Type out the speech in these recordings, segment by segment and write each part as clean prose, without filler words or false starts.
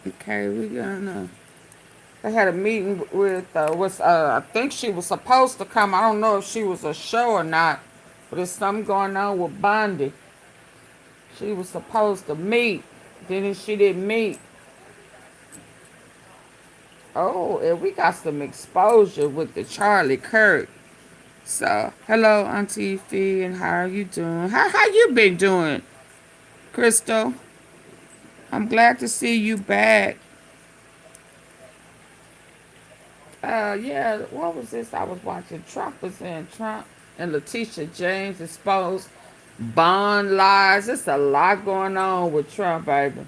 Okay, we gonna. They had a meeting with I think she was supposed to come. I don't know if she was a show or not, but there's something going on with Bondi. She was supposed to meet, then she didn't meet. Oh, and we got some exposure with the Charlie Kirk. So, hello, Auntie Fee, and how are you doing? How you been doing, Crystal? I'm glad to see you back. Yeah, what was this? I was watching Trump was in Trump and Letitia James exposed bond lies. There's a lot going on with Trump, baby.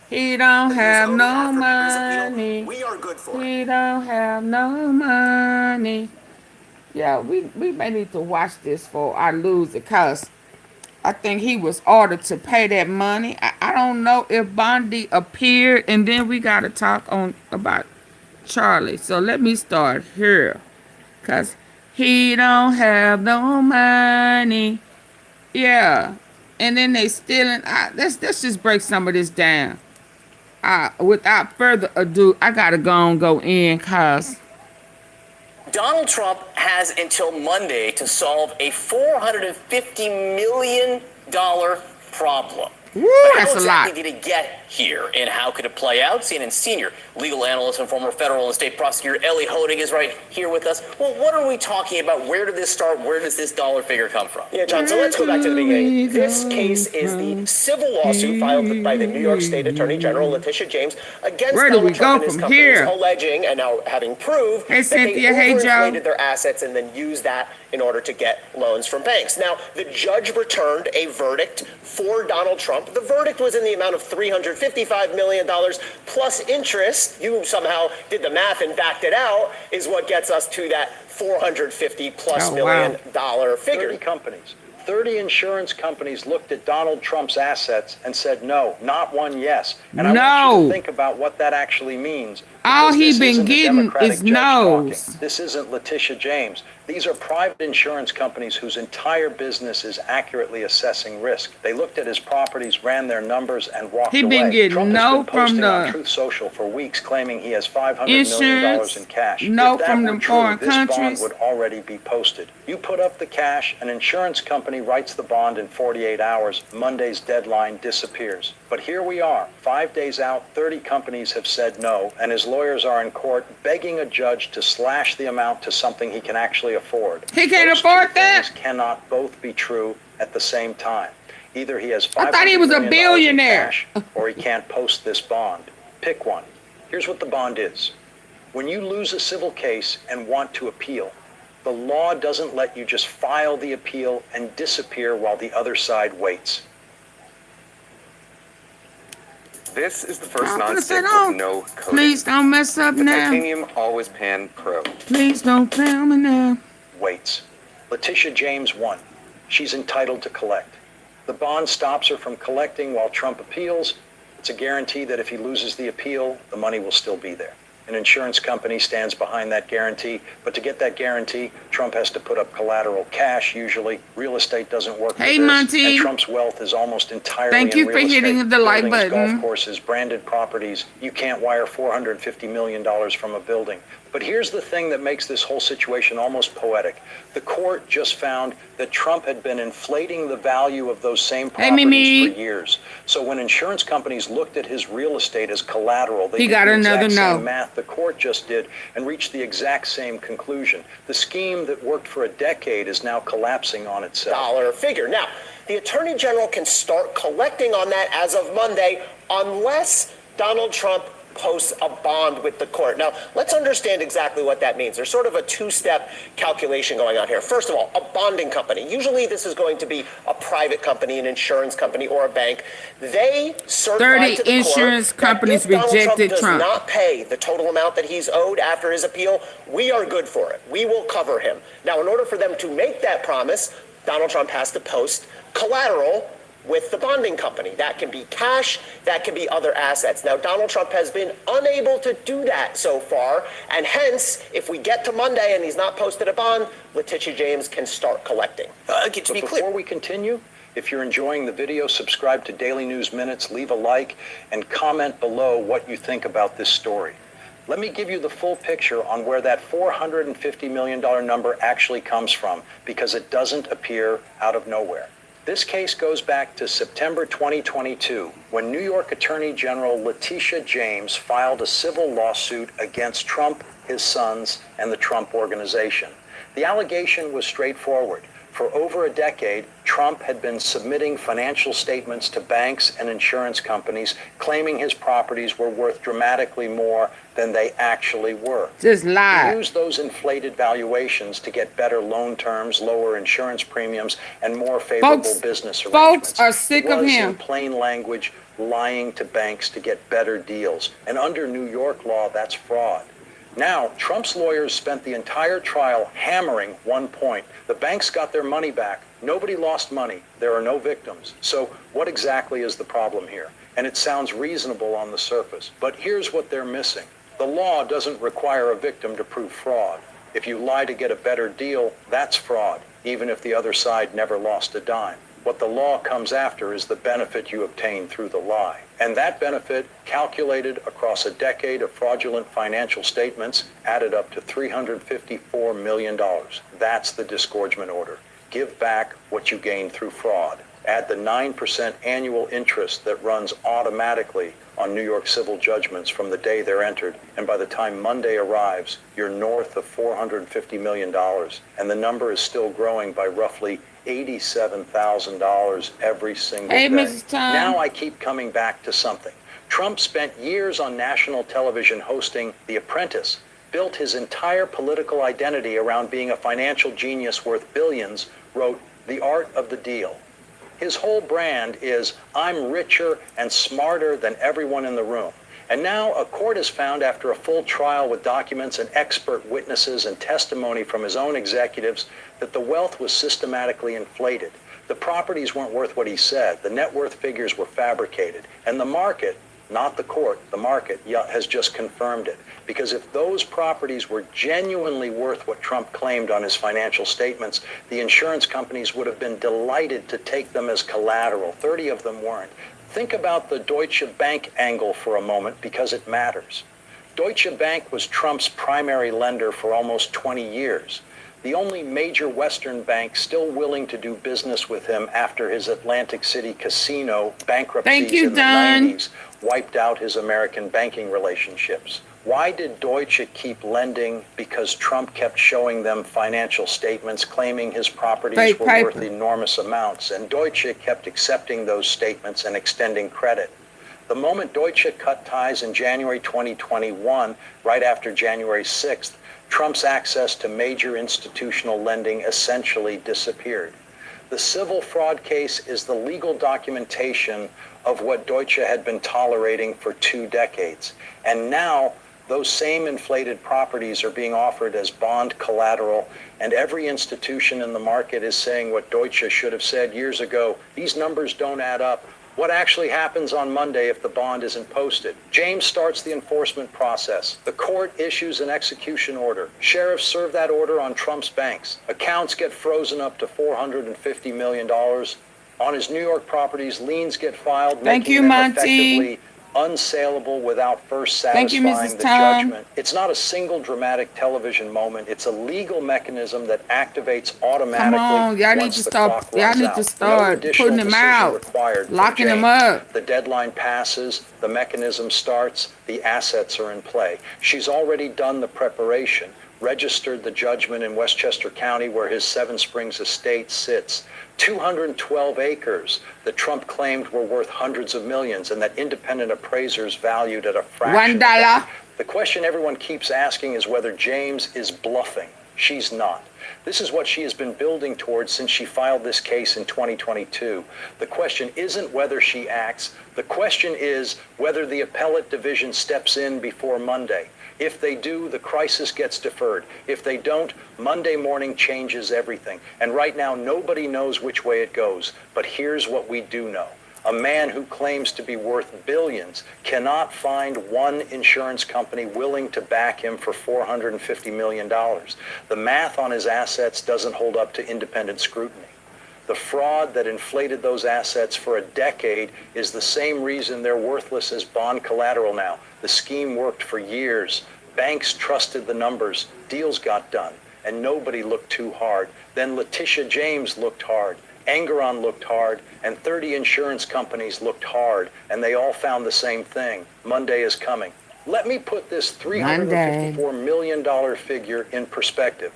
He don't have no money. We are good for it. He don't have no money. Yeah, we may need to watch this for I lose it, cause I think he was ordered to pay that money. I don't know if Bondi appeared, and then we gotta talk on about Charlie. So let me start here, cause he don't have no money. Yeah, and then they stealing. Let's just break some of this down. Without further ado, I gotta go in, cause Donald Trump has until Monday to solve a $450 million problem. woo, But how that's a lot. exactly did it get here, and how could it play out? CNN senior legal analyst and former federal and state prosecutor Ellie Honig is right here with us. Well, what are we talking about? Where did this start? Where does this dollar figure come from? Yeah, John, so let's go back to the beginning. This case is the civil lawsuit filed by the New York State Attorney General Letitia James against Where do we Donald Trump go and his from companies, here? alleging and now having proved Hey, that Cynthia. they Hey, Joe. overinflated their assets and then used that in order to get loans from banks. Now, the judge returned a verdict for Donald Trump. The verdict was in the amount of $355 million plus interest. You somehow did the math and backed it out, is what gets us to that $450 plus million figure. 30 companies, 30 insurance companies looked at Donald Trump's assets and said no, not one yes. And I want you to think about what that actually means. All he This been isn't a getting Democratic is judge no's. talking. This isn't Letitia James. These are private insurance companies whose entire business is accurately assessing risk. They looked at his properties, ran their numbers, and walked He away. been getting Trump no has been from posting on the Truth Social for weeks, claiming he has $500 million insurance, in cash. no If that from were them true, foreign this bond countries. would already be posted. You put up the cash, an insurance company writes the bond in 48 hours. Monday's deadline disappears. But here we are, 5 days out, 30 companies have said no, and his lawyers are in court begging a judge to slash the amount to something he can actually afford. He can't Those afford two that? things cannot both be true at the same time. Either he has I thought he $500 was a million in billionaire. cash, or he can't post this bond. Pick one. Here's what the bond is. When you lose a civil case and want to appeal, the law doesn't let you just file the appeal and disappear while the other side waits. This is the first I'm gonna say nonstick no. with no coating. Please don't mess up The now. titanium always pan pro. Please don't fail me now. Waits. Letitia James won. She's entitled to collect. The bond stops her from collecting while Trump appeals. It's a guarantee that if he loses the appeal, the money will still be there. An insurance company stands behind that guarantee, but to get that guarantee, Trump has to put up collateral cash, usually. Real estate doesn't work for Hey, this, Monty. and Trump's wealth is almost entirely Thank in you real for estate. hitting the like Buildings, button. golf courses, branded properties. You can't wire $450 million from a building. But here's the thing that makes this whole situation almost poetic. The court just found that Trump had been inflating the value of those same Hey, properties Mimi. for years. So when insurance companies looked at his real estate as collateral, they He did got the another exact no. same math the court just did and reached the exact same conclusion. The scheme that worked for a decade is now collapsing on itself. Dollar figure. Now, the Attorney General can start collecting on that as of Monday unless Donald Trump posts a bond with the court. Now, let's understand exactly what that means. There's sort of a two-step calculation going on here. First of all, a bonding company. Usually this is going to be a private company, an insurance company, or a bank. They certify 30 to the insurance court that companies if Donald rejected does Trump. not pay the total amount that he's owed after his appeal, we are good for it. We will cover him. Now, in order for them to make that promise, Donald Trump has to post collateral with the bonding company. That can be cash, that can be other assets. Now, Donald Trump has been unable to do that so far, and hence, if we get to Monday and he's not posted a bond, Letitia James can start collecting. To be But clear. before we continue, If you're enjoying the video, subscribe to Daily News Minutes, leave a like, and comment below what you think about this story. Let me give you the full picture on where that $450 million number actually comes from, because it doesn't appear out of nowhere. This case goes back to September 2022, when New York Attorney General Letitia James filed a civil lawsuit against Trump, his sons, and the Trump Organization. The allegation was straightforward. For over a decade, Trump had been submitting financial statements to banks and insurance companies, claiming his properties were worth dramatically more than they actually were. Just He lie. used those inflated valuations to get better loan terms, lower insurance premiums, and more favorable business arrangements. Folks are sick It of was, him. in plain language, lying to banks to get better deals. And under New York law, that's fraud. Now, Trump's lawyers spent the entire trial hammering one point. The banks got their money back. Nobody lost money. There are no victims. So what exactly is the problem here? And it sounds reasonable on the surface. But here's what they're missing. The law doesn't require a victim to prove fraud. If you lie to get a better deal, that's fraud, even if the other side never lost a dime. What the law comes after is the benefit you obtain through the lie. And that benefit, calculated across a decade of fraudulent financial statements, added up to $354 million. That's the disgorgement order. Give back what you gained through fraud. Add the 9% annual interest that runs automatically on New York civil judgments from the day they're entered, and by the time Monday arrives, you're north of $450 million, and the number is still growing by roughly $87,000 every single Hey, day. Mrs. Tom. Now I keep coming back to something. Trump spent years on national television hosting The Apprentice, built his entire political identity around being a financial genius worth billions, wrote The Art of the Deal. His whole brand is, I'm richer and smarter than everyone in the room. And now a court has found, after a full trial with documents and expert witnesses and testimony from his own executives, that the wealth was systematically inflated. The properties weren't worth what he said. The net worth figures were fabricated. And the market, not the court, the market has just confirmed it. Because if those properties were genuinely worth what Trump claimed on his financial statements, the insurance companies would have been delighted to take them as collateral. 30 of them weren't. Think about the Deutsche Bank angle for a moment, because it matters. Deutsche Bank was Trump's primary lender for almost 20 years. The only major Western bank still willing to do business with him after his Atlantic City casino bankruptcies in the 90s wiped out his American banking relationships. Why did Deutsche keep lending? Because Trump kept showing them financial statements claiming his properties were worth enormous amounts, and Deutsche kept accepting those statements and extending credit. The moment Deutsche cut ties in January 2021, right after January 6th, Trump's access to major institutional lending essentially disappeared. The civil fraud case is the legal documentation of what Deutsche had been tolerating for 2 decades. And now those same inflated properties are being offered as bond collateral, and every institution in the market is saying what Deutsche should have said years ago: these numbers don't add up. What actually happens on Monday if the bond isn't posted? James starts the enforcement process. The court issues an execution order. Sheriffs serve that order on Trump's banks. Accounts get frozen up to $450 million. On his New York properties, liens get filed, making them effectively unsaleable without first satisfying the judgment. It's not a single dramatic television moment. It's a legal mechanism that activates automatically. Come on, y'all need to stop. Y'all need to start putting them out, locking them up. The deadline passes, the mechanism starts, the assets are in play. She's already done the preparation, registered the judgment in Westchester County where his Seven Springs estate sits. 212 acres that Trump claimed were worth hundreds of millions, and that independent appraisers valued at a fraction of that. The question everyone keeps asking is whether James is bluffing. She's not. This is what she has been building towards since she filed this case in 2022. The question isn't whether she acts. The question is whether the appellate division steps in before Monday. If they do, the crisis gets deferred. If they don't, Monday morning changes everything. And right now, nobody knows which way it goes. But here's what we do know. A man who claims to be worth billions cannot find one insurance company willing to back him for $450 million. The math on his assets doesn't hold up to independent scrutiny. The fraud that inflated those assets for a decade is the same reason they're worthless as bond collateral now. The scheme worked for years. Banks trusted the numbers. Deals got done. And nobody looked too hard. Then Letitia James looked hard. Engeron looked hard. And 30 insurance companies looked hard. And they all found the same thing. Monday is coming. Let me put this $354 million figure in perspective,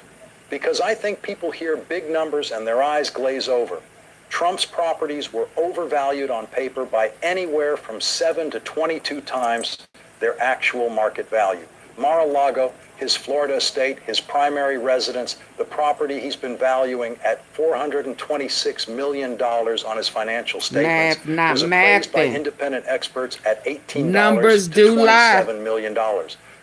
because I think people hear big numbers and their eyes glaze over. Trump's properties were overvalued on paper by anywhere from 7 to 22 times their actual market value. Mar-a-Lago, his Florida estate, his primary residence, the property he's been valuing at $426 million on his financial statements, was appraised by independent experts at $18 Numbers to do lie. $27 million.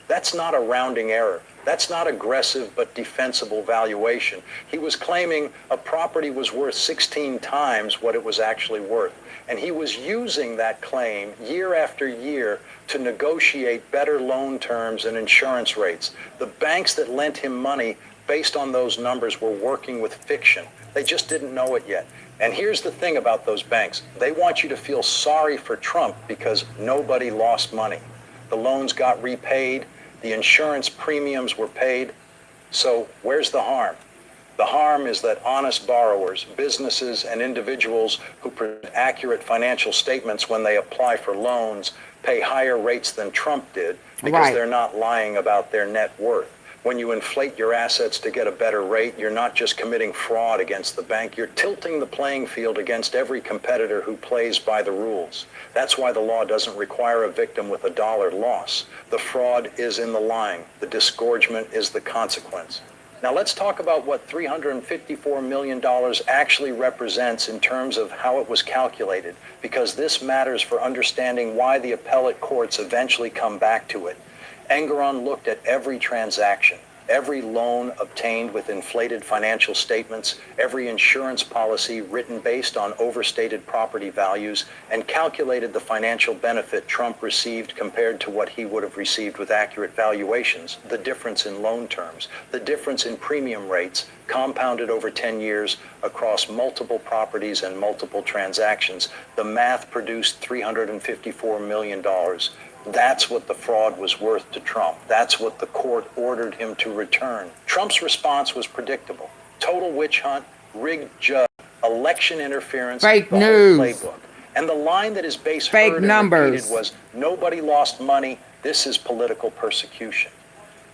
That's not a rounding error. That's not aggressive but defensible valuation. He was claiming a property was worth 16 times what it was actually worth. And he was using that claim year after year to negotiate better loan terms and insurance rates. The banks that lent him money based on those numbers were working with fiction. They just didn't know it yet. And here's the thing about those banks. They want you to feel sorry for Trump because nobody lost money. The loans got repaid. The insurance premiums were paid. So where's the harm? The harm is that honest borrowers, businesses, and individuals who present accurate financial statements when they apply for loans pay higher rates than Trump did because they're not lying about their net worth. When you inflate your assets to get a better rate, you're not just committing fraud against the bank, you're tilting the playing field against every competitor who plays by the rules. That's why the law doesn't require a victim with a dollar loss. The fraud is in the lying. The disgorgement is the consequence. Now let's talk about what $354 million actually represents in terms of how it was calculated, because this matters for understanding why the appellate courts eventually come back to it. Engeron looked at every transaction, every loan obtained with inflated financial statements, every insurance policy written based on overstated property values, and calculated the financial benefit Trump received compared to what he would have received with accurate valuations, the difference in loan terms, the difference in premium rates, compounded over 10 years across multiple properties and multiple transactions. The math produced $354 million. That's what the fraud was worth to Trump. That's what the court ordered him to return. Trump's response was predictable. Total witch hunt, rigged judge, election interference, fake the news, whole playbook. And the line that his base fake heard numbers and repeated was, nobody lost money, this is political persecution.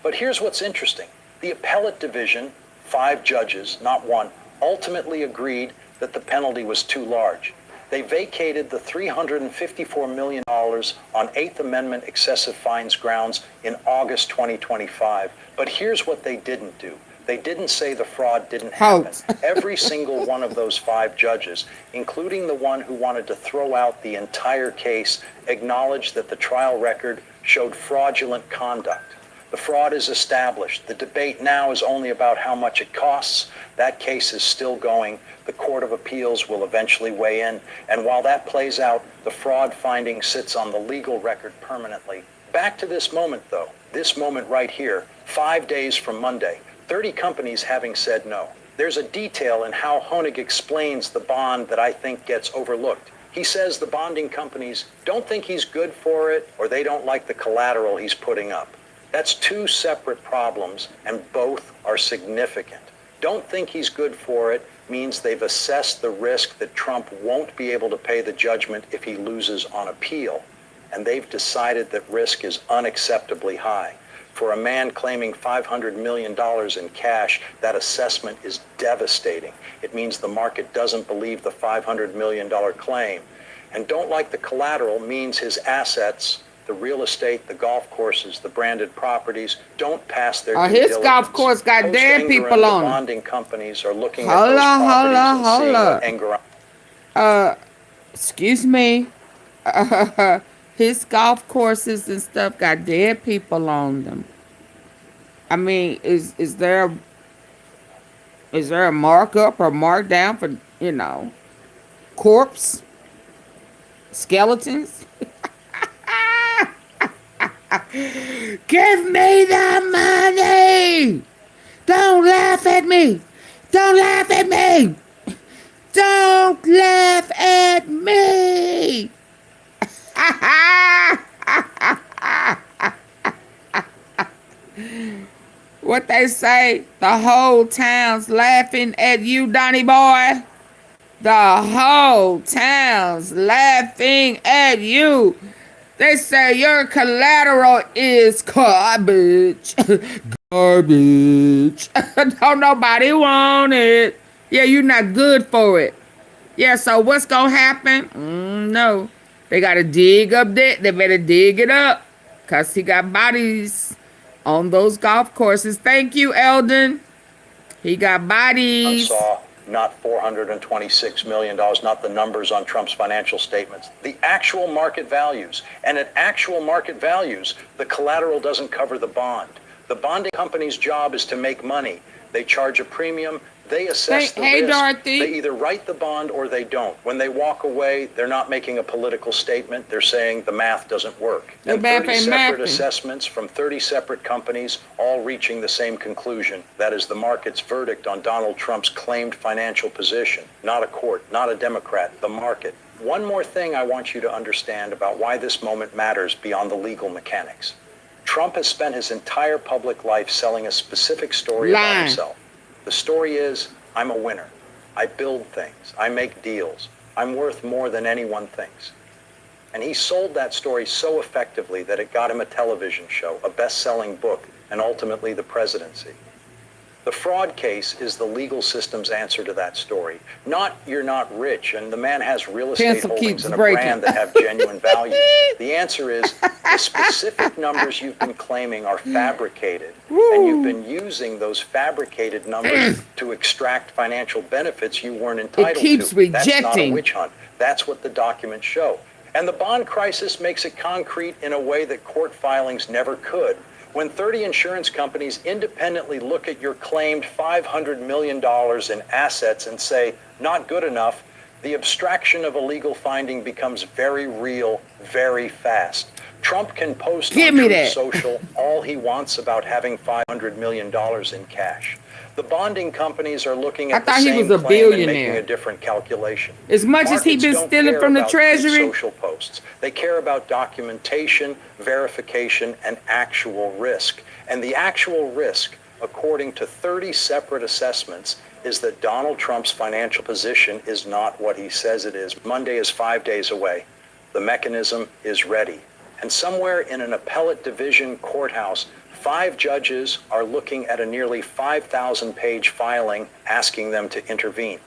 But here's what's interesting. The appellate division, 5 judges, not one, ultimately agreed that the penalty was too large. They vacated the $354 million on Eighth Amendment excessive fines grounds in August 2025. But here's what they didn't do. They didn't say the fraud didn't happen. Every single one of those 5 judges, including the one who wanted to throw out the entire case, acknowledged that the trial record showed fraudulent conduct. The fraud is established. The debate now is only about how much it costs. That case is still going. The Court of Appeals will eventually weigh in. And while that plays out, the fraud finding sits on the legal record permanently. Back to this moment, though. This moment right here, 5 days from Monday, 30 companies having said no. There's a detail in how Honig explains the bond that I think gets overlooked. He says the bonding companies don't think he's good for it, or they don't like the collateral he's putting up. That's 2 separate problems, and both are significant. Don't think he's good for it means they've assessed the risk that Trump won't be able to pay the judgment if he loses on appeal, and they've decided that risk is unacceptably high. For a man claiming $500 million in cash, that assessment is devastating. It means the market doesn't believe the $500 million claim. And don't like the collateral means his assets, the real estate, the golf courses, the branded properties, don't pass their due his diligence. golf course got Post dead Engeron, people the on it. bonding companies are looking at those properties and seeing what Engeron. Excuse me. His golf courses and stuff got dead people on them. I mean, is there a markup or markdown for, corpse skeletons? Give me the money! Don't laugh at me! Don't laugh at me! Don't laugh at me. What they say, the whole town's laughing at you, Donnie boy. The whole town's laughing at you. They say your collateral is garbage. Garbage. Don't nobody want it. Yeah, you're not good for it. Yeah, so what's gonna happen? No. They gotta dig up that. They better dig it up. Cause he got bodies on those golf courses. Thank you, Eldon. He got bodies. Saw not $426 million, not the numbers on Trump's financial statements, the actual market values. And at actual market values, the collateral doesn't cover the bond. The bonding company's job is to make money. They charge a premium. They assess the risk. Dorothy. They either write the bond or they don't. When they walk away, they're not making a political statement. They're saying the math doesn't work. And 30 separate assessments from 30 separate companies, all reaching the same conclusion. That is the market's verdict on Donald Trump's claimed financial position. Not a court, not a Democrat, the market. One more thing I want you to understand about why this moment matters beyond the legal mechanics. Trump has spent his entire public life selling a specific story about himself. The story is, I'm a winner. I build things. I make deals. I'm worth more than anyone thinks. And he sold that story so effectively that it got him a television show, a best-selling book, and ultimately the presidency. The fraud case is the legal system's answer to that story. Not you're not rich and the man has real estate holdings and a brand that have genuine value. The answer is the specific numbers you've been claiming are fabricated, and you've been using those fabricated numbers to extract financial benefits you weren't entitled to. That's not a witch hunt. That's what the documents show. And the bond crisis makes it concrete in a way that court filings never could. When 30 insurance companies independently look at your claimed $500 million in assets and say, not good enough, the abstraction of a legal finding becomes very real, very fast. Trump can post on Truth Social all he wants about having $500 million in cash. The bonding companies are looking at the same claim and making a different calculation. As much as he's been stealing from the Treasury. Social posts. They care about documentation, verification, and actual risk. And the actual risk, according to 30 separate assessments, is that Donald Trump's financial position is not what he says it is. Monday is 5 days away. The mechanism is ready. And somewhere in an appellate division courthouse, 5 judges are looking at a nearly 5,000-page filing asking them to intervene.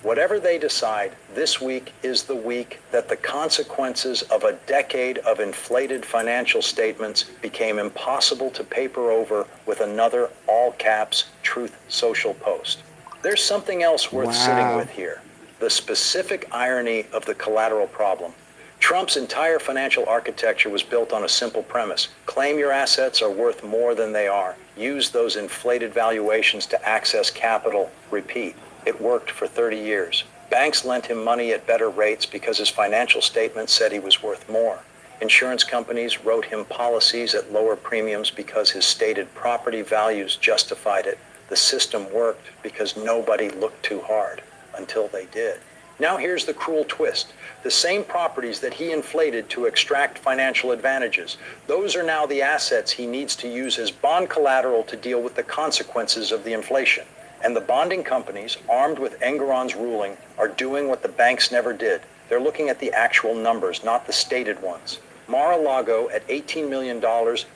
Whatever they decide, this week is the week that the consequences of a decade of inflated financial statements became impossible to paper over with another all-caps Truth Social post. There's something else worth sitting with here. The specific irony of the collateral problem. Trump's entire financial architecture was built on a simple premise. Claim your assets are worth more than they are. Use those inflated valuations to access capital. Repeat. It worked for 30 years. Banks lent him money at better rates because his financial statements said he was worth more. Insurance companies wrote him policies at lower premiums because his stated property values justified it. The system worked because nobody looked too hard until they did. Now here's the cruel twist. The same properties that he inflated to extract financial advantages, those are now the assets he needs to use as bond collateral to deal with the consequences of the inflation. And the bonding companies, armed with Engoron's ruling, are doing what the banks never did. They're looking at the actual numbers, not the stated ones. Mar-a-Lago at $18 million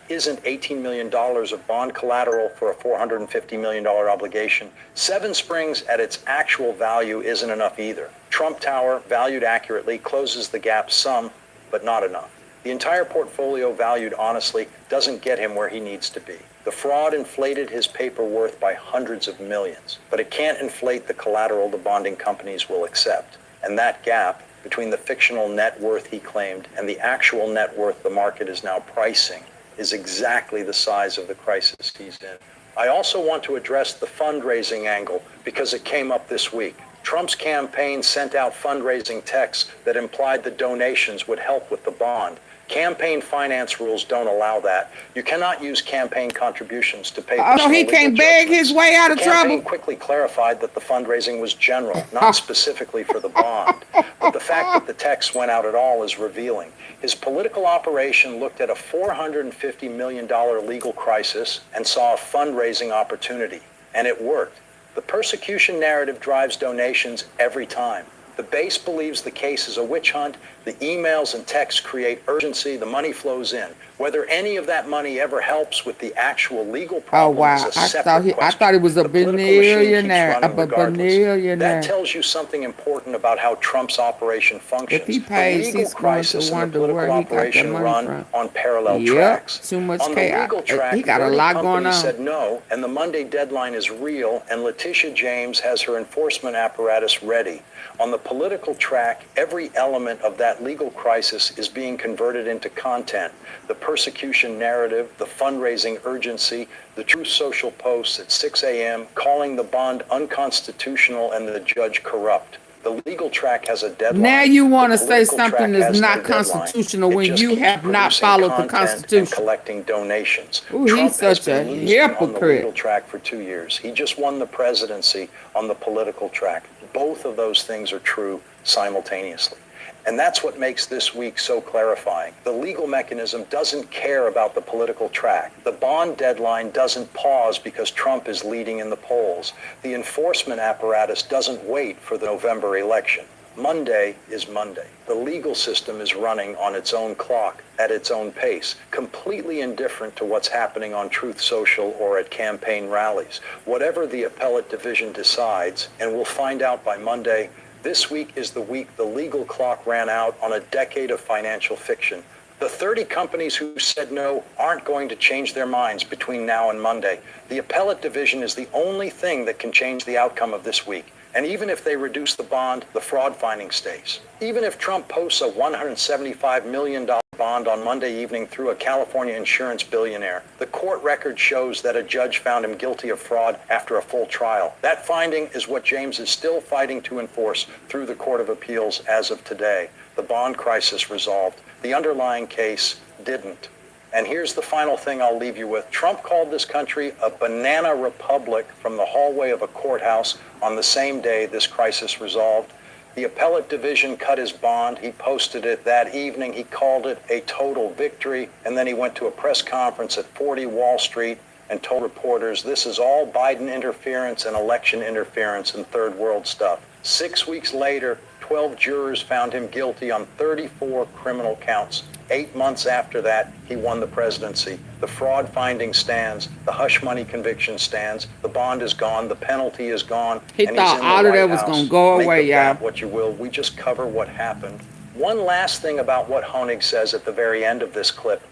isn't $18 million of bond collateral for a $450 million obligation. Seven Springs at its actual value isn't enough either. Trump Tower, valued accurately, closes the gap some, but not enough. The entire portfolio, valued honestly, doesn't get him where he needs to be. The fraud inflated his paper worth by hundreds of millions, but it can't inflate the collateral the bonding companies will accept. And that gap between the fictional net worth he claimed and the actual net worth the market is now pricing is exactly the size of the crisis he's in. I also want to address the fundraising angle because it came up this week. Trump's campaign sent out fundraising texts that implied the donations would help with the bond. Campaign finance rules don't allow that. You cannot use campaign contributions to pay Oh, so personal he legal can't beg judgments. his way out of The campaign trouble? quickly clarified that the fundraising was general, not specifically for the bond. But the fact that the text went out at all is revealing. His political operation looked at a $450 million legal crisis and saw a fundraising opportunity, and it worked. The persecution narrative drives donations every time. The base believes the case is a witch hunt. The emails and texts create urgency. The money flows in. Whether any of that money ever helps with the actual legal Oh problem wow! is a I thought separate question. I thought he was a The political machine keeps billionaire, running regardless. That billionaire. tells you something important about how Trump's operation If functions. he The pays, legal he's going to crisis and the wonder political where he got that operation money run from. on parallel Yep, tracks. too much On the chaos. legal track, He got a 30 lot going companies on. said no, and the Monday deadline is real, and Letitia James has her enforcement apparatus ready. On the political track, every element of that legal crisis is being converted into content. The persecution narrative, the fundraising urgency, the true social posts at 6 a.m. calling the bond unconstitutional and the judge corrupt. The legal track has a deadline. Now you want to The say political something track is has no not deadline. constitutional It when just you keeps have not producing followed the content and Constitution. collecting donations. Ooh, he's Trump has such a been losing on the hypocrite. legal track for 2 years. He just won the presidency on the political track. Both of those things are true simultaneously. And that's what makes this week so clarifying. The legal mechanism doesn't care about the political track. The bond deadline doesn't pause because Trump is leading in the polls. The enforcement apparatus doesn't wait for the November election. Monday is Monday. The legal system is running on its own clock, at its own pace, completely indifferent to what's happening on Truth Social or at campaign rallies. Whatever the appellate division decides, and we'll find out by Monday, this week is the week the legal clock ran out on a decade of financial fiction. The 30 companies who said no aren't going to change their minds between now and Monday. The appellate division is the only thing that can change the outcome of this week. And even if they reduce the bond, the fraud finding stays. Even if Trump posts a $175 million bond on Monday evening through a California insurance billionaire, the court record shows that a judge found him guilty of fraud after a full trial. That finding is what James is still fighting to enforce through the Court of Appeals as of today. The bond crisis resolved. The underlying case didn't. And here's the final thing I'll leave you with. Trump called this country a banana republic from the hallway of a courthouse on the same day this crisis resolved. The appellate division cut his bond. He posted it that evening. He called it a total victory. And then he went to a press conference at 40 Wall Street and told reporters this is all Biden interference and election interference and third world stuff. 6 weeks later, 12 jurors found him guilty on 34 criminal counts. 8 months after that, he won the presidency. The fraud finding stands. The hush money conviction stands. The bond is gone. The penalty is gone. He and thought he's in all the of that White was House. gonna go Make away, of that y'all. what you will. We just cover what happened. One last thing about what Honig says at the very end of this clip.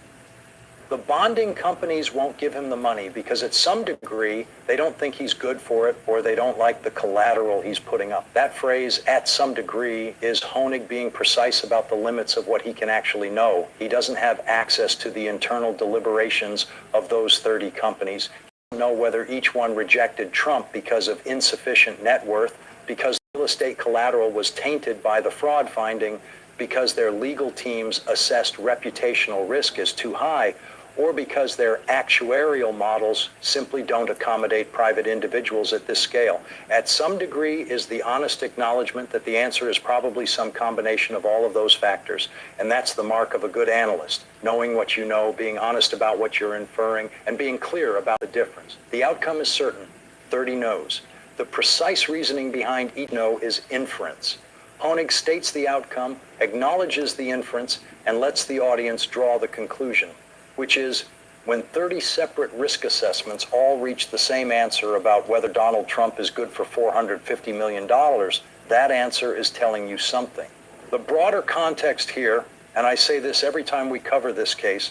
The bonding companies won't give him the money because at some degree, they don't think he's good for it or they don't like the collateral he's putting up. That phrase, at some degree, is Honig being precise about the limits of what he can actually know. He doesn't have access to the internal deliberations of those 30 companies. He doesn't know whether each one rejected Trump because of insufficient net worth, because real estate collateral was tainted by the fraud finding, because their legal teams assessed reputational risk as too high, or because their actuarial models simply don't accommodate private individuals at this scale. At some degree is the honest acknowledgement that the answer is probably some combination of all of those factors. And that's the mark of a good analyst, knowing what you know, being honest about what you're inferring, and being clear about the difference. The outcome is certain, 30 no's. The precise reasoning behind each no is inference. Honig states the outcome, acknowledges the inference, and lets the audience draw the conclusion, which is when 30 separate risk assessments all reach the same answer about whether Donald Trump is good for $450 million, that answer is telling you something. The broader context here, and I say this every time we cover this case,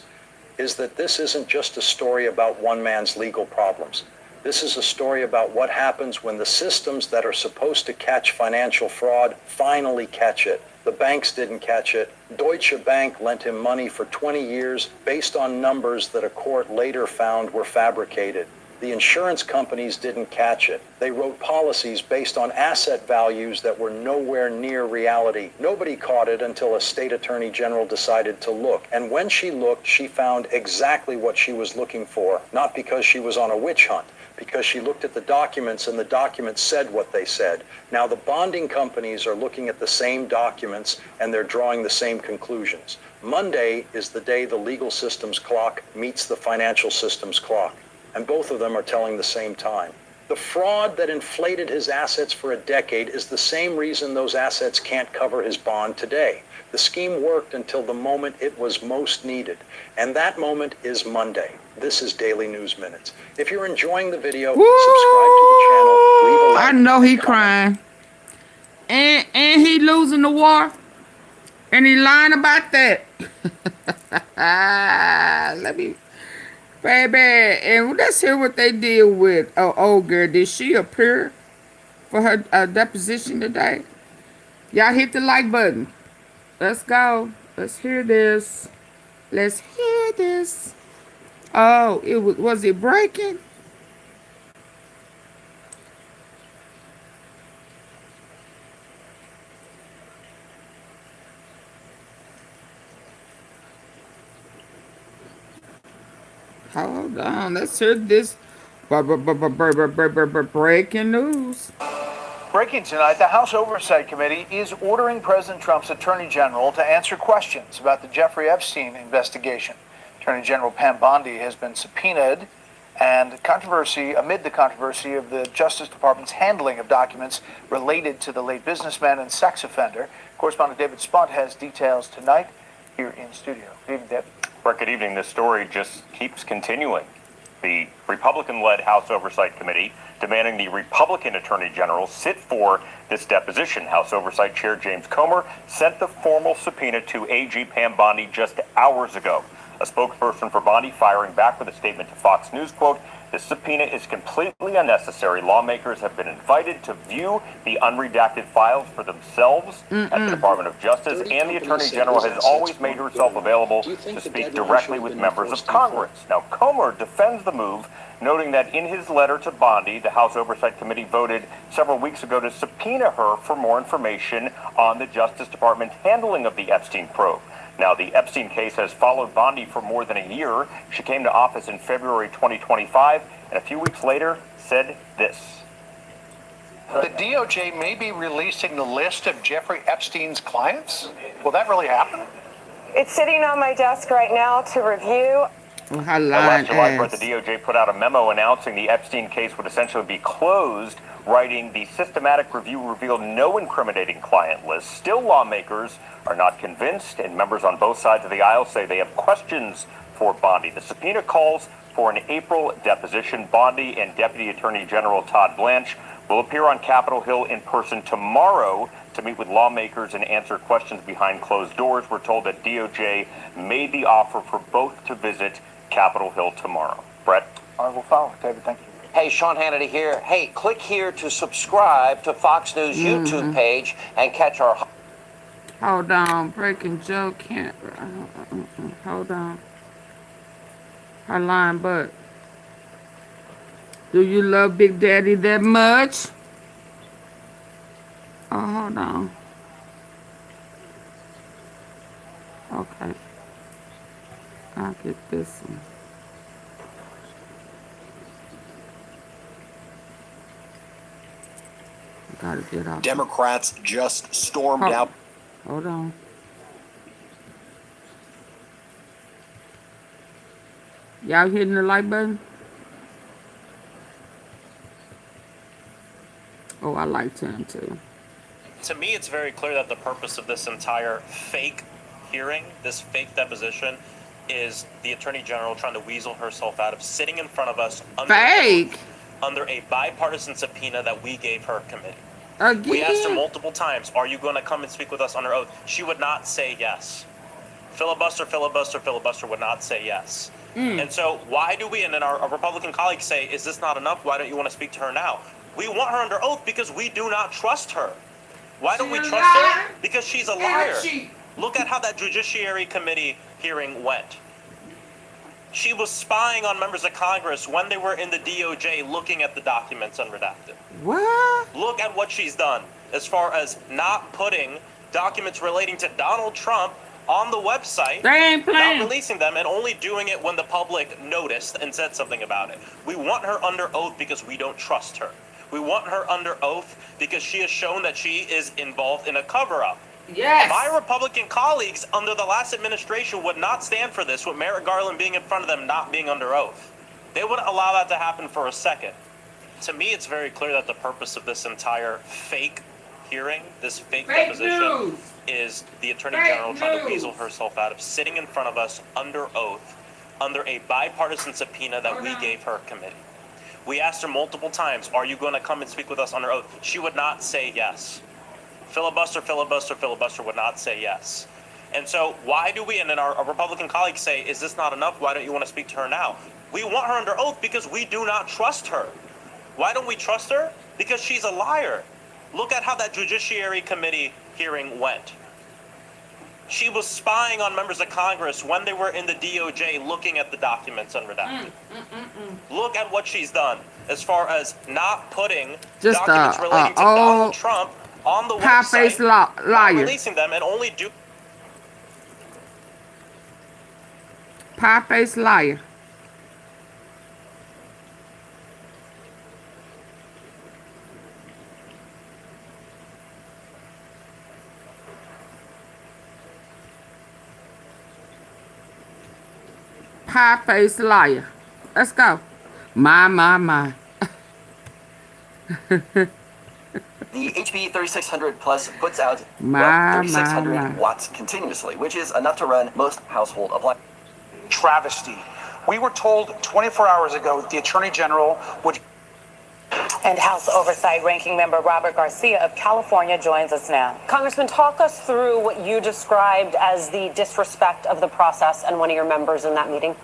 is that this isn't just a story about one man's legal problems. This is a story about what happens when the systems that are supposed to catch financial fraud finally catch it. The banks didn't catch it. Deutsche Bank lent him money for 20 years based on numbers that a court later found were fabricated. The insurance companies didn't catch it. They wrote policies based on asset values that were nowhere near reality. Nobody caught it until a state attorney general decided to look. And when she looked, she found exactly what she was looking for, not because she was on a witch hunt, because she looked at the documents and the documents said what they said. Now the bonding companies are looking at the same documents and they're drawing the same conclusions. Monday is the day the legal system's clock meets the financial system's clock. And both of them are telling the same time. The fraud that inflated his assets for a decade is the same reason those assets can't cover his bond today. The scheme worked until the moment it was most needed. And that moment is Monday. This is Daily News Minutes. If you're enjoying the video, Woo! subscribe to the channel, leave a like. I know he and comment. crying. And he losing the war. And he lying about that. Let me... Baby, and let's hear what they did with old girl. Did she appear for her deposition today? Y'all hit the like button. Let's go. Let's hear this. Let's hear this. Oh, was it breaking? Hold on, let's hear this. Breaking news. Breaking tonight, the House Oversight Committee is ordering President Trump's Attorney General to answer questions about the Jeffrey Epstein investigation. Attorney General Pam Bondi has been subpoenaed, and amid the controversy of the Justice Department's handling of documents related to the late businessman and sex offender. Correspondent David Spunt has details tonight here in studio. Good evening, David. Good evening. This story just keeps continuing. The Republican-led House Oversight Committee demanding the Republican Attorney General sit for this deposition. House Oversight Chair James Comer sent the formal subpoena to AG Pam Bondi just hours ago. A spokesperson for Bondi firing back with a statement to Fox News, quote, "This subpoena is completely unnecessary. Lawmakers have been invited to view the unredacted files for themselves at the Department of Justice, and the Attorney General has always made herself available to speak directly with members of Congress." Now, Comer defends the move, noting that in his letter to Bondi, the House Oversight Committee voted several weeks ago to subpoena her for more information on the Justice Department handling of the Epstein probe. Now, the Epstein case has followed Bondi for more than a year. She came to office in February 2025, and a few weeks later said this. The DOJ may be releasing the list of Jeffrey Epstein's clients? Will that really happen? It's sitting on my desk right now to review. Last July, the DOJ put out a memo announcing the Epstein case would essentially be closed, writing, "The systematic review revealed no incriminating client list. Still, lawmakers are not convinced, and members on both sides of the aisle say they have questions for Bondi." The subpoena calls for an April deposition. Bondi and Deputy Attorney General Todd Blanche will appear on Capitol Hill in person tomorrow to meet with lawmakers and answer questions behind closed doors. We're told that DOJ made the offer for both to visit Capitol Hill tomorrow. Brett? I will follow. David, thank you. Hey, Sean Hannity here. Hey, click here to subscribe to Fox News YouTube page and catch our... Hold on, breaking joke can't... hold on. Her line, but... Do you love Big Daddy that much? Oh, hold on. Okay. I'll get this one. Gotta get off. Democrats just stormed out. Hold on. Y'all hitting the like button? Oh, I like him too. To me, it's very clear that the purpose of this entire fake hearing, this fake deposition, is the Attorney General trying to weasel herself out of sitting in front of us under a bipartisan subpoena that we gave her committee. Again? We asked her multiple times, are you going to come and speak with us under oath? She would not say yes. Filibuster, filibuster, filibuster would not say yes. And so why do we, and then our Republican colleagues say, is this not enough? Why don't you want to speak to her now? We want her under oath because we do not trust her. Why don't we trust her? Because she's a liar. Look at how that Judiciary Committee hearing went. She was spying on members of Congress when they were in the DOJ looking at the documents unredacted. What? Look at what she's done as far as not putting documents relating to Donald Trump on the website, They ain't playing. not releasing them, and only doing it when the public noticed and said something about it. We want her under oath because we don't trust her. We want her under oath because she has shown that she is involved in a cover-up. Yes. My Republican colleagues under the last administration would not stand for this, with Merrick Garland being in front of them not being under oath. They wouldn't allow that to happen for a second. To me, it's very clear that the purpose of this entire fake hearing, this fake deposition, news. is the Attorney Fake General trying to news. weasel herself out of sitting in front of us under oath, under a bipartisan subpoena that we gave her committee. We asked her multiple times, are you going to come and speak with us under oath? She would not say yes. Filibuster, filibuster, filibuster would not say yes. And so why do we, and then our Republican colleagues say, is this not enough? Why don't you want to speak to her now? We want her under oath because we do not trust her. Why don't we trust her? Because she's a liar. Look at how that Judiciary Committee hearing went. She was spying on members of Congress when they were in the DOJ looking at the documents unredacted. Look at what she's done as far as not putting Just documents relating to Donald Trump on the pie-faced website, not liar. releasing them, and only do. Pie-faced liar. Pie-faced liar. Let's go. My. The HB 3600 Plus puts out My. 3,600 watts continuously, which is enough to run most household appliances. Travesty. We were told 24 hours ago that the Attorney General would. And House Oversight Ranking Member Robert Garcia of California joins us now. Congressman, talk us through what you described as the disrespect of the process and one of your members in that meeting.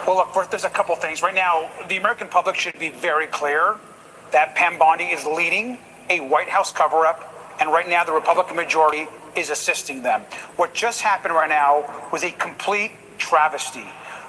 Well, look, first, there's a couple things. Right now, the American public should be very clear that Pam Bondi is leading a White House cover-up, and right now the Republican majority is assisting them. What just happened right now was a complete travesty.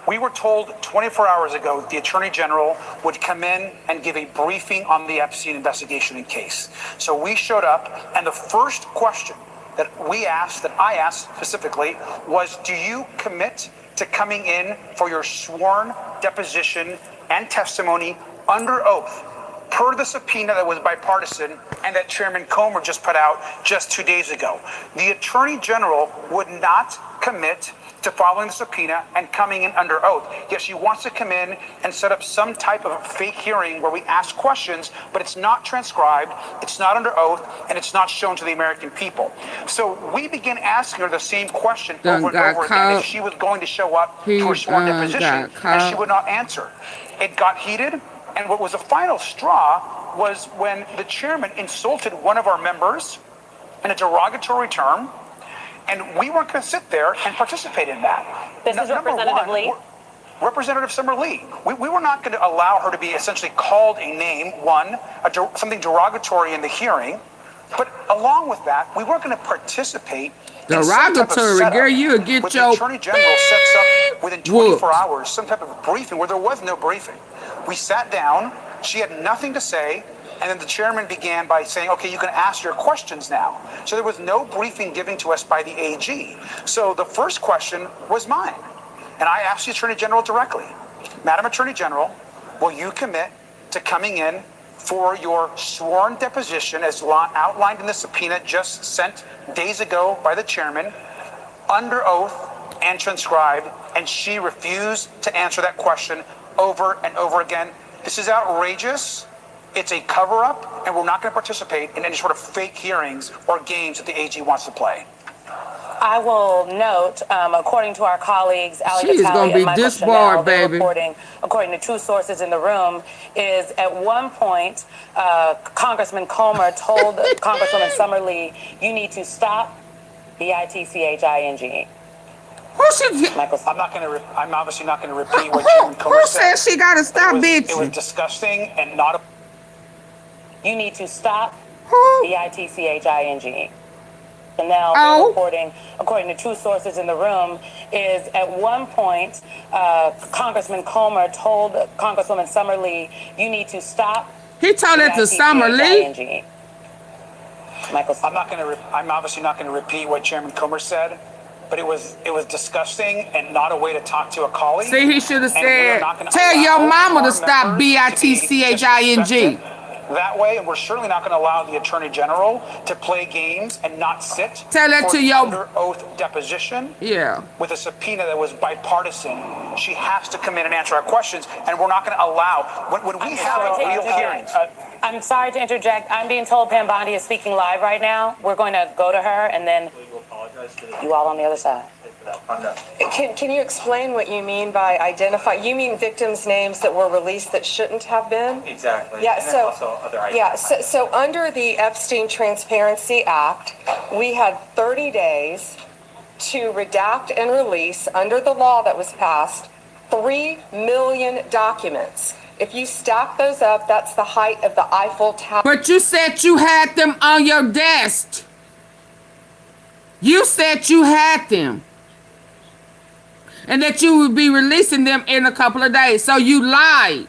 We were told 24 hours ago that the Attorney General would come in and give a briefing on the Epstein investigation and case. So we showed up, and the first question that I asked specifically, was, do you commit to coming in for your sworn deposition and testimony under oath, per the subpoena that was bipartisan and that Chairman Comer just put out just 2 days ago? The Attorney General would not commit to following the subpoena and coming in under oath. Yes, she wants to come in and set up some type of fake hearing where we ask questions, but it's not transcribed, it's not under oath, and it's not shown to the American people. So we began asking her the same question over and over again if she was going to show up to her sworn deposition, and she would not answer. It got heated, and what was the final straw was when the chairman insulted one of our members in a derogatory term, and we weren't going to sit there and participate in that. This is Representative Lee. Representative Summer Lee. We were not going to allow her to be essentially called a name, something derogatory in the hearing. But along with that, we weren't going to participate in some type of setup girl, you get where your the Attorney General sets up within 24 hours some type of briefing where there was no briefing. We sat down. She had nothing to say. And then the chairman began by saying, okay, you can ask your questions now. So there was no briefing given to us by the AG. So the first question was mine. And I asked the Attorney General directly, Madam Attorney General, will you commit to coming in for your sworn deposition as outlined in the subpoena just sent days ago by the chairman, under oath and transcribed? And she refused to answer that question over and over again. This is outrageous. It's a cover-up, and we're not going to participate in any sort of fake hearings or games that the AG wants to play. I will note, according to our colleagues, Ali She's gonna Vitale be and Michael disbarred, Chanel, they're baby. reporting, according to two sources in the room, is at one point, Congressman Comer told Congresswoman Summer Lee, you need to stop BITCHING. I'm obviously not going to repeat what Chairman Comer said. Who said she got to stop bitching? It was disgusting and not a... You need to stop BITCHING. And now they're Oh, reporting, according to two sources in the room, is at one point, Congressman Comer told Congresswoman Summerlee, you need to stop he told it to Summer Lee. ING. Michael. I'm obviously not going to repeat what Chairman Comer said, but it was disgusting and not a way to talk to a colleague. See, he should have And we're said, not gonna tell your allow mama to our stop members to be BITCHING. disrespected that way, and we're certainly not going to allow the Attorney General to play games and not sit Tell that for to an your... under oath deposition. Yeah. With a subpoena that was bipartisan. She has to come in and answer our questions, and we're not going to allow when we have real hearings. I'm sorry to interject. I'm being told Pam Bondi is speaking live right now. We're going to go to her, and then you all on the other side. Can you explain what you mean by identify? You mean victims' names that were released that shouldn't have been? Exactly. Yeah. And So also other items. yeah. So under the Epstein Transparency Act, we had 30 days to redact and release, under the law that was passed, 3 million documents. If you stack those up, that's the height of the Eiffel Tower. But you said you had them on your desk. You said you had them. And that you would be releasing them in a couple of days. So you lied.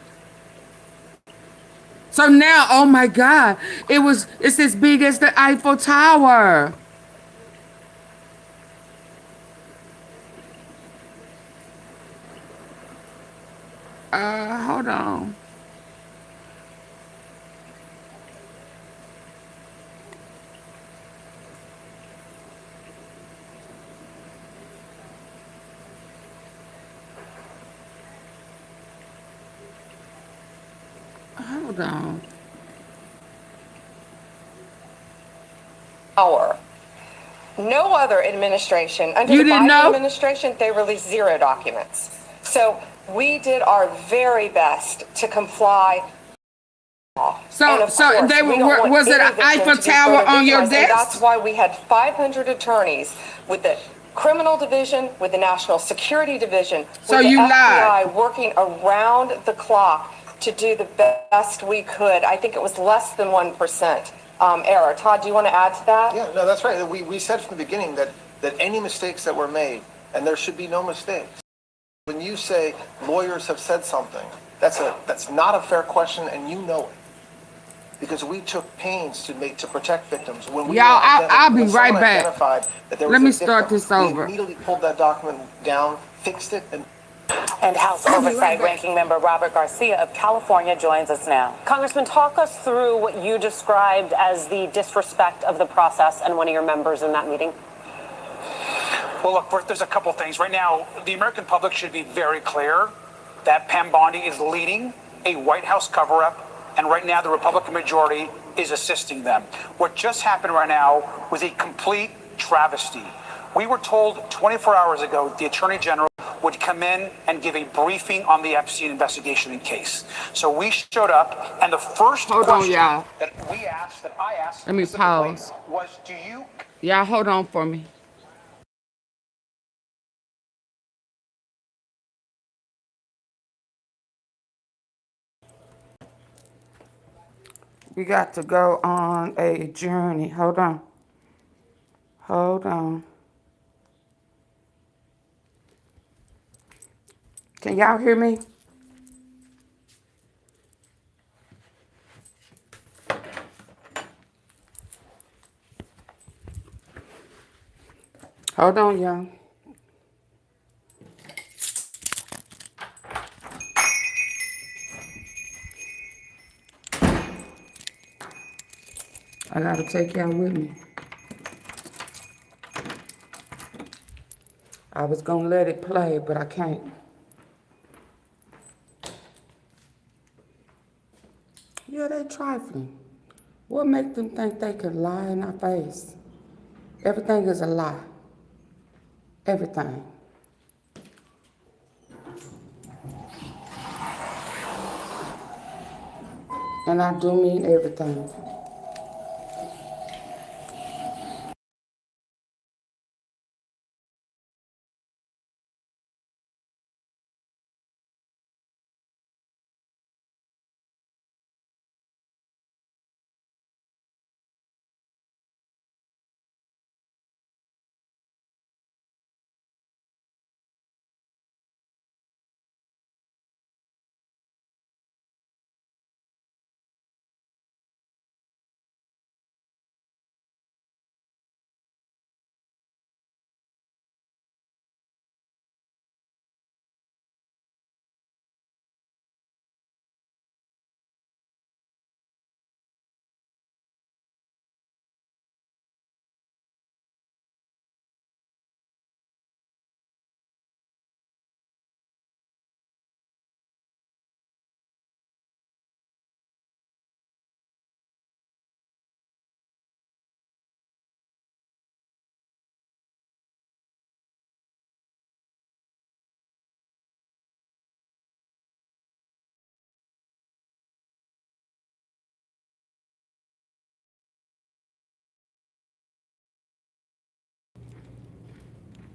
So now, oh my God, it's as big as the Eiffel Tower. Hold on. Hold on. No other administration, under You the didn't Biden know? administration, they released 0 documents. So we did our very best to comply. So they were, was it an Eiffel Tower on your desk? And that's why we had 500 attorneys with the Criminal Division, with the National Security Division, So with the you FBI lied. working around the clock to do the best we could. I think it was less than 1% error. Todd, do you want to add to that? Yeah, no, that's right. We said from the beginning that any mistakes that were made, and there should be no mistakes. When you say lawyers have said something, that's not a fair question, and you know it. Because we took pains to protect victims. When we Y'all, I'll be right back. Identified that there was Let me a start victim, this over. We immediately pulled that document down, fixed it, And House Oversight Ranking Member Robert Garcia of California joins us now. Congressman, talk us through what you described as the disrespect of the process and one of your members in that meeting. Well, look, first, there's a couple things. Right now, the American public should be very clear that Pam Bondi is leading a White House cover-up, and right now the Republican majority is assisting them. What just happened right now was a complete travesty. We were told 24 hours ago that the Attorney General would come in and give a briefing on the Epstein investigation and case. So we showed up, and the first question y'all. that I asked, Let me pause. was, do you... Y'all, hold on for me. We got to go on a journey. Hold on. Hold on. Can y'all hear me? Hold on, y'all. I gotta take y'all with me. I was gonna let it play, but I can't. Yeah, they trifling. What make them think they can lie in our face? Everything is a lie. Everything. And I do mean everything.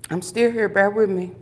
I'm still here. Bear with me.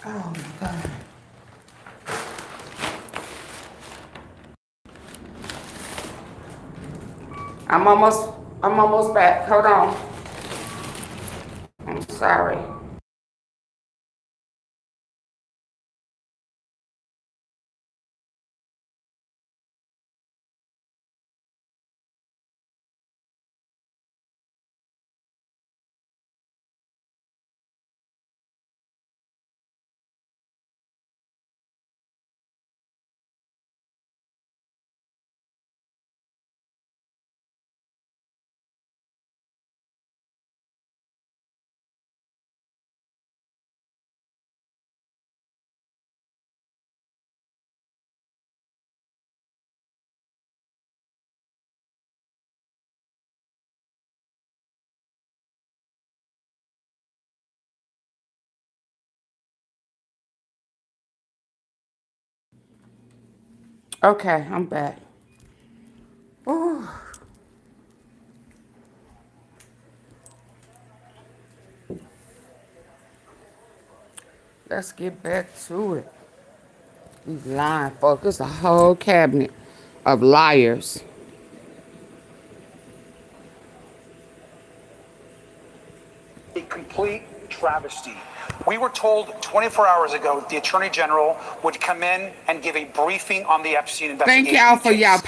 Oh my God. I'm almost I'm almost back. Hold on. I'm sorry. Okay, I'm back. Ooh. Let's get back to it. These lying folks. It's a whole cabinet of liars. A complete travesty. We were told 24 hours ago that the Attorney General would come in and give a briefing on the Epstein investigation. Thank y'all for y'all.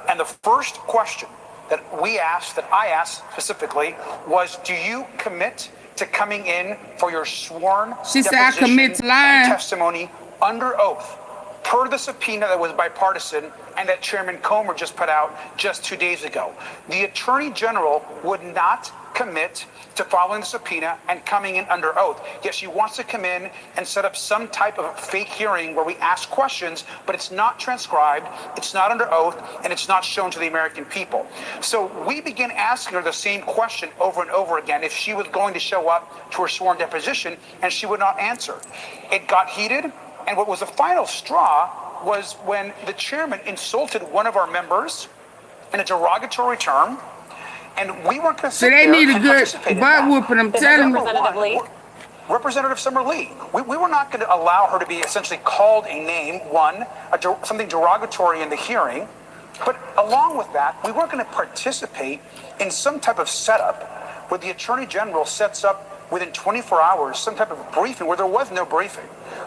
And the first question that I asked specifically, was, do you commit to coming in for your sworn She said I commit to lying. and testimony under oath per the subpoena that was bipartisan and that Chairman Comer just put out just 2 days ago? The Attorney General would not commit to following the subpoena and coming in under oath. Yet she wants to come in and set up some type of fake hearing where we ask questions, but it's not transcribed, it's not under oath, and it's not shown to the American people. So we began asking her the same question over and over again if she was going to show up to her sworn deposition, and she would not answer. It got heated, and what was the final straw was when the chairman insulted one of our members in a derogatory term. And we weren't going to sit there and participate in that. Butt whooping, I'm telling you. Representative Summer Lee, we were not going to allow her to be essentially called a name, something derogatory in the hearing. But along with that, we weren't going to participate in some type of setup where the Attorney General sets up within 24 hours some type of briefing where there was no briefing.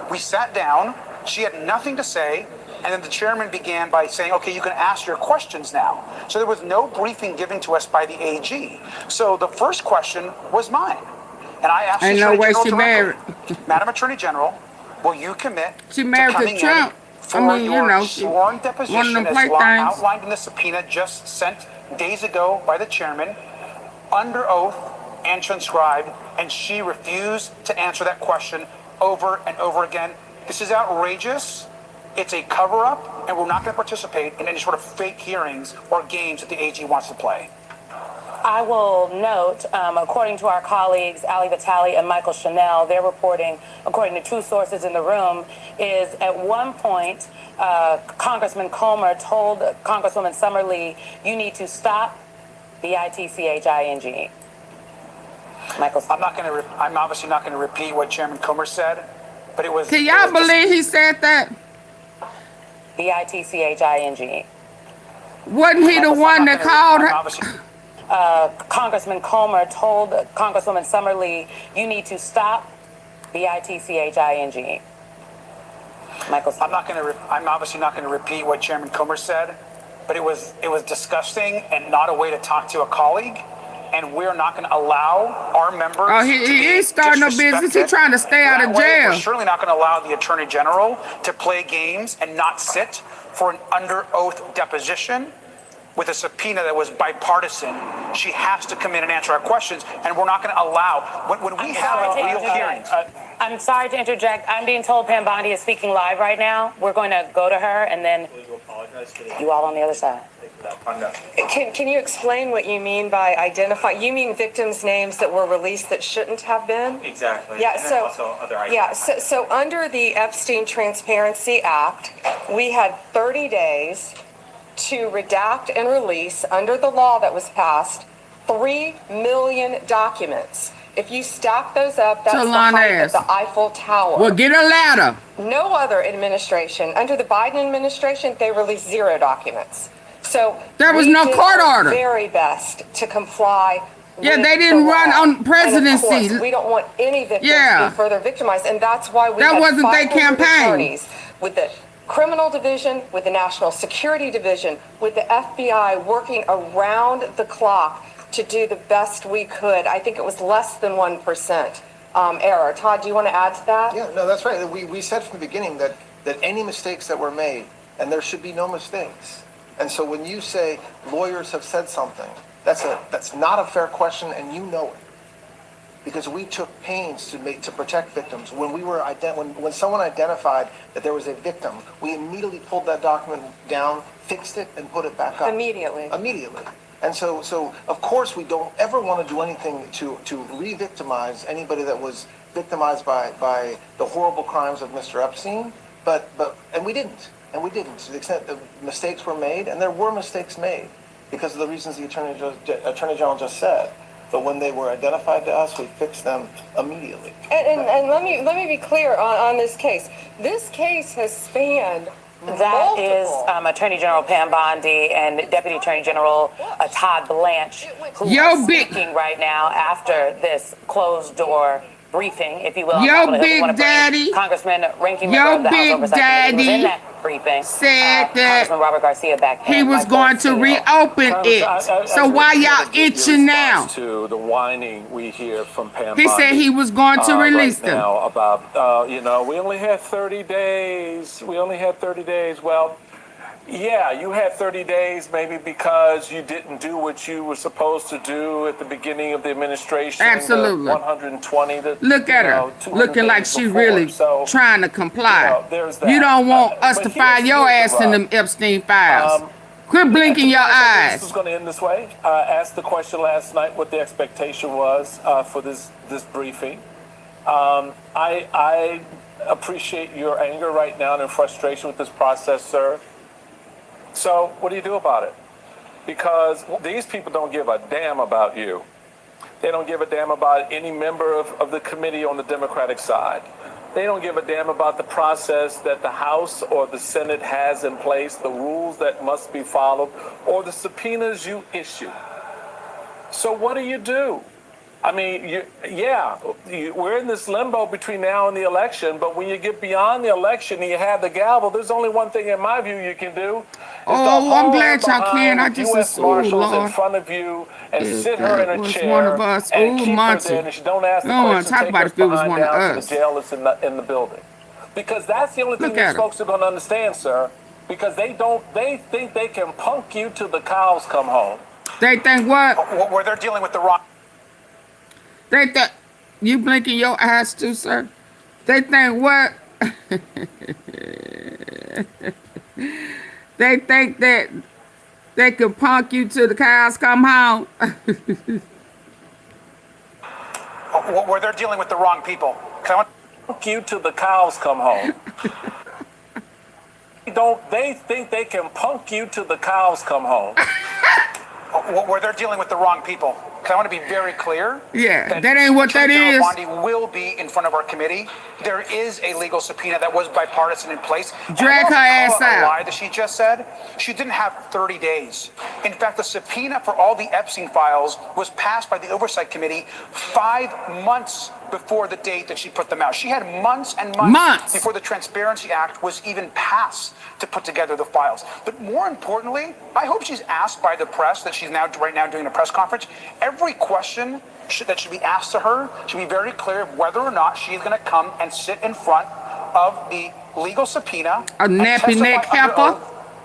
We sat down, she had nothing to say, and then the chairman began by saying, okay, you can ask your questions now. So there was no briefing given to us by the AG. So the first question was mine. And I asked the Attorney General directly, Madam Attorney General, will you commit to coming in for your sworn deposition as outlined in the subpoena just sent days ago by the chairman, under oath and transcribed? And she refused to answer that question over and over again. This is outrageous. It's a cover-up, and we're not going to participate in any sort of fake hearings or games that the AG wants to play. I will note, according to our colleagues, Ali Vitale and Michael Chanel, they're reporting, according to two sources in the room, is at one point, Congressman Comer told Congresswoman Summerlee, you need to stop BITCHING. Michael. I'm obviously not going to repeat what Chairman Comer said, but it was. Can y'all believe he said that? BITCHING. Wasn't he the one that called her? Congressman Comer told Congresswoman Summerlee, you need to stop BITCHING. Michael. I'm obviously not going to repeat what Chairman Comer said, but it was disgusting and not a way to talk to a colleague. And we're not going to allow our members. Oh, he ain't starting no business. He's trying to stay out of jail. We're certainly not going to allow the Attorney General to play games and not sit for an under oath deposition with a subpoena that was bipartisan. She has to come in and answer our questions, and we're not going to allow when we have a real hearing. I'm sorry to interject. I'm being told Pam Bondi is speaking live right now. We're going to go to her, and then you all on the other side. Can you explain what you mean by identify? You mean victims' names that were released that shouldn't have been? Exactly. Yeah. And So also other yeah. So under the Epstein Transparency Act, we had 30 days to redact and release under the law that was passed 3 million documents. If you stack those up, that's the height of the Eiffel Tower. Well, get a ladder. No other administration, under the Biden administration, they released 0 documents. So there was no court order. Very best to comply. Yeah, they didn't run on presidency. And of course, we don't want any victims to be further victimized, and that's why we that had wasn't their 500 campaign. attorneys with the criminal division, with the national security division, with the FBI working around the clock to do the best we could. I think it was less than 1% error. Todd, do you want to add to that? Yeah, no, that's right. We said from the beginning that any mistakes that were made, and there should be no mistakes. And so when you say lawyers have said something, that's not a fair question, and you know it, because we took pains to protect victims. When when someone identified that there was a victim, we immediately pulled that document down, fixed it, and put it back up immediately. And so of course we don't ever want to do anything to re-victimize anybody that was victimized by the horrible crimes of Mr. Epstein, but we didn't. And we didn't, to the extent that mistakes were made, and there were mistakes made because of the reasons the Attorney General just said. But when they were identified to us, we fixed them immediately. And let me be clear on this case. This case has spanned That is Attorney General Pam Bondi and Deputy Attorney General Todd Blanche, who are speaking right now after this closed door briefing, if you will. Your big daddy, Congressman, ranking member of the House Oversight Committee, was in that briefing. Said that Congressman Robert Garcia back then. he was going to reopen it. So why y'all itching now? To the whining we hear from Pam He Bondi, said he was going to release right them. now about, we only had 30 days. We only had 30 days. Well, yeah, you had 30 days maybe because you didn't do what you were supposed to do at the beginning of the administration. Absolutely. 120. Look at her, looking like she really trying to comply. You don't want us to file your ass in them Epstein files. Quit blinking your eyes. This was going to end this way. I asked the question last night what the expectation was for this briefing. I appreciate your anger right now and frustration with this process, sir. So what do you do about it? Because these people don't give a damn about you. They don't give a damn about any member of the committee on the Democratic side. They don't give a damn about the process that the House or the Senate has in place, the rules that must be followed, or the subpoenas you issue. So what do? I mean, we're in this limbo between now and the election, but when you get beyond the election and you have the gavel, there's only one thing in my view you can do. Oh, I'm glad y'all can. I just assumed, Lord, in front of you and sit her in a chair one of us. and Ooh, keep Monty. her there, and she don't ask the No one question, talk take about us if it was behind one of down to us. the jail that's in the building. Because that's the only thing these folks are going to understand, sir. Because they think they can punk you till the cows come home. They think what? Where they're dealing with the wrong. They think you blinking your eyes too, sir. They think what? They think that They can punk you till the cows come home. Where they're dealing with the wrong people. Punk you till the cows come home. They think they can punk you till the cows come home. Where they're dealing with the wrong people. I want to be very clear. Yeah, that ain't what that Attorney is. General Bondi will be in front of our committee. There is a legal subpoena that was bipartisan in place. Drag her ass out. A lie that she just said. She didn't have 30 days. In fact, the subpoena for all the Epstein files was passed by the Oversight Committee 5 months before the date that she put them out. She had months and months before the Transparency Act was even passed to put together the files. But more importantly, I hope she's asked by the press that she's right now doing a press conference. Every question that should be asked to her should be very clear of whether or not she's going to come and sit in front of the legal subpoena a nappy neck heifer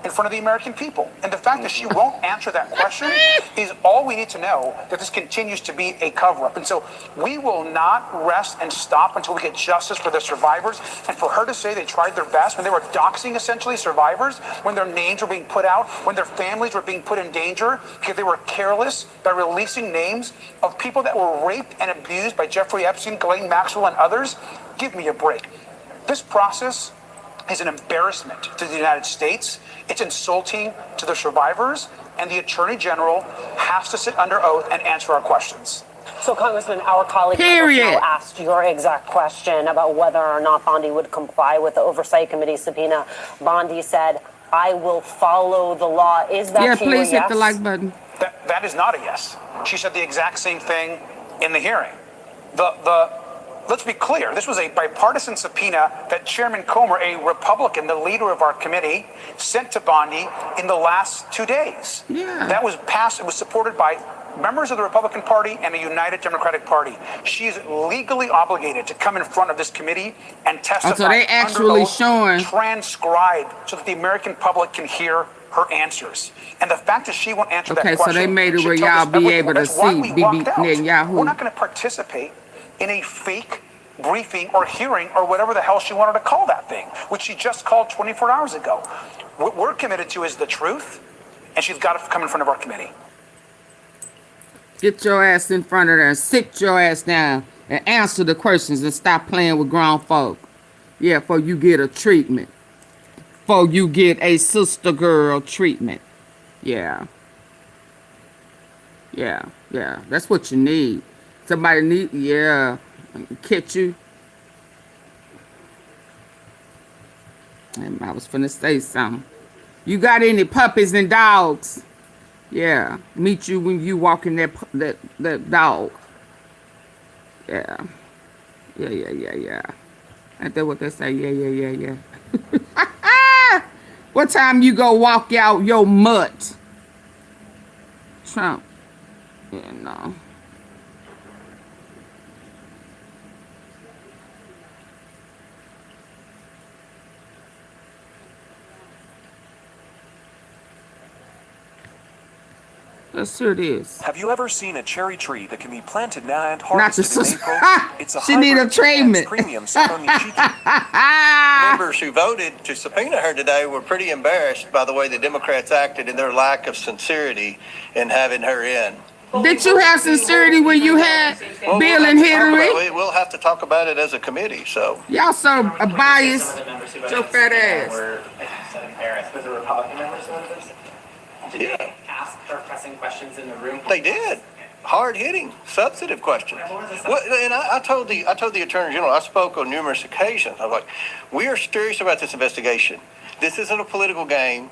in front of the American people. And the fact that she won't answer that question is all we need to know that this continues to be a cover-up. And so we will not rest and stop until we get justice for the survivors. And for her to say they tried their best when they were doxing essentially survivors, when their names were being put out, when their families were being put in danger because they were careless by releasing names of people that were raped and abused by Jeffrey Epstein, Ghislaine Maxwell, and others, give me a break. This process is an embarrassment to the United States. It's insulting to the survivors, and the Attorney General has to sit under oath and answer our questions. So, Congressman, our colleague asked your exact question about whether or not Bondi would comply with the Oversight Committee subpoena. Bondi said, I will follow the law. Is that please hit the like button. That is not a yes. She said the exact same thing in the hearing. Let's be clear, this was a bipartisan subpoena that Chairman Comer, a Republican, the leader of our committee, sent to Bondi in the last 2 days. Yeah. That was passed, it was supported by members of the Republican Party and the United Democratic Party. She's legally obligated to come in front of this committee and testify. So they actually showing transcribed so that the American public can hear her answers. And the fact that she won't answer that question. Okay, so they made it where y'all be able to see Bibi Netanyahu. We're not going to participate in a fake briefing or hearing or whatever the hell she wanted to call that thing, which she just called 24 hours ago. What we're committed to is the truth, and she's got to come in front of our committee. Get your ass in front of there and sit your ass down and answer the questions and stop playing with grown folk. Yeah, before you get a treatment. Before you get a sister girl treatment. Yeah. Yeah, yeah. That's what you need. Somebody need, yeah. Catch you. And I was finna say something. You got any puppies and dogs? Yeah. Meet you when you walking that dog. Yeah. Yeah. Ain't that what they say? Yeah. What time you go walk out your mutt? Trump. Yeah, no. Let's hear this. Have you ever seen a cherry tree that can be planted now and Not the harvested in April? It's a she need a treatment. Premium set on your cheek. Members who voted to subpoena her today were pretty embarrassed by the way the Democrats acted and their lack of sincerity in having her in. Did you have sincerity when you had Bill and Hillary? We'll have to talk about it as a committee, so. Y'all so biased. Your fat ass. Were embarrassed. Was it Republican members of this? Did they ask her pressing questions in the room? They did. Hard-hitting, substantive questions. And I told the Attorney General, I spoke on numerous occasions. I was like, we are serious about this investigation. This isn't a political game.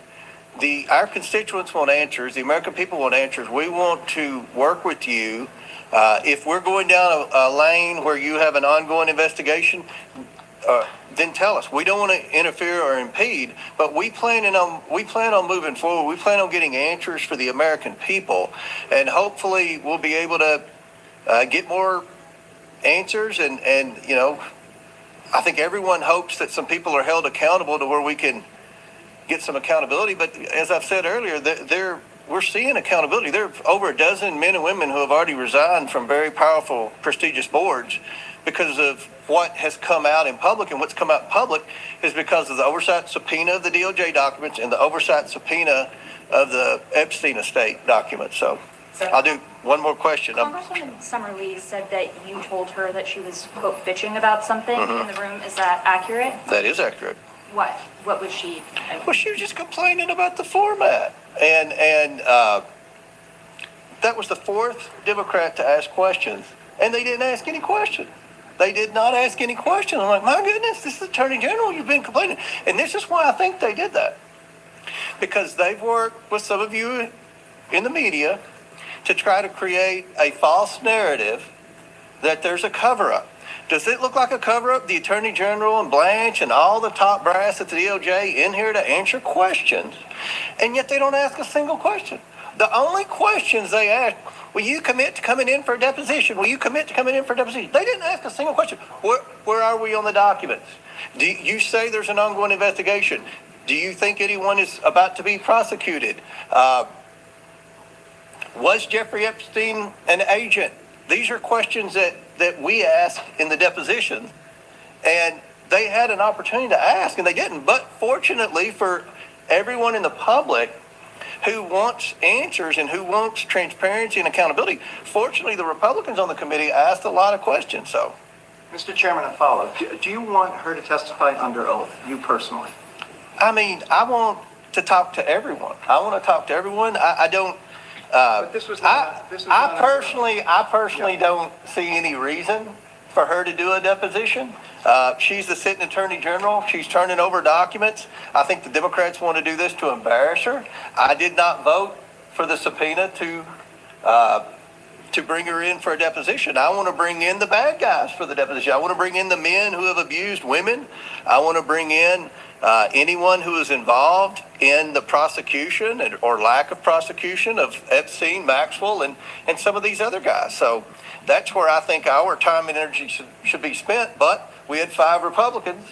Our constituents want answers. The American people want answers. We want to work with you. If we're going down a lane where you have an ongoing investigation, then tell us. We don't want to interfere or impede, but we plan on moving forward. We plan on getting answers for the American people, and hopefully we'll be able to get more answers. And you know, I think everyone hopes that some people are held accountable to where we can get some accountability. But as I've said earlier, we're seeing accountability. There are over a dozen men and women who have already resigned from very powerful, prestigious boards because of what has come out in public. And what's come out in public is because of the oversight subpoena of the DOJ documents and the oversight subpoena of the Epstein estate documents. So I'll do one more question. Congresswoman Summerlee said that you told her that she was, quote, bitching about something in the room. Is that accurate? That is accurate. What? What was she? Well, she was just complaining about the format. And that was the fourth Democrat to ask questions. And they didn't ask any questions. They did not ask any questions. I'm like, my goodness, this is Attorney General. You've been complaining. And this is why I think they did that. Because they've worked with some of you in the media to try to create a false narrative that there's a cover-up. Does it look like a cover-up? The Attorney General and Blanche and all the top brass at the DOJ in here to answer questions, and yet they don't ask a single question. The only questions they ask, will you commit to coming in for a deposition? Will you commit to coming in for a deposition? They didn't ask a single question. Where are we on the documents? Do you say there's an ongoing investigation? Do you think anyone is about to be prosecuted? Was Jeffrey Epstein an agent? These are questions that we asked in the deposition, and they had an opportunity to ask, and they didn't. But fortunately for everyone in the public who wants answers and who wants transparency and accountability, fortunately the Republicans on the committee asked a lot of questions. So, Mr. Chairman, a follow-up. Do you want her to testify under oath, you personally? I mean, I want to talk to everyone. I want to talk to everyone. I don't. But this was not. I personally don't see any reason for her to do a deposition. She's the sitting Attorney General. She's turning over documents. I think the Democrats want to do this to embarrass her. I did not vote for the subpoena to bring her in for a deposition. I want to bring in the bad guys for the deposition. I want to bring in the men who have abused women. I want to bring in anyone who is involved in the prosecution or lack of prosecution of Epstein, Maxwell, and some of these other guys. So that's where I think our time and energy should be spent. But we had 5 Republicans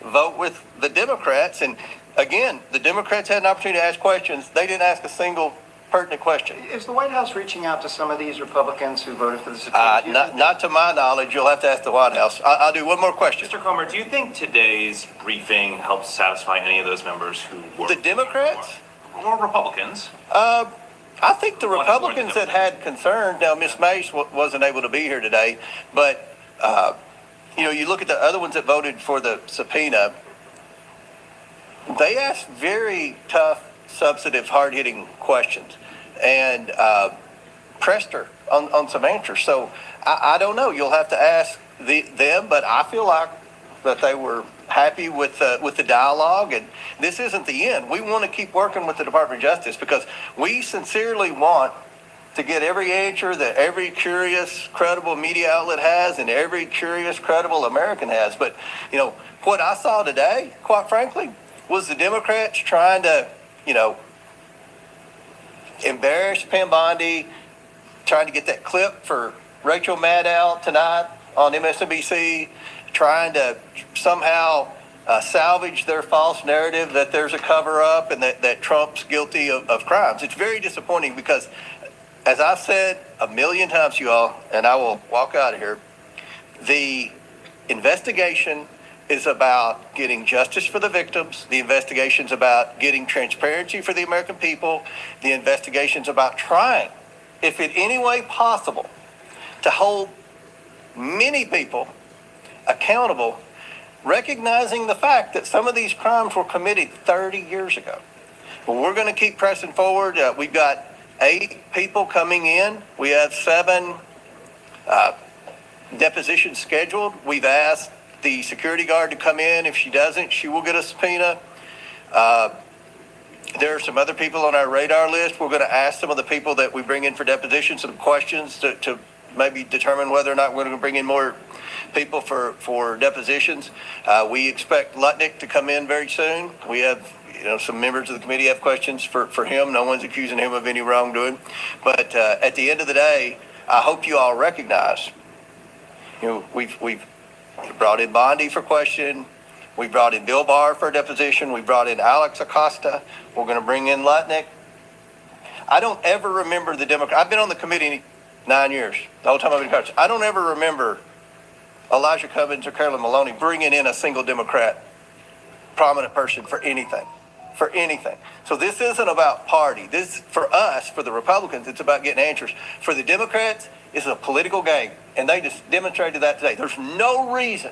vote with the Democrats. And again, the Democrats had an opportunity to ask questions. They didn't ask a single pertinent question. Is the White House reaching out to some of these Republicans who voted for the subpoena? Not to my knowledge. You'll have to ask the White House. I'll do one more question. Mr. Comer, do you think today's briefing helps satisfy any of those members who were The Democrats? or Republicans? I think the Republicans that had concerns. Now, Ms. Mace wasn't able to be here today, but you look at the other ones that voted for the subpoena. They asked very tough, substantive, hard-hitting questions, and pressed her on some answers. So I don't know. You'll have to ask them, but I feel like that they were happy with the dialogue, and this isn't the end. We want to keep working with the Department of Justice because we sincerely want to get every answer that every curious, credible media outlet has and every curious, credible American has. But, what I saw today, quite frankly, was the Democrats trying to, embarrass Pam Bondi, trying to get that clip for Rachel Maddow tonight on MSNBC, trying to somehow salvage their false narrative that there's a cover-up and that Trump's guilty of crimes. It's very disappointing because, as I've said a million times to you all, and I will walk out of here, the investigation is about getting justice for the victims. The investigation's about getting transparency for the American people. The investigation's about trying, if in any way possible, to hold many people accountable, recognizing the fact that some of these crimes were committed 30 years ago. But we're going to keep pressing forward. We've got 8 people coming in. We have 7 depositions scheduled. We've asked the security guard to come in. If she doesn't, she will get a subpoena. There are some other people on our radar list. We're going to ask some of the people that we bring in for depositions some questions to maybe determine whether or not we're going to bring in more people for depositions. We expect Lutnick to come in very soon. We have some members of the committee have questions for him. No one's accusing him of any wrongdoing. But at the end of the day, I hope you all recognize, we've brought in Bondi for question. We brought in Bill Barr for a deposition. We brought in Alex Acosta. We're going to bring in Lutnick. I don't ever remember the Democrat. I've been on the committee 9 years, the whole time I've been in Congress. I don't ever remember Elijah Cummings or Carolyn Maloney bringing in a single Democrat prominent person for anything. For anything. So this isn't about party. This, for us, for the Republicans, it's about getting answers. For the Democrats, it's a political game, and they just demonstrated that today. There's no reason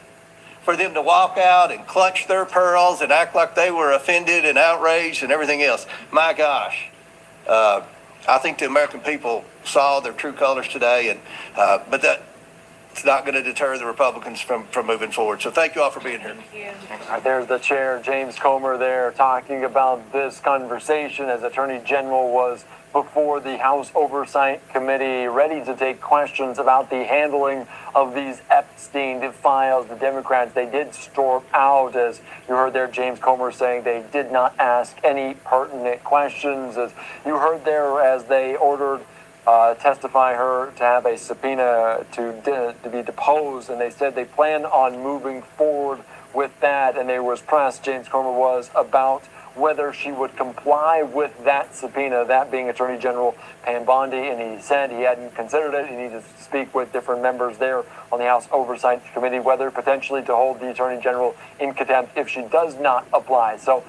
for them to walk out and clutch their pearls and act like they were offended and outraged and everything else. My gosh. I think the American people saw their true colors today, and but that it's not going to deter the Republicans from moving forward. So thank you all for being here. There's the chair, James Comer, there talking about this conversation as Attorney General was before the House Oversight Committee, ready to take questions about the handling of these Epstein files. The Democrats, they did storm out, as you heard there, James Comer saying they did not ask any pertinent questions. As you heard there, as they ordered testify her to have a subpoena to be deposed, and they said they plan on moving forward with that. And there was press, James Comer was, about whether she would comply with that subpoena, that being Attorney General Pam Bondi, and he said he hadn't considered it. He needed to speak with different members there on the House Oversight Committee, whether potentially to hold the Attorney General in contempt if she does not apply. So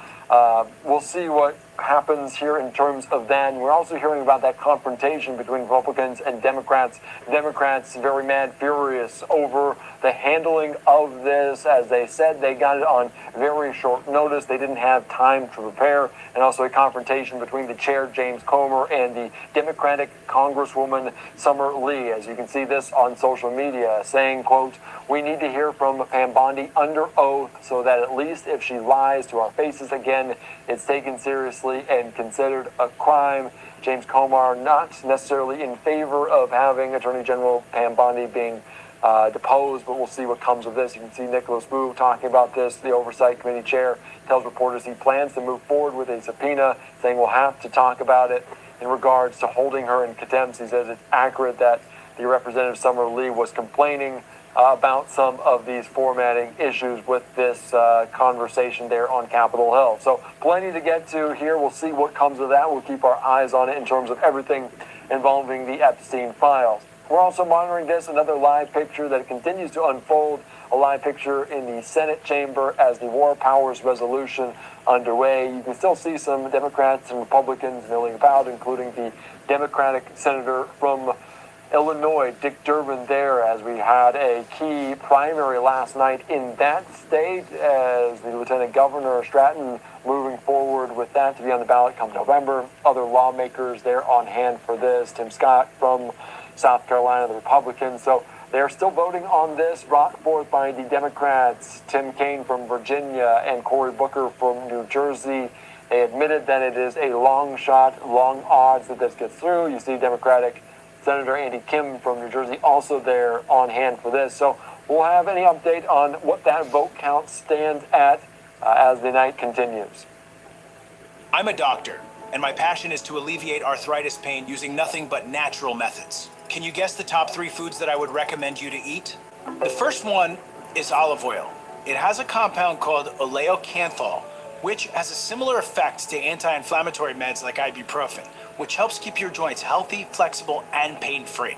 we'll see what happens here in terms of that. And we're also hearing about that confrontation between Republicans and Democrats. Democrats very mad, furious over the handling of this. As they said, they got it on very short notice. They didn't have time to prepare. And also a confrontation between the chair, James Comer, and the Democratic Congresswoman Summer Lee. As you can see this on social media, saying, quote, "We need to hear from Pam Bondi under oath so that at least if she lies to our faces again, it's taken seriously and considered a crime." James Comer not necessarily in favor of having Attorney General Pam Bondi being deposed, but we'll see what comes of this. You can see Nicholas Wu talking about this. The Oversight Committee chair tells reporters he plans to move forward with a subpoena, saying we'll have to talk about it in regards to holding her in contempt. He says it's accurate that the Representative Summer Lee was complaining about some of these formatting issues with this conversation there on Capitol Hill. So plenty to get to here. We'll see what comes of that. We'll keep our eyes on it in terms of everything involving the Epstein files. We're also monitoring this, another live picture that continues to unfold, a live picture in the Senate chamber as the War Powers resolution underway. You can still see some Democrats and Republicans milling about, including the Democratic senator from Illinois, Dick Durbin, there, as we had a key primary last night in that state, as the Lieutenant Governor Stratton moving forward with that to be on the ballot come November. Other lawmakers there on hand for this. Tim Scott from South Carolina, the Republicans. So they're still voting on this, brought forth by the Democrats, Tim Kaine from Virginia and Cory Booker from New Jersey. They admitted that it is a long shot, long odds that this gets through. You see Democratic Senator Andy Kim from New Jersey also there on hand for this. So we'll have any update on what that vote count stands at as the night continues. I'm a doctor, and my passion is to alleviate arthritis pain using nothing but natural methods. Can you guess the top 3 foods that I would recommend you to eat? The first one is olive oil. It has a compound called oleocanthal, which has a similar effect to anti-inflammatory meds like ibuprofen, which helps keep your joints healthy, flexible, and pain-free.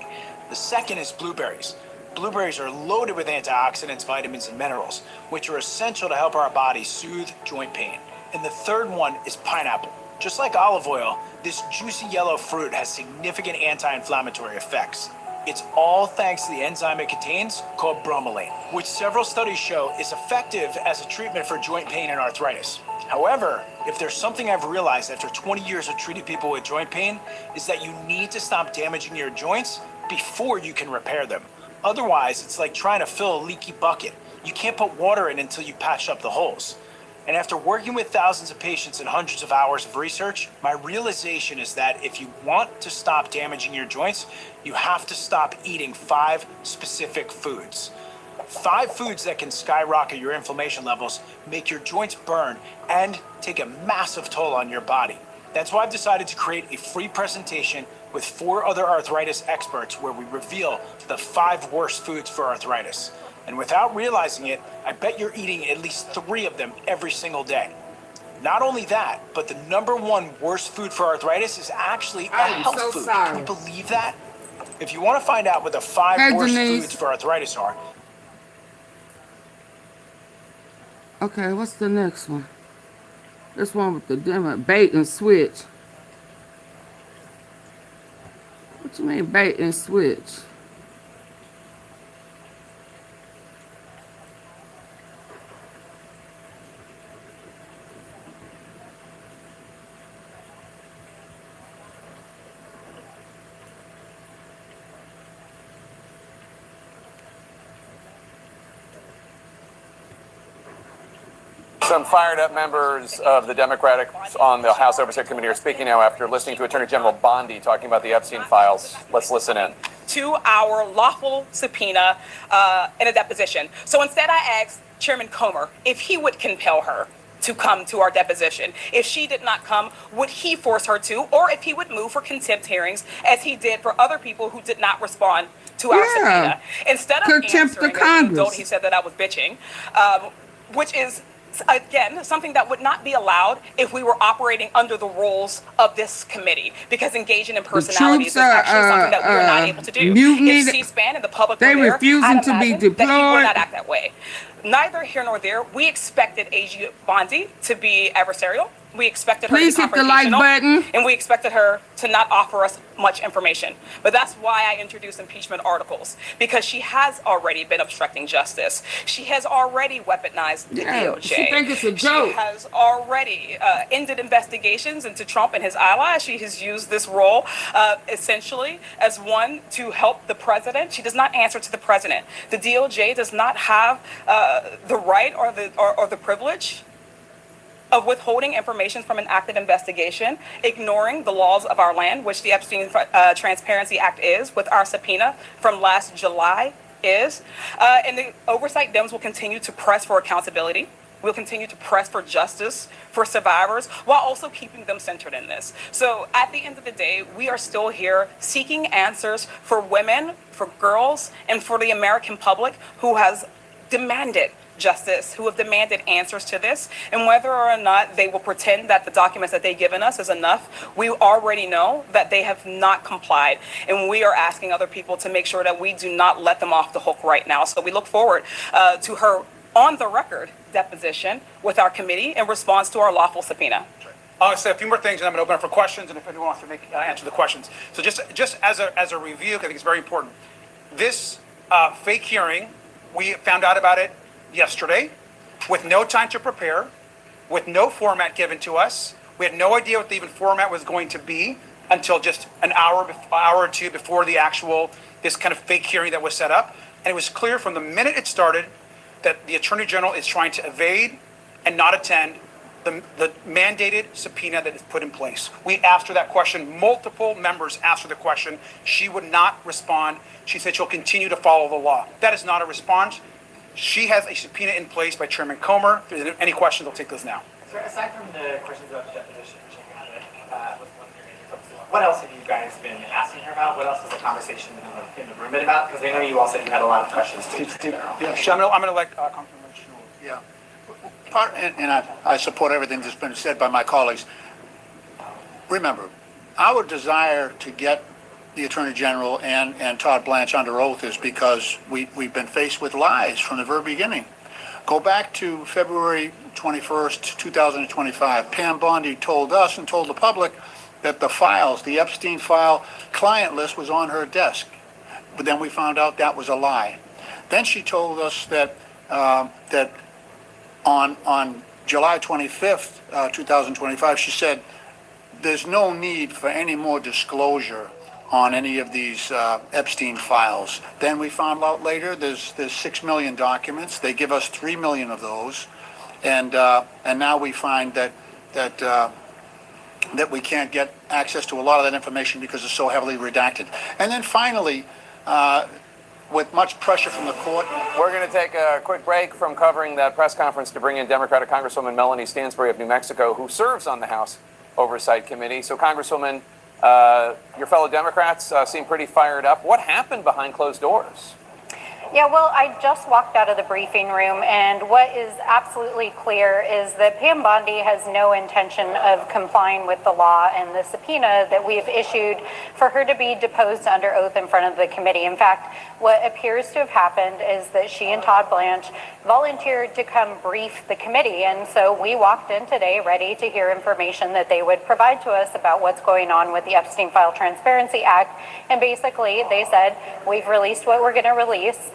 The second is blueberries. Blueberries are loaded with antioxidants, vitamins, and minerals, which are essential to help our bodies soothe joint pain. And the third one is pineapple. Just like olive oil, this juicy yellow fruit has significant anti-inflammatory effects. It's all thanks to the enzyme it contains called bromelain, which several studies show is effective as a treatment for joint pain and arthritis. However, if there's something I've realized after 20 years of treating people with joint pain, is that you need to stop damaging your joints before you can repair them. Otherwise, it's like trying to fill a leaky bucket. You can't put water in until you patch up the holes. And after working with thousands of patients and hundreds of hours of research, my realization is that if you want to stop damaging your joints, you have to stop eating 5 specific foods. 5 foods that can skyrocket your inflammation levels, make your joints burn, and take a massive toll on your body. That's why I've decided to create a free presentation with 4 other arthritis experts where we reveal the 5 worst foods for arthritis. And without realizing it, I bet you're eating at least 3 of them every single day. Not only that, but the number one worst food for arthritis is actually a I am health so food. sorry. Can you believe that? If you want to find out what the 5 Hey, worst Denise. foods for arthritis are, Okay, what's the next one? This one with the demo, bait and switch. What you mean bait and switch? Some fired up members of the Democratic on the House Oversight Committee are speaking now after listening to Attorney General Bondi talking about the Epstein files. Let's listen in. To our lawful subpoena in a deposition. So instead, I asked Chairman Comer if he would compel her to come to our deposition. If she did not come, would he force her to, or if he would move for contempt hearings, as he did for other people who did not respond to our subpoena. Instead of Contempt answering, of Congress. he said that I was bitching, which is, again, something that would not be allowed if we were operating under the rules of this committee, because engaging in personalities is actually something that we are not able to do. If C-SPAN and the public were there, refusing I'd to be imagine that he deployed. would not act that way. Neither here nor there. We expected AG Bondi to be adversarial. We expected her Please to be hit the like confrontational, button. and we expected her to not offer us much information. But that's why I introduced impeachment articles, because she has already been obstructing justice. She has already weaponized the DOJ. She think it's a joke. She has already ended investigations into Trump and his allies. She has used this role essentially as one to help the president. She does not answer to the president. The DOJ does not have the right or the privilege of withholding information from an active investigation, ignoring the laws of our land, which the Epstein Transparency Act is, with our subpoena from last July is. And the oversight Dems will continue to press for accountability. We'll continue to press for justice for survivors while also keeping them centered in this. So at the end of the day, we are still here seeking answers for women, for girls, and for the American public who has demanded justice, who have demanded answers to this, and whether or not they will pretend that the documents that they've given us is enough, we already know that they have not complied, and we are asking other people to make sure that we do not let them off the hook right now. So we look forward to her on the record deposition with our committee in response to our lawful subpoena. I'll say a few more things, and I'm going to open up for questions, and if anyone wants to answer the questions. So just as a review, I think it's very important. This fake hearing, we found out about it yesterday, with no time to prepare, with no format given to us. We had no idea what the even format was going to be until just an hour or two before this kind of fake hearing that was set up. And it was clear from the minute it started that the Attorney General is trying to evade and not attend the mandated subpoena that is put in place. We asked her that question. Multiple members asked her the question. She would not respond. She said she'll continue to follow the law. That is not a response. She has a subpoena in place by Chairman Comer. If there's any questions, I'll take those now. So aside from the questions about the deposition, what else have you guys been asking her about? What else has the conversation in the room been about? Because I know you all said you had a lot of questions too. I'm going to let Congressman Yeah. And I support everything that's been said by my colleagues. Remember, our desire to get the Attorney General and Todd Blanche under oath is because we've been faced with lies from the very beginning. Go back to February 21st, 2025. Pam Bondi told us and told the public that the Epstein file client list was on her desk. But then we found out that was a lie. Then she told us that on July 25th, 2025, she said, there's no need for any more disclosure on any of these Epstein files. Then we found out later there's 6 million documents. They give us 3 million of those, and now we find that we can't get access to a lot of that information because it's so heavily redacted. And then finally, with much pressure from the court. We're going to take a quick break from covering that press conference to bring in Democratic Congresswoman Melanie Stansbury of New Mexico, who serves on the House Oversight Committee. So, Congresswoman, your fellow Democrats seem pretty fired up. What happened behind closed doors? Yeah, well, I just walked out of the briefing room, and what is absolutely clear is that Pam Bondi has no intention of complying with the law and the subpoena that we've issued for her to be deposed under oath in front of the committee. In fact, what appears to have happened is that she and Todd Blanche volunteered to come brief the committee, and so we walked in today ready to hear information that they would provide to us about what's going on with the Epstein File Transparency Act, and basically they said, we've released what we're going to release,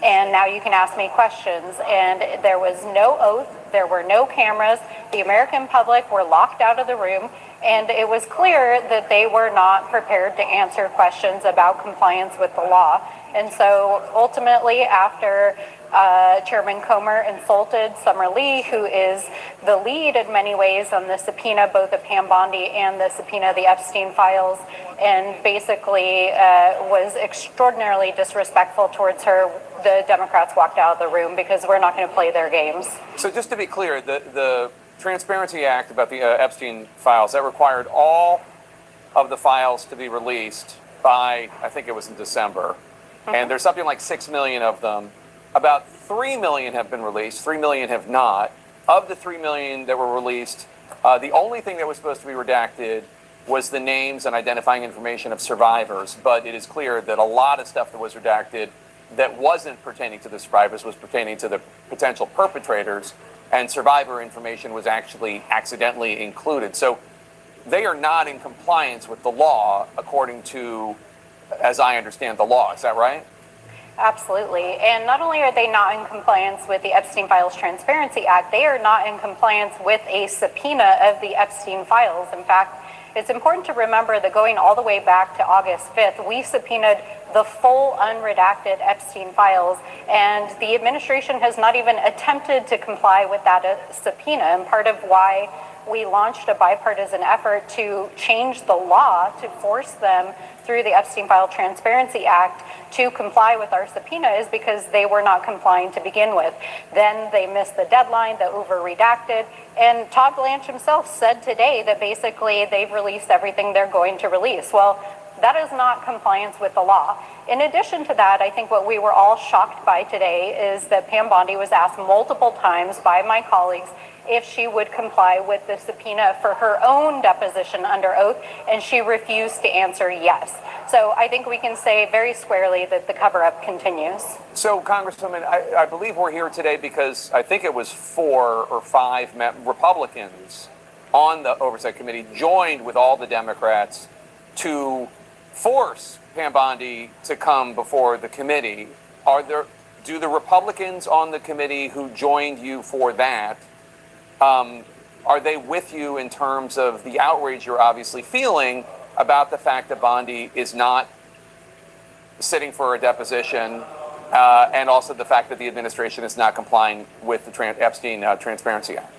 and now you can ask me questions. And there was no oath, there were no cameras, the American public were locked out of the room, and it was clear that they were not prepared to answer questions about compliance with the law. And so ultimately, after Chairman Comer insulted Summer Lee, who is the lead in many ways on the subpoena, both of Pam Bondi and the subpoena of the Epstein files, and basically was extraordinarily disrespectful towards her, the Democrats walked out of the room because we're not going to play their games. So just to be clear, the Transparency Act about the Epstein files, that required all of the files to be released by, I think it was in December. And there's something like 6 million of them. About 3 million have been released, 3 million have not. Of the 3 million that were released, the only thing that was supposed to be redacted was the names and identifying information of survivors. But it is clear that a lot of stuff that was redacted that wasn't pertaining to the survivors was pertaining to the potential perpetrators, and survivor information was actually accidentally included. So they are not in compliance with the law according to, as I understand the law. Is that right? Absolutely. And not only are they not in compliance with the Epstein Files Transparency Act, they are not in compliance with a subpoena of the Epstein files. In fact, it's important to remember that going all the way back to August 5th, we subpoenaed the full unredacted Epstein files, and the administration has not even attempted to comply with that subpoena. And part of why we launched a bipartisan effort to change the law to force them through the Epstein File Transparency Act to comply with our subpoena is because they were not complying to begin with. Then they missed the deadline, the over-redacted, and Todd Blanche himself said today that basically they've released everything they're going to release. Well, that is not compliance with the law. In addition to that, I think what we were all shocked by today is that Pam Bondi was asked multiple times by my colleagues if she would comply with the subpoena for her own deposition under oath, and she refused to answer yes. So I think we can say very squarely that the cover-up continues. So, Congresswoman, I believe we're here today because I think it was 4 or 5 Republicans on the Oversight Committee joined with all the Democrats to force Pam Bondi to come before the committee. Do the Republicans on the committee who joined you for that, are they with you in terms of the outrage you're obviously feeling about the fact that Bondi is not sitting for a deposition, and also the fact that the administration is not complying with the Epstein Transparency Act?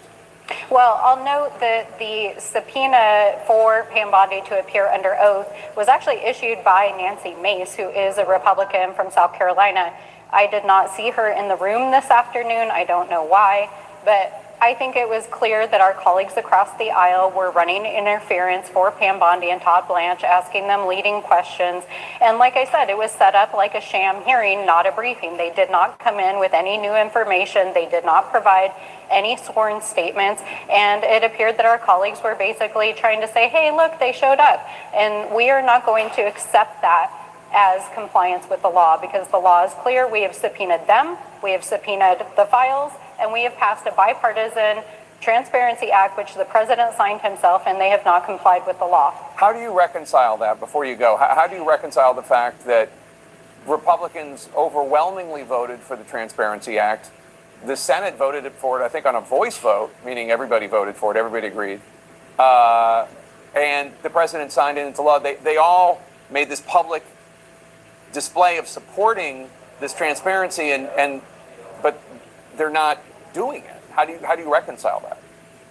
Well, I'll note that the subpoena for Pam Bondi to appear under oath was actually issued by Nancy Mace, who is a Republican from South Carolina. I did not see her in the room this afternoon. I don't know why, but I think it was clear that our colleagues across the aisle were running interference for Pam Bondi and Todd Blanche, asking them leading questions. And like I said, it was set up like a sham hearing, not a briefing. They did not come in with any new information. They did not provide any sworn statements. And it appeared that our colleagues were basically trying to say, hey, look, they showed up. And we are not going to accept that as compliance with the law, because the law is clear. We have subpoenaed them, we have subpoenaed the files, and we have passed a bipartisan Transparency Act, which the president signed himself, and they have not complied with the law. How do you reconcile that, before you go? How do you reconcile the fact that Republicans overwhelmingly voted for the Transparency Act? The Senate voted for it, I think, on a voice vote, meaning everybody voted for it, everybody agreed. And the president signed it into law. They all made this public display of supporting this transparency, but they're not doing it. How do you reconcile that?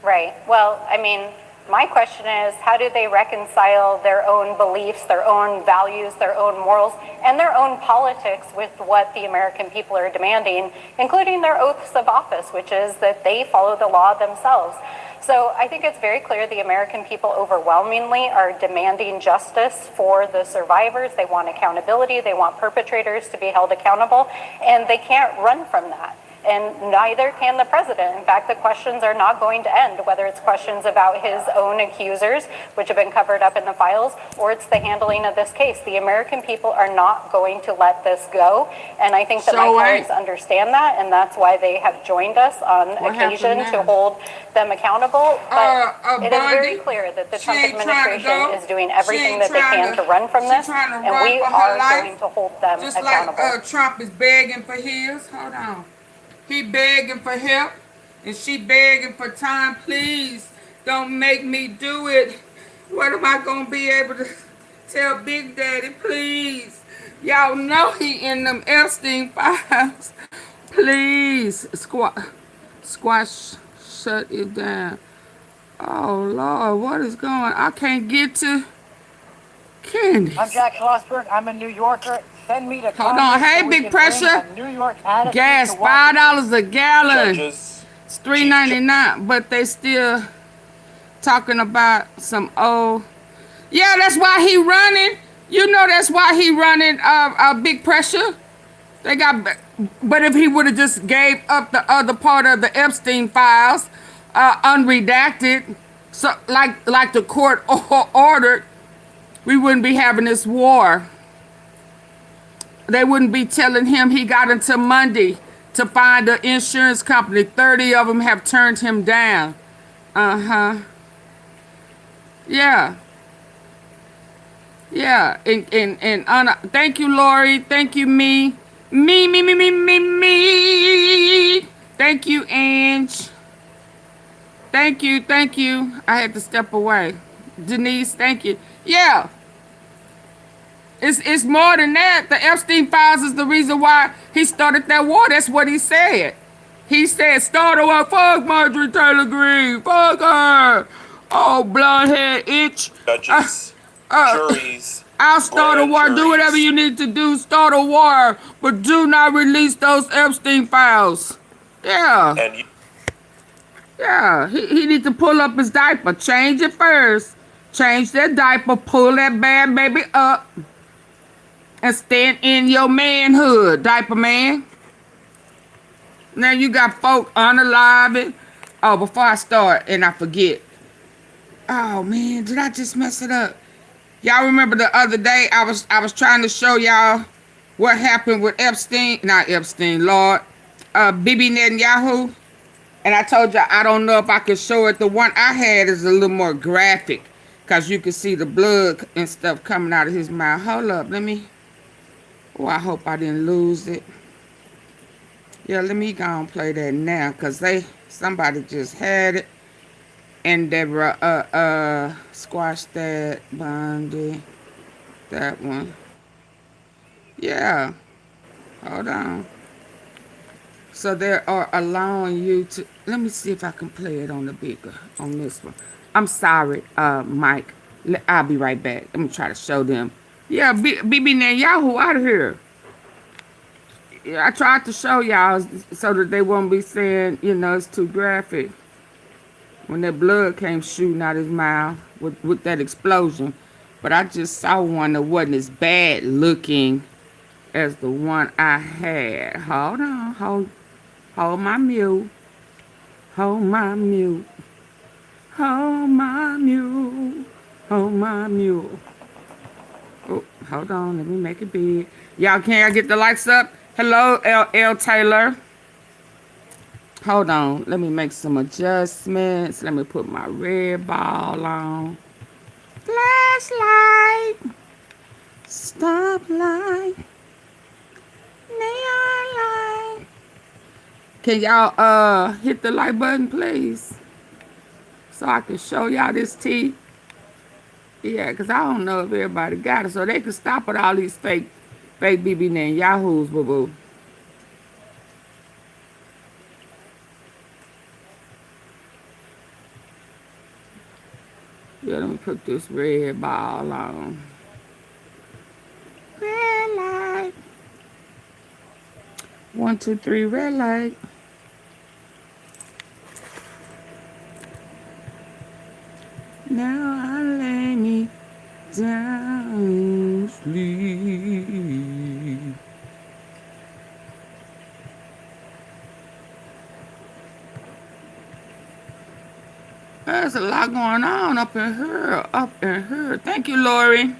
Right. Well, I mean, My question is, how do they reconcile their own beliefs, their own values, their own morals, and their own politics with what the American people are demanding, including their oaths of office, which is that they follow the law themselves? So I think it's very clear the American people overwhelmingly are demanding justice for the survivors. They want accountability. They want perpetrators to be held accountable, and they can't run from that. And neither can the president. In fact, the questions are not going to end, whether it's questions about his own accusers, which have been covered up in the files, or it's the handling of this case. The American people are not going to let this go. And I think that my colleagues understand that, and that's why they have joined us on occasion to hold them accountable. But it is very clear that the Trump administration is doing everything that they can to run from this, and we are going to hold them accountable. Just like Trump is begging for his. Hold on. He begging for help, and she begging for time. Please don't make me do it. What am I gonna be able to tell Big Daddy? Please, y'all know he in them Epstein files. Please, squash, shut it down. Oh Lord, what is going on? I can't get to Candace. I'm Jack Schlossberg. I'm a New Yorker. Send me to Hold on. Hey, Big Pressure. Gas, $5 a gallon. It's $3.99, but they still talking about some old. Yeah, that's why he running. You know that's why he running. Big Pressure. They got, but if he would have just gave up the other part of the Epstein files, unredacted, so like the court ordered, we wouldn't be having this war. They wouldn't be telling him he got until Monday to find an insurance company. 30 of them have turned him down. Yeah. Yeah. And thank you, Lori. Thank you, me. Me. Thank you, Ange. Thank you. I had to step away. Denise, thank you. Yeah. It's more than that. The Epstein files is the reason why he started that war. That's what he said. He said, start a war. Fuck Marjorie Taylor Greene. Fuck her. Oh, blonde-head itch. Judges, juries. I'll start a war. Do whatever you need to do. Start a war. But do not release those Epstein files. Yeah. Yeah. He needs to pull up his diaper. Change it first. Change that diaper. Pull that bad baby up. And stand in your manhood, diaper man. Now you got folk unaliving. Oh, before I start and I forget. Oh man, did I just mess it up? Y'all remember the other day I was trying to show y'all what happened with Epstein, not Epstein, Lord, Bibi Netanyahu. And I told y'all I don't know if I could show it. The one I had is a little more graphic because you can see the blood and stuff coming out of his mouth. Hold up, let me. Oh, I hope I didn't lose it. Yeah, let me go and play that now, cause somebody just had it, and they squashed that Bondi, that one. Yeah, hold on. So they are allowing you to. Let me see if I can play it on this one. I'm sorry, Mike. I'll be right back. Let me try to show them. Yeah, Bibi Netanyahu out of here. Yeah, I tried to show y'all so that they won't be saying, it's too graphic. When that blood came shooting out his mouth with that explosion. But I just saw one that wasn't as bad looking as the one I had. Hold on. Hold my mute. Hold my mute. Hold my mute. Hold my mute. Oh, hold on. Let me make it big. Y'all, can y'all get the lights up? Hello, L. Taylor. Hold on. Let me make some adjustments. Let me put my red ball on. Flashlight. Stoplight. Neon light. Can y'all hit the like button, please? So I can show y'all this tea. Yeah, because I don't know if everybody got it. So they can stop with all these fake Bibi and Yahoos, boo-boo. Yeah, let me put this red ball on. Red light. 1, 2, 3, red light. Now I lay me down to sleep. There's a lot going on up in here, up in here. Thank you, Lori.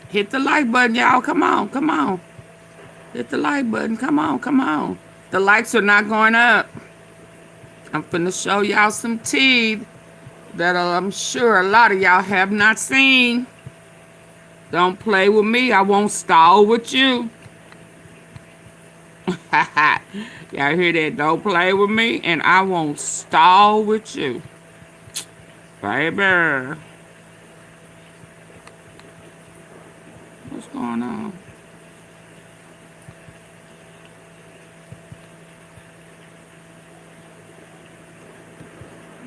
Hit the like button, y'all. Come on, come on. Hit the like button. Come on, come on. The likes are not going up. I'm finna show y'all some tea that I'm sure a lot of y'all have not seen. Don't play with me. I won't stall with you. Y'all hear that? Don't play with me and I won't stall with you. Baby. What's going on?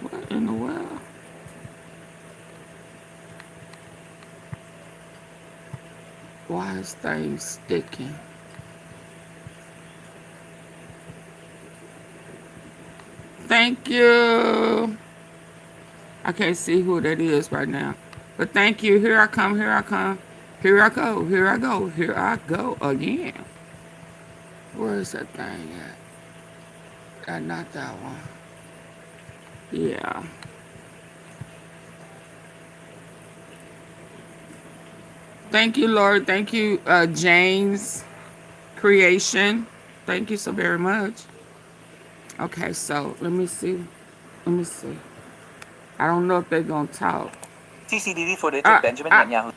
What in the world? Why is things sticking? Thank you. I can't see who that is right now. But thank you. Here I come. Here I come. Here I go. Here I go. Here I go again. Where is that thing at? Not that one. Yeah. Thank you, Lord. Thank you, James Creation. Thank you so very much. Okay, so let me see. Let me see. I don't know if they're going to talk. CCTV footage of Benjamin Netanyahu.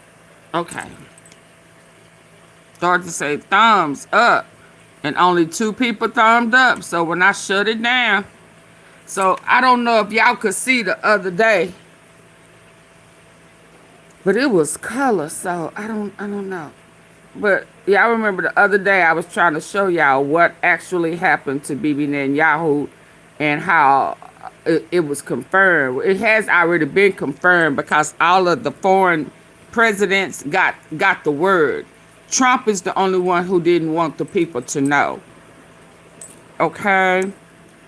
Okay. Start to say thumbs up. And only 2 people thumbed up. So when I shut it down. So I don't know if y'all could see the other day. But it was color. So I don't know. But y'all remember the other day I was trying to show y'all what actually happened to Bibi Netanyahu and how it was confirmed. It has already been confirmed because all of the foreign presidents got the word. Trump is the only one who didn't want the people to know. Okay?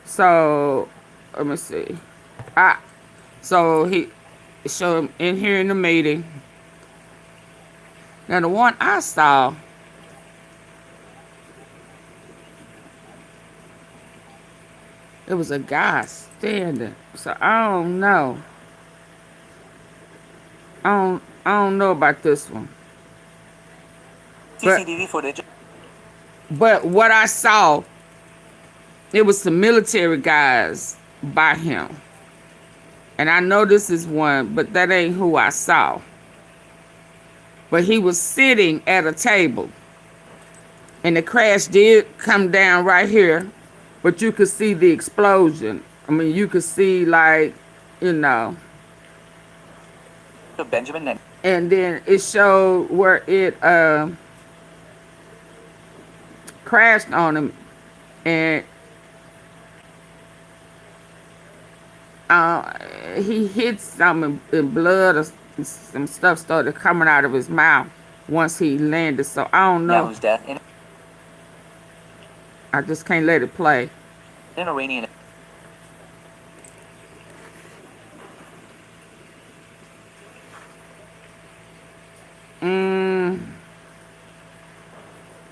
So, let me see. So he showed him in here in the meeting. Now the one I saw, it was a guy standing. So I don't know. I don't know about this one. CCTV footage. But what I saw, it was some military guys by him. And I know this is one, but that ain't who I saw. But he was sitting at a table. And the crash did come down right here. But you could see the explosion. I mean, you could see like, you know. Benjamin Netanyahu. And then it showed where it crashed on him. And he hit something in blood or some stuff started coming out of his mouth once he landed. So I don't know. Netanyahu's death in I just can't let it play. an Iranian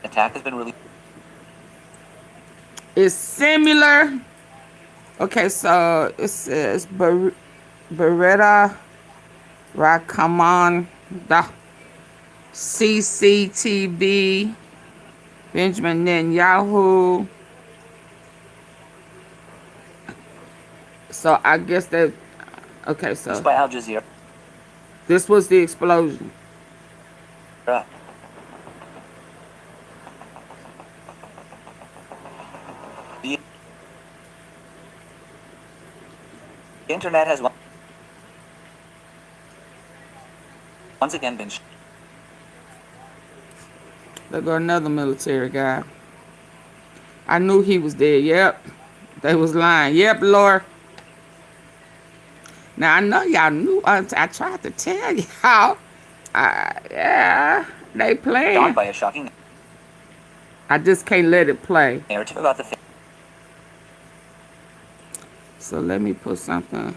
attack has been released. It's similar. Okay, so it says Beretta Rakaman, the CCTV, Benjamin Netanyahu. So I guess that, okay, so by Al Jazeera. This was the explosion. The internet has once again been. There go another military guy. I knew he was there. Yep. They was lying. Yep, Lord. Now, I know y'all knew. I tried to tell y'all. Yeah, they playing. Shocked by a shocking I just can't let it play. narrative about the So let me put something.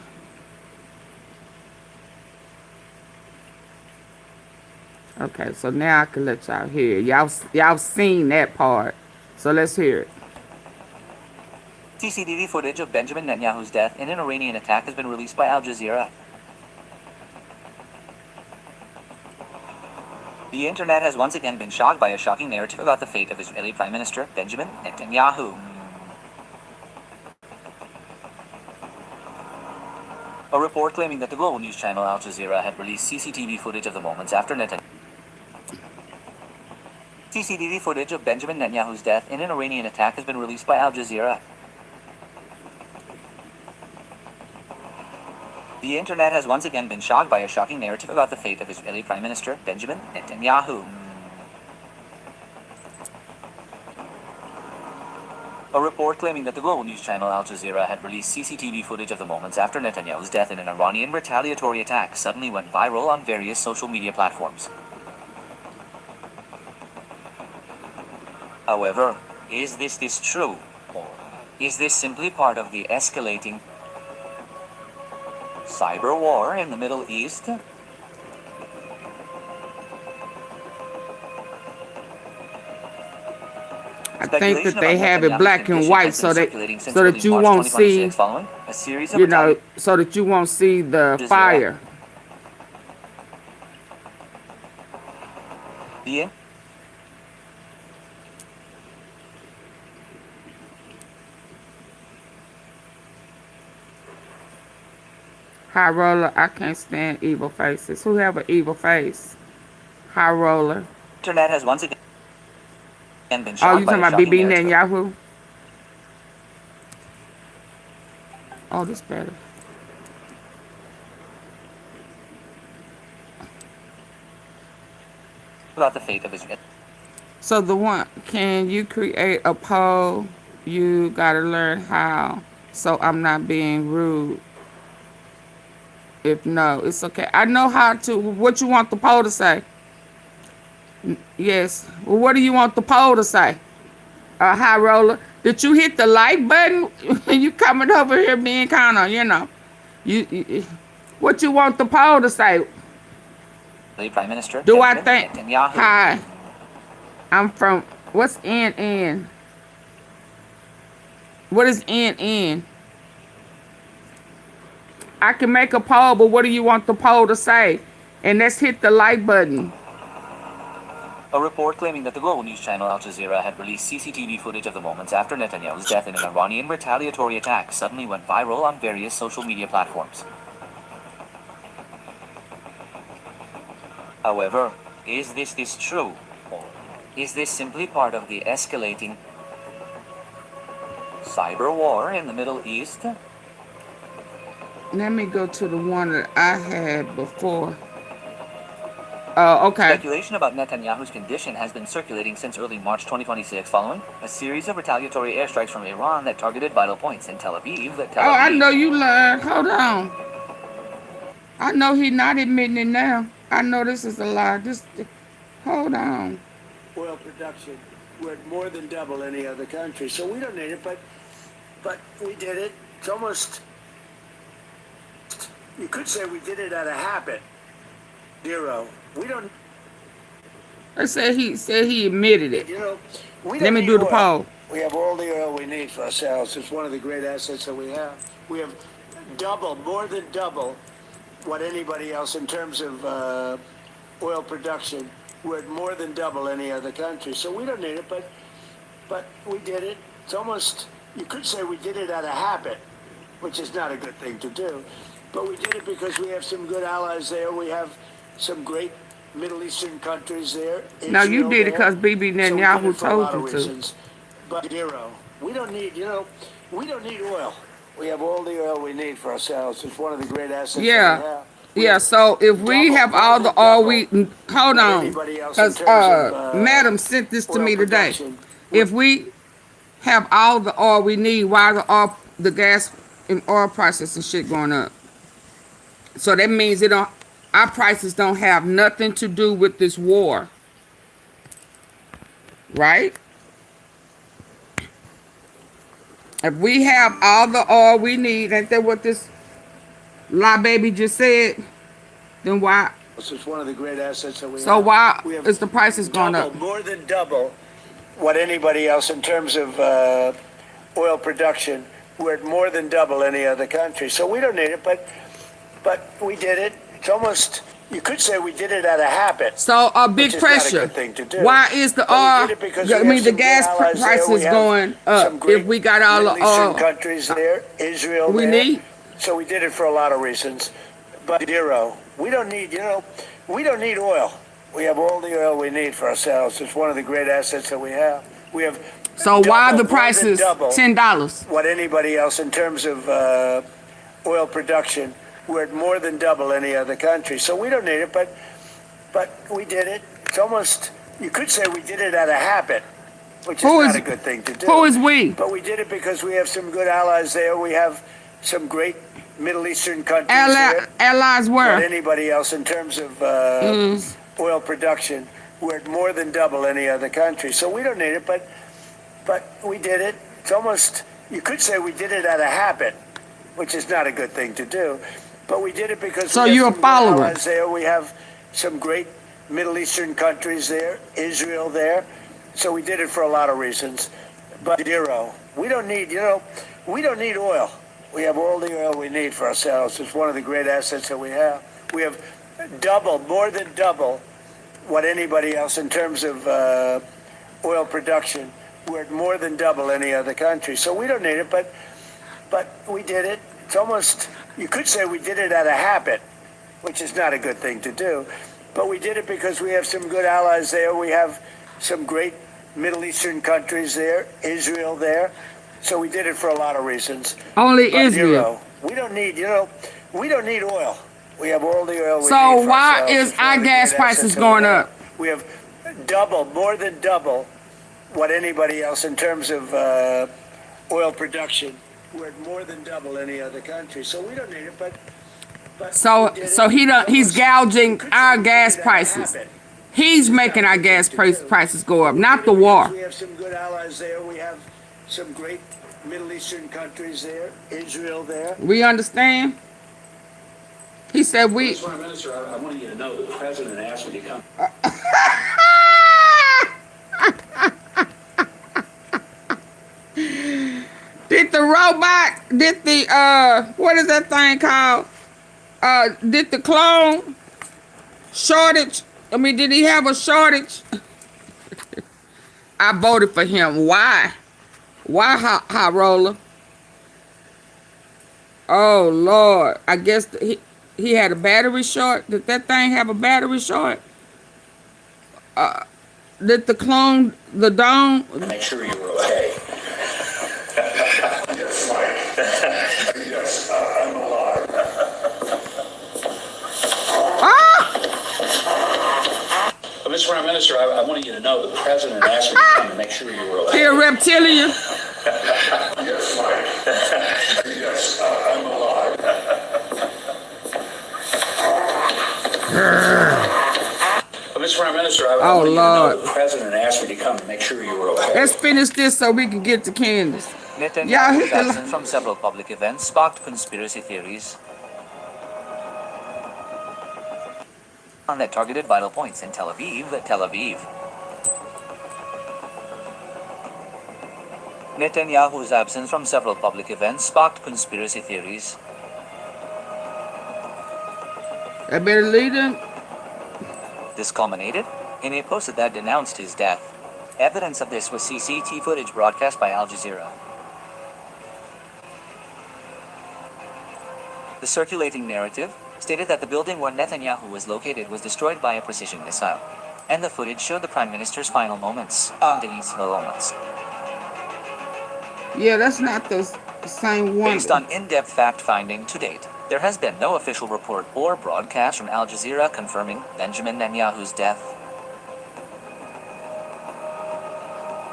Okay, so now I can let y'all hear. Y'all seen that part. So let's hear it. CCTV footage of Benjamin Netanyahu's death in an Iranian attack has been released by Al Jazeera. The internet has once again been shocked by a shocking narrative about the fate of Israeli Prime Minister Benjamin Netanyahu. A report claiming that the global news channel Al Jazeera had released CCTV footage of the moments after CCTV footage of Benjamin Netanyahu's death in an Iranian attack has been released by Al Jazeera. The internet has once again been shocked by a shocking narrative about the fate of Israeli Prime Minister Benjamin Netanyahu. A report claiming that the global news channel Al Jazeera had released CCTV footage of the moments after Netanyahu's death in an Iranian retaliatory attack suddenly went viral on various social media platforms. However, is this true? Or is this simply part of the escalating cyber war in the Middle East? I think that they have it black and white so that you won't see, you know, so that you won't see the fire. High roller, I can't stand evil faces. Who have an evil face? High roller. Internet has once again been Oh, shocked you by talking a about BB shocking narrative Netanyahu? Oh, this better. about the fate of Israel. So the one, can you create a poll? You gotta learn how. So I'm not being rude. If no, it's okay. I know how to. What you want the poll to say? Yes. Well, what do you want the poll to say? High roller. Did you hit the like button? You coming over here being kind of, you know. You what you want the poll to say? The Prime Minister. Do I think? Netanyahu. Hi. I'm from. What's NN? What is NN? I can make a poll, but what do you want the poll to say? And let's hit the like button. A report claiming that the global news channel Al Jazeera had released CCTV footage of the moments after Netanyahu's death in an Iranian retaliatory attack suddenly went viral on various social media platforms. However, is this true? Or is this simply part of the escalating cyber war in the Middle East? Let me go to the one that I had before. Oh, okay. Speculation about Netanyahu's condition has been circulating since early March 2026 following a series of retaliatory airstrikes from Iran that targeted vital points in Tel Aviv. I know you lied. Hold on. I know he's not admitting it now. I know this is a lie. Just hold on. Oil production, we're at more than double any other country, so we don't need it, but we did it. It's almost, you could say we did it out of habit. Zero. We don't. I said he admitted it. You know, we Let don't me need do the oil. poll. We have all the oil we need for ourselves. It's one of the great assets that we have. We have double, more than double, what anybody else in terms of oil production. We're at more than double any other country, so we don't need it. But we did it. It's almost, you could say we did it out of habit, which is not a good thing to do. But we did it because we have some good allies there. We have some great Middle Eastern countries there. Now you Israel did it there. because Bibi So we did Netanyahu it for a told lot of you to. reasons. But zero. We don't need, we don't need oil. We have all the oil we need for ourselves. It's one of the great assets that we Yeah. have. Yeah, so if we double, have more all than the oil double we hold what on, anybody else in because terms of Madam sent this to oil me today. production. If we have all the oil we need, why the gas and oil prices and shit going up? So that means our prices don't have nothing to do with this war, right? If we have all the oil we need, ain't that what this lie baby just said? Then why? This is one of the great assets that we have. So why We have is the prices going up? more than double what anybody else in terms of oil production. We're at more than double any other country. So we don't need it, but we did it. It's almost, you could say we did it out of habit. So a big which is pressure. Not a good thing to do. Why is the But we oil? did it because I we mean, have the some gas good allies there. prices We have going some up. great If we got all Middle the Eastern oil, countries there, Israel we there. need. So we did it for a lot of reasons. But zero. We don't need, we don't need oil. We have all the oil we need for ourselves. It's one of the great assets that we have. We have. So why the more than prices double $10? What anybody else in terms of oil production. We're at more than double any other country. So we don't need it, but we did it. It's almost, you could say we did it out of habit, which is not a good thing to do. Who is we? But we did it because we have some good allies there. We have some great Middle Eastern countries there. Allies where? Not anybody else in terms of oil production. We're at more than double any other country. So we don't need it, but we did it. It's almost, you could say we did it out of habit, which is not a good thing to do. But we did it because So we have you're a some good follower. allies there. We have some great Middle Eastern countries there, Israel there. So we did it for a lot of reasons. But zero. We don't need, we don't need oil. We have all the oil we need for ourselves. It's one of the great assets that we have. We have more than double what anybody else in terms of oil production. We're at more than double any other country. So we don't need it, but we did it. It's almost, you could say we did it out of habit, which is not a good thing to do. But we did it because we have some good allies there. We have some great Middle Eastern countries there, Israel there. So we did it for a lot of reasons. Only But Israel. we don't need, we don't need oil. We have all the oil we So need for why ourselves. is It's one our of the gas great prices assets that going we have. up? We have more than double what anybody else in terms of oil production. We're at more than double any other country. So we don't need it, but So he's gouging our gas prices. He's making our gas prices go up, not the war. We have some good allies there. We have some great Middle Eastern countries there, Israel there. We understand? He said we. Mr. Prime Minister, I want you to know that the president asked me to come. Did the robot, what is that thing called? Did the clone shortage? I mean, did he have a shortage? I voted for him. Why? Why, hot roller? Oh, Lord. I guess he had a battery short. Did that thing have a battery short? Did the clone, the dome? Make sure you were okay. Yes, Mike. Yes, I'm alive. Mr. Prime Minister, I wanted you to know that the president asked me to come to make sure you were okay. He a reptilian? Yes, Mike. Yes, I'm alive. Mr. Prime Minister, I wanted you to know that the president asked me to come to make sure you were okay. Let's finish this so we can get to Candace. Y'all Netanyahu's hit the absence from several public events sparked conspiracy theories that targeted vital points in Tel Aviv. Netanyahu's absence from several public events sparked conspiracy theories. I better lead him. This culminated in a post that denounced his death. Evidence of this was CCTV footage broadcast by Al Jazeera. The circulating narrative stated that the building where Netanyahu was located was destroyed by a precision missile, and the footage showed the prime minister's final moments. Yeah, that's not the same one. Based on in-depth fact-finding to date, there has been no official report or broadcast from Al Jazeera confirming Benjamin Netanyahu's death.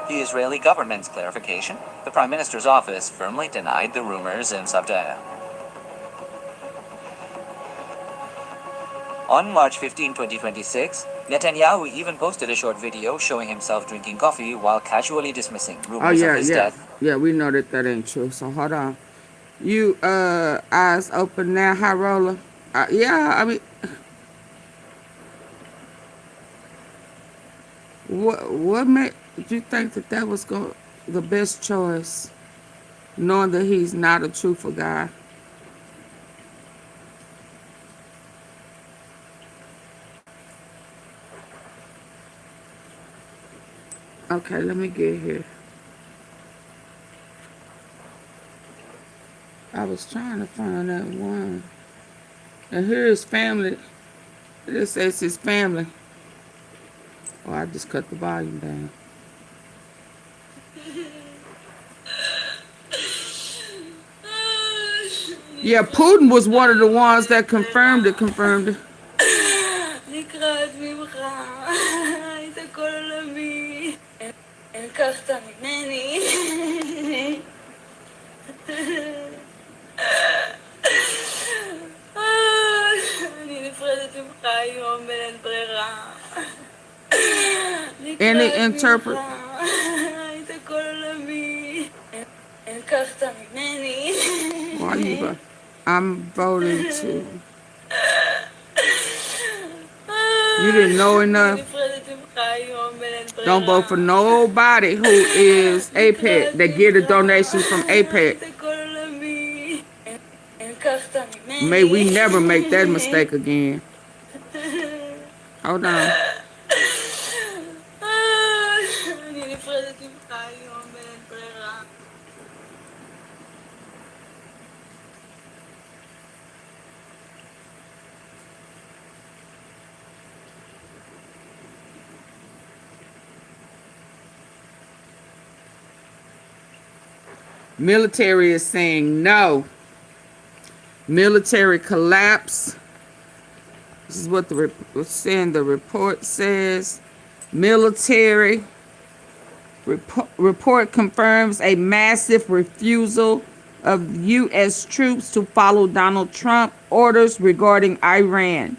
The Israeli government's clarification, the Prime Minister's office firmly denied the rumors in Sabta. On March 15, 2026, Netanyahu even posted a short video showing himself drinking coffee while casually dismissing rumors of his death. Yeah, we know that ain't true. So hold on. You eyes open now, high roller. Yeah, I mean, what made you think that was the best choice, knowing that he's not a truthful guy? Okay, let me get here. I was trying to find that one. And here's family. It says his family. Oh, I just cut the volume down. Yeah, Putin was one of the ones that confirmed it. Any interpret? Why you? I'm voting to. You didn't know enough. Don't vote for nobody who is APEC that get a donation from APEC. May we never make that mistake again. Hold on. Military is saying no. Military collapse. This is what the report says. Military report confirms a massive refusal of U.S. troops to follow Donald Trump orders regarding Iran.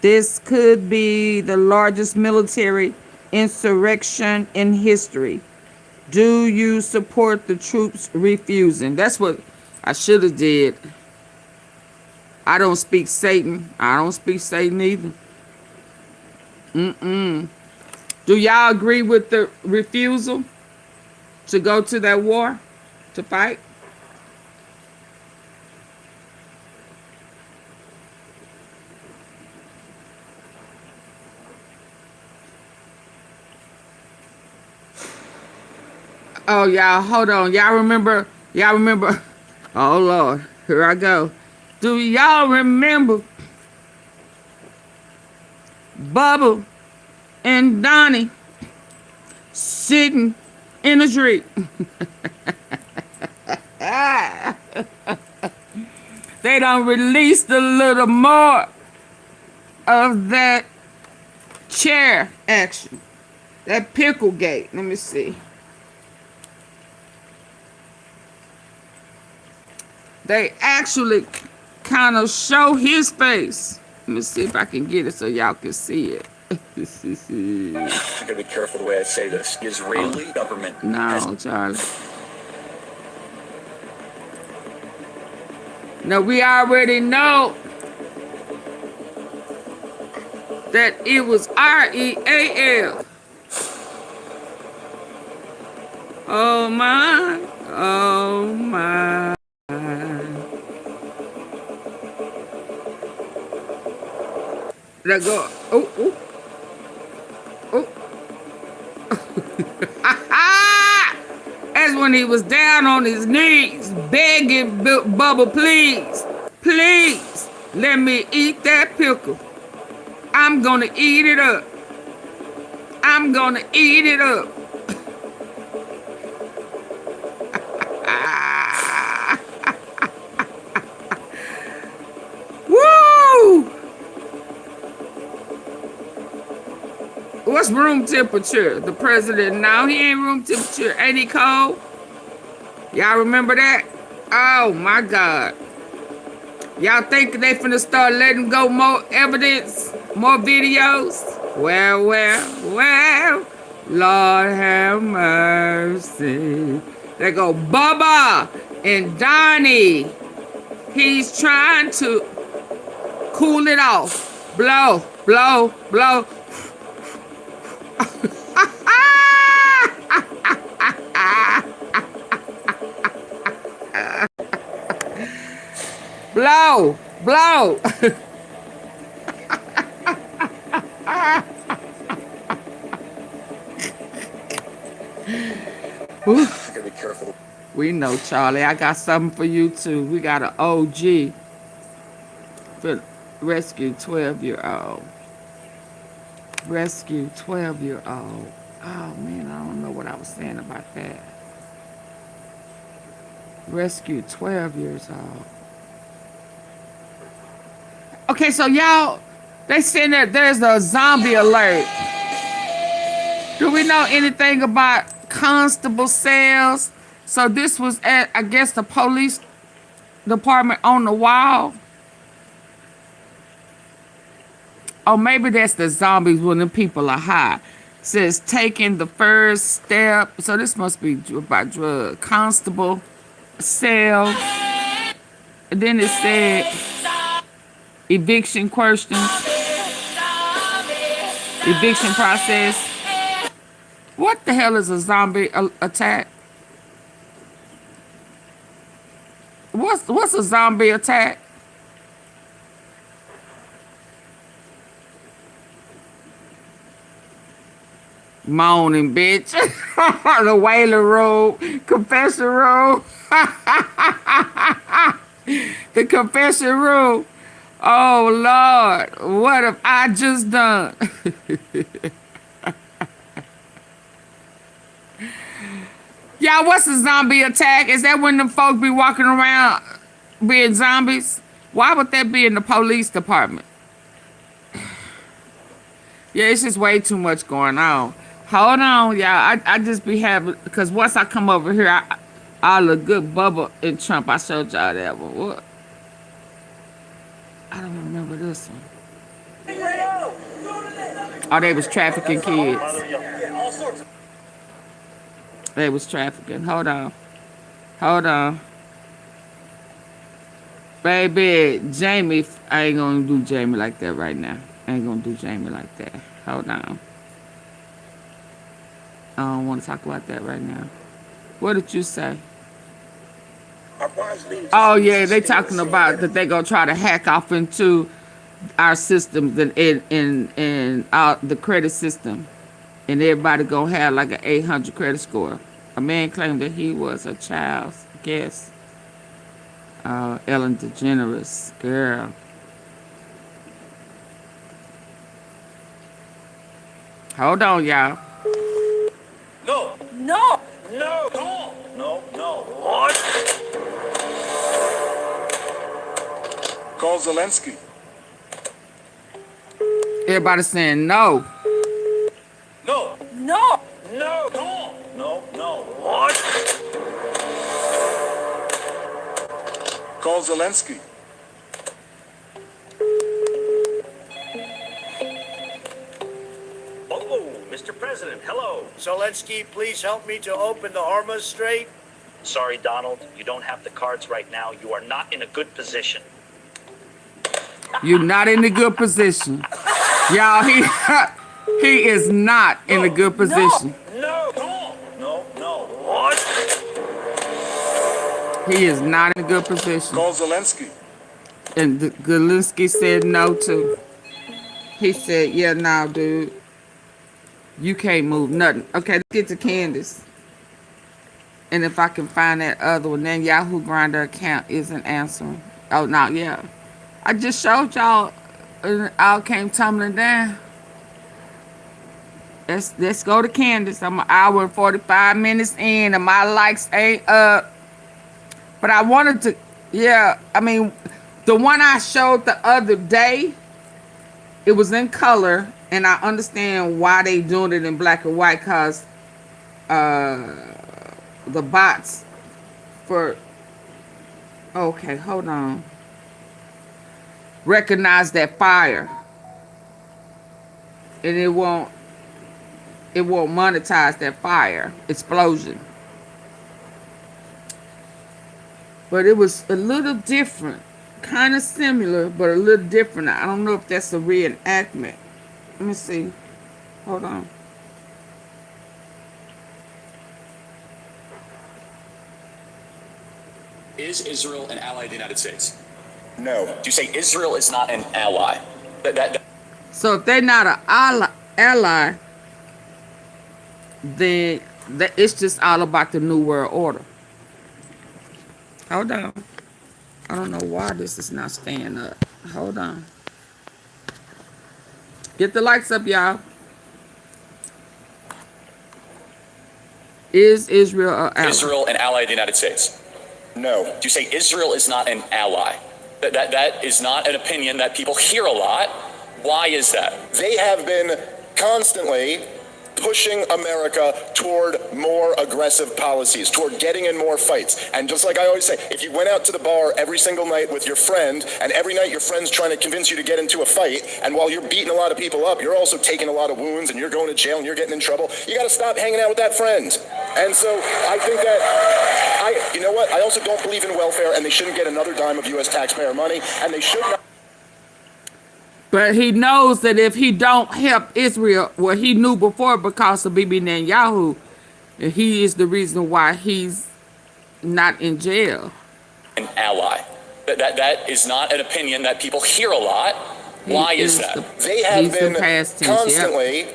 This could be the largest military insurrection in history. Do you support the troops refusing? That's what I should have did. I don't speak Satan. I don't speak Satan either. Do y'all agree with the refusal to go to that war, to fight? Oh, y'all, hold on. Y'all remember? Oh, Lord, here I go. Do y'all remember Bubba and Donnie sitting in a tree? They done released a little more of that chair action. That pickle gate. Let me see. They actually kind of show his face. Let me see if I can get it so y'all can see it. I gotta be careful the way I say this. The Israeli government. No, Charlie. No, we already know that it was REAL. Oh my. Oh my. Let go. Oh, oh. Oh. That's when he was down on his knees, begging Bubba, please. Please let me eat that pickle. I'm gonna eat it up. I'm gonna eat it up. Woo! What's room temperature? The president now, he ain't room temperature. Ain't he cold? Y'all remember that? Oh my God. Y'all think they finna start letting go more evidence, more videos? Well, Lord have mercy. They go Bubba and Donnie. He's trying to cool it off. Blow, blow, blow. Blow, blow. Gotta be careful. We know, Charlie. I got something for you too. We got an OG for rescue 12-year-old. Rescue 12-year-old. Oh man, I don't know what I was saying about that. Rescue 12 years old. Okay, so y'all, they saying that there's a zombie alert. Do we know anything about constable cells? So this was at, I guess, the police department on the wall. Or maybe that's the zombies when the people are high. Says taking the first step. So this must be about drug. Constable cell. And then it said eviction questions. Eviction process. What the hell is a zombie attack? What's a zombie attack? Moaning, bitch. The wailer room. Confession room. The confession room. Oh, Lord. What have I just done? Y'all, what's a zombie attack? Is that when the folk be walking around being zombies? Why would that be in the police department? Yeah, it's just way too much going on. Hold on, y'all. I just be having, because once I come over here, I look good Bubba and Trump. I showed y'all that one. What? I don't remember this one. Oh, they was trafficking kids. They was trafficking. Hold on. Hold on. Baby, Jamie, I ain't gonna do Jamie like that right now. I ain't gonna do Jamie like that. Hold on. I don't want to talk about that right now. What did you say? Oh, yeah, they talking about that they gonna try to hack off into our systems and in the credit system. And everybody gonna have like an 800 credit score. A man claimed that he was a child's guest. Ellen DeGeneres, girl. Hold on, y'all. No. No. No. No. No. No. What? Call Zelensky. Everybody saying no. No. No. No. No. No. No. What? Call Zelensky. Oh, Mr. President, hello. Zelensky, please help me to open the Hormuz Strait. Sorry, Donald, you don't have the cards right now. You are not in a good position. You're not in a good position. Y'all, he is not in a good position. No. No. No. No. What? He is not in a good position. Call Zelensky. And Zelensky said no too. He said, yeah, nah, dude. You can't move nothing. Okay, let's get to Candace. And if I can find that other one, then Yahoo Grindr account isn't answering. Oh, no, yeah. I just showed y'all. It all came tumbling down. Let's go to Candace. I'm an hour and 45 minutes in, and my likes ain't up. But I wanted to, yeah. I mean, the one I showed the other day, it was in color, and I understand why they doing it in black and white, cause the bots for. Okay, hold on. Recognize that fire, and it won't monetize that fire explosion. But it was a little different, kind of similar, but a little different. I don't know if that's a reenactment. Let me see. Hold on. Is Israel an ally of the United States? No. Do you say Israel is not an ally? So if they're not an ally, then it's just all about the New World Order. Hold on. I don't know why this is not staying up. Hold on. Get the likes up, y'all. Is Israel an ally? Israel an ally of the United States? No. Do you say Israel is not an ally? That is not an opinion that people hear a lot. Why is that? They have been constantly pushing America toward more aggressive policies, toward getting in more fights. And just like I always say, if you went out to the bar every single night with your friend, and every night your friend's trying to convince you to get into a fight, and while you're beating a lot of people up, you're also taking a lot of wounds, and you're going to jail, and you're getting in trouble, you got to stop hanging out with that friend. And so I think that, you know what, I also don't believe in welfare, and they shouldn't get another dime of U.S. taxpayer money, and they should not. But he knows that if he don't help Israel, well, he knew before because of Bibi Netanyahu, and he is the reason why he's not in jail. An ally. That is not an opinion that people hear a lot. Why is that? They have been constantly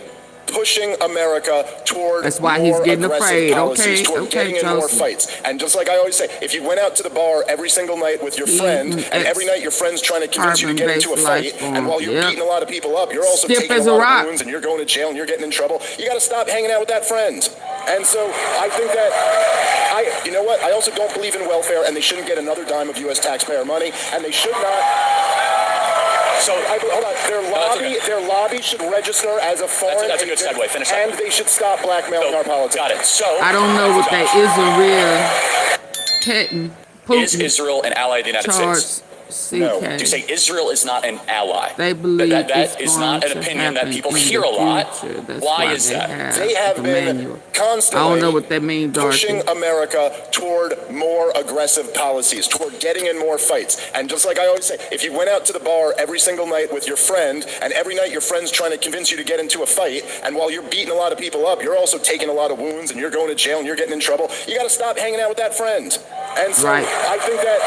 pushing America toward that's why he's getting afraid. Policies, toward getting in more fights. And just like I always say, if you went out to the bar every single night with your friend, and every night your friend's trying to convince you to get into a fight, and while you're beating a lot of people up, you're also taking a lot of wounds, and you're going to jail, and you're getting in trouble, you got to stop hanging out with that friend. And so I think that, you know what, I also don't believe in welfare, and they shouldn't get another dime of U.S. taxpayer money, and they should not. So, hold on. Their lobby should register as a foreign that's a good segue. Finish up. And they should stop blackmailing our politics. Got it. So I don't know what that is a real Putin. Is Israel an ally of the United States? No. Do you say Israel is not an ally? They believe that is not an opinion that people hear a lot. Why is that? They have been constantly I don't know what that means, pushing America toward more aggressive policies, toward getting in more fights. And just like I always say, if you went out to the bar every single night with your friend, and every night your friend's trying to convince you to get into a fight, and while you're beating a lot of people up, you're also taking a lot of wounds, and you're going to jail, and you're getting in trouble, you got to stop hanging out with that friend. And so I think that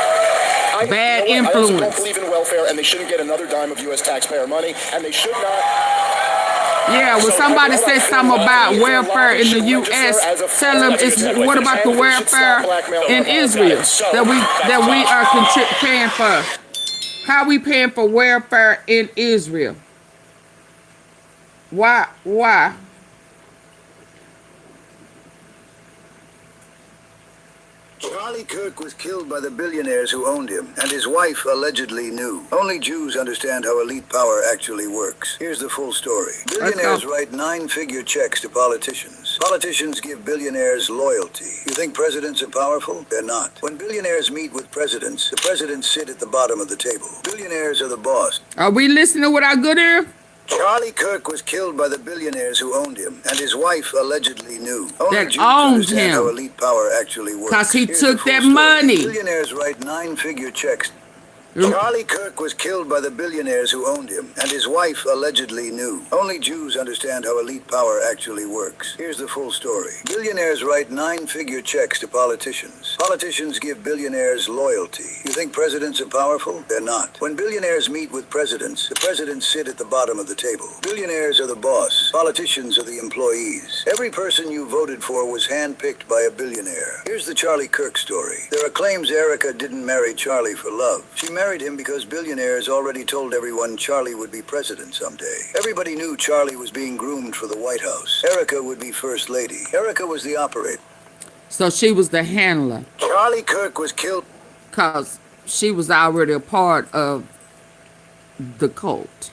bad influence. I also don't believe in welfare, and they shouldn't get another dime of U.S. taxpayer money, and they should not. Yeah, when somebody says something about welfare in the U.S., tell them it's what about the welfare in Israel that we are paying for? How we paying for welfare in Israel? Why? Charlie Kirk was killed by the billionaires who owned him, and his wife allegedly knew. Only Jews understand how elite power actually works. Here's the full story. Billionaires write 9-figure checks to politicians. Politicians give billionaires loyalty. You think presidents are powerful? They're not. When billionaires meet with presidents, the presidents sit at the bottom of the table. Billionaires are the boss. Are we listening to what I good here? Charlie Kirk was killed by the billionaires who owned him, and his wife allegedly knew. Only That Jews owned understand how him. elite power actually works. Because he Here's took the full that story. money. Billionaires write 9-figure checks. Charlie Kirk was killed by the billionaires who owned him, and his wife allegedly knew. Only Jews understand how elite power actually works. Here's the full story. Billionaires write 9-figure checks to politicians. Politicians give billionaires loyalty. You think presidents are powerful? They're not. When billionaires meet with presidents, the presidents sit at the bottom of the table. Billionaires are the boss. Politicians are the employees. Every person you voted for was handpicked by a billionaire. Here's the Charlie Kirk story. There are claims Erika didn't marry Charlie for love. She married him because billionaires already told everyone Charlie would be president someday. Everybody knew Charlie was being groomed for the White House. Erika would be first lady. Erika was the operator. So she was the handler. Charlie Kirk was killed because she was already a part of the cult.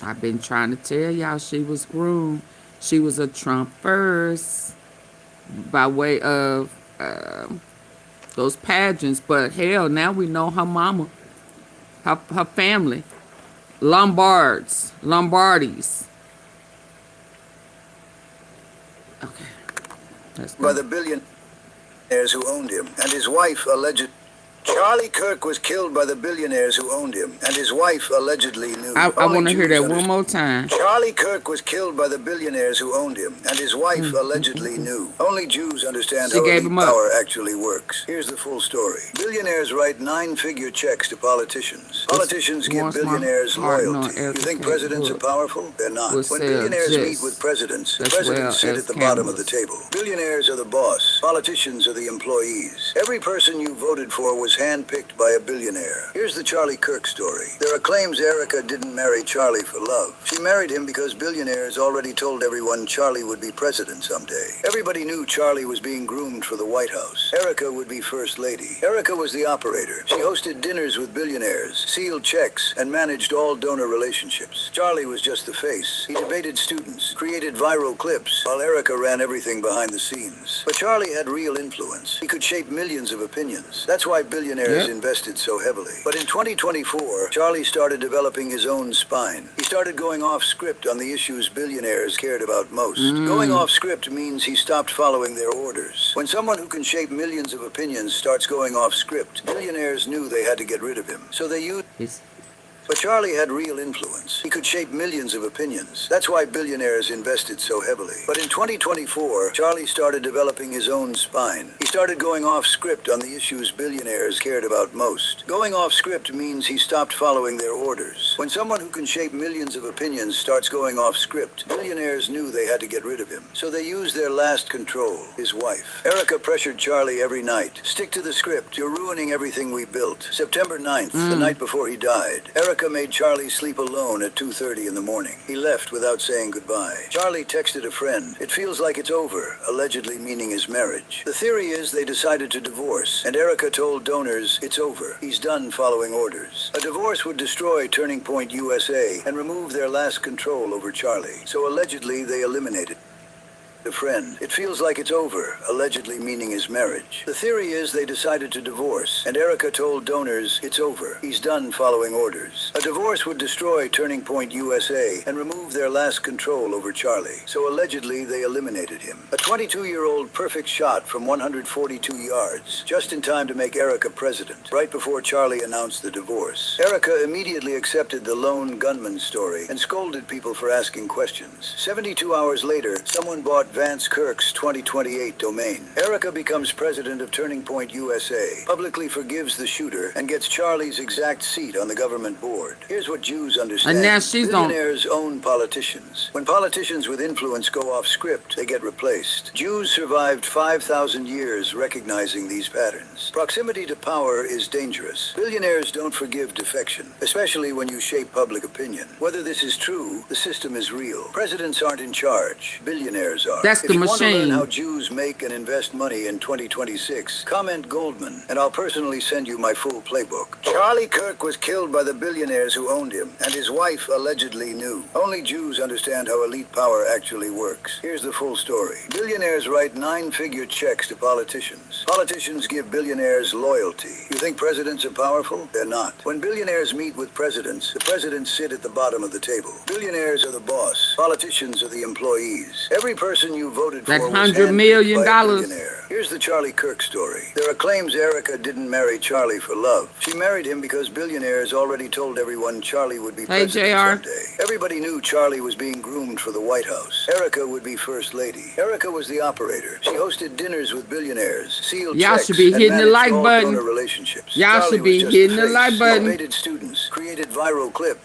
I've been trying to tell y'all she was groomed. She was a Trump first by way of those pageants. But hell, now we know her mama, her family, Lombardies. Okay. By the billionaires who owned him, and his wife alleged. Charlie Kirk was killed by the billionaires who owned him, and his wife allegedly knew. I want to hear that one more time. Charlie Kirk was killed by the billionaires who owned him, and his wife allegedly knew. Only Jews understand how elite power actually works. Here's the full story. Billionaires write 9-figure checks to politicians. Politicians give billionaires loyalty. You think presidents are powerful? They're not. When billionaires meet with presidents, the presidents sit at the bottom of the table. Billionaires are the boss. Politicians are the employees. Every person you voted for was handpicked by a billionaire. Here's the Charlie Kirk story. There are claims Erika didn't marry Charlie for love. She married him because billionaires already told everyone Charlie would be president someday. Everybody knew Charlie was being groomed for the White House. Erika would be first lady. Erika was the operator. She hosted dinners with billionaires, sealed checks, and managed all donor relationships. Charlie was just the face. He debated students, created viral clips, while Erika ran everything behind the scenes. But Charlie had real influence. He could shape millions of opinions. That's why billionaires invested so heavily. But in 2024, Charlie started developing his own spine. He started going off script on the issues billionaires cared about most. Going off script means he stopped following their orders. When someone who can shape millions of opinions starts going off script, billionaires knew they had to get rid of him. So they used... But Charlie had real influence. He could shape millions of opinions. That's why billionaires invested so heavily. But in 2024, Charlie started developing his own spine. He started going off script on the issues billionaires cared about most. Going off script means he stopped following their orders. When someone who can shape millions of opinions starts going off script, billionaires knew they had to get rid of him. So they used their last control, his wife. Erika pressured Charlie every night. Stick to the script. You're ruining everything we built. September 9th, the night before he died, Erika made Charlie sleep alone at 2:30 in the morning. He left without saying goodbye. Charlie texted a friend, "It feels like it's over," allegedly meaning his marriage. The theory is they decided to divorce, and Erika told donors, "It's over. He's done following orders." A divorce would destroy Turning Point USA and remove their last control over Charlie. So allegedly they eliminated a friend. It feels like it's over, allegedly meaning his marriage. The theory is they decided to divorce, and Erika told donors, "It's over. He's done following orders." A divorce would destroy Turning Point USA and remove their last control over Charlie. So allegedly they eliminated him. A 22-year-old perfect shot from 142 yards, just in time to make Erika president, right before Charlie announced the divorce. Erika immediately accepted the lone gunman story and scolded people for asking questions. 72 hours later, someone bought Vance Kirk's 2028 domain. Erika becomes president of Turning Point USA, publicly forgives the shooter, and gets Charlie's exact seat on the government board. Here's what Jews understand. And now she's billionaires own politicians. When politicians with influence go off script, they get replaced. Jews survived 5,000 years recognizing these patterns. Proximity to power is dangerous. Billionaires don't forgive defection, especially when you shape public opinion. Whether this is true, the system is real. Presidents aren't in charge. Billionaires are. That's the if you want to learn machine. how Jews make and invest money in 2026, comment Goldman, and I'll personally send you my full playbook. Charlie Kirk was killed by the billionaires who owned him, and his wife allegedly knew. Only Jews understand how elite power actually works. Here's the full story. Billionaires write 9-figure checks to politicians. Politicians give billionaires loyalty. You think presidents are powerful? They're not. When billionaires meet with presidents, the presidents sit at the bottom of the table. Billionaires are the boss. Politicians are the employees. Every person person you voted That for was $100 handpicked million. by a billionaire. Here's the Charlie Kirk story. There are claims Erika didn't marry Charlie for love. She married him because billionaires already told everyone Charlie would be Hey, president JR. someday. Everybody knew Charlie was being groomed for the White House. Erika would be first lady. Erika was the operator. She hosted dinners with billionaires, sealed Y'all checks, should be and hitting the managed like all button. donor relationships. Y'all Charlie should was be just hitting the the face. like button. Motivated students, created viral clips.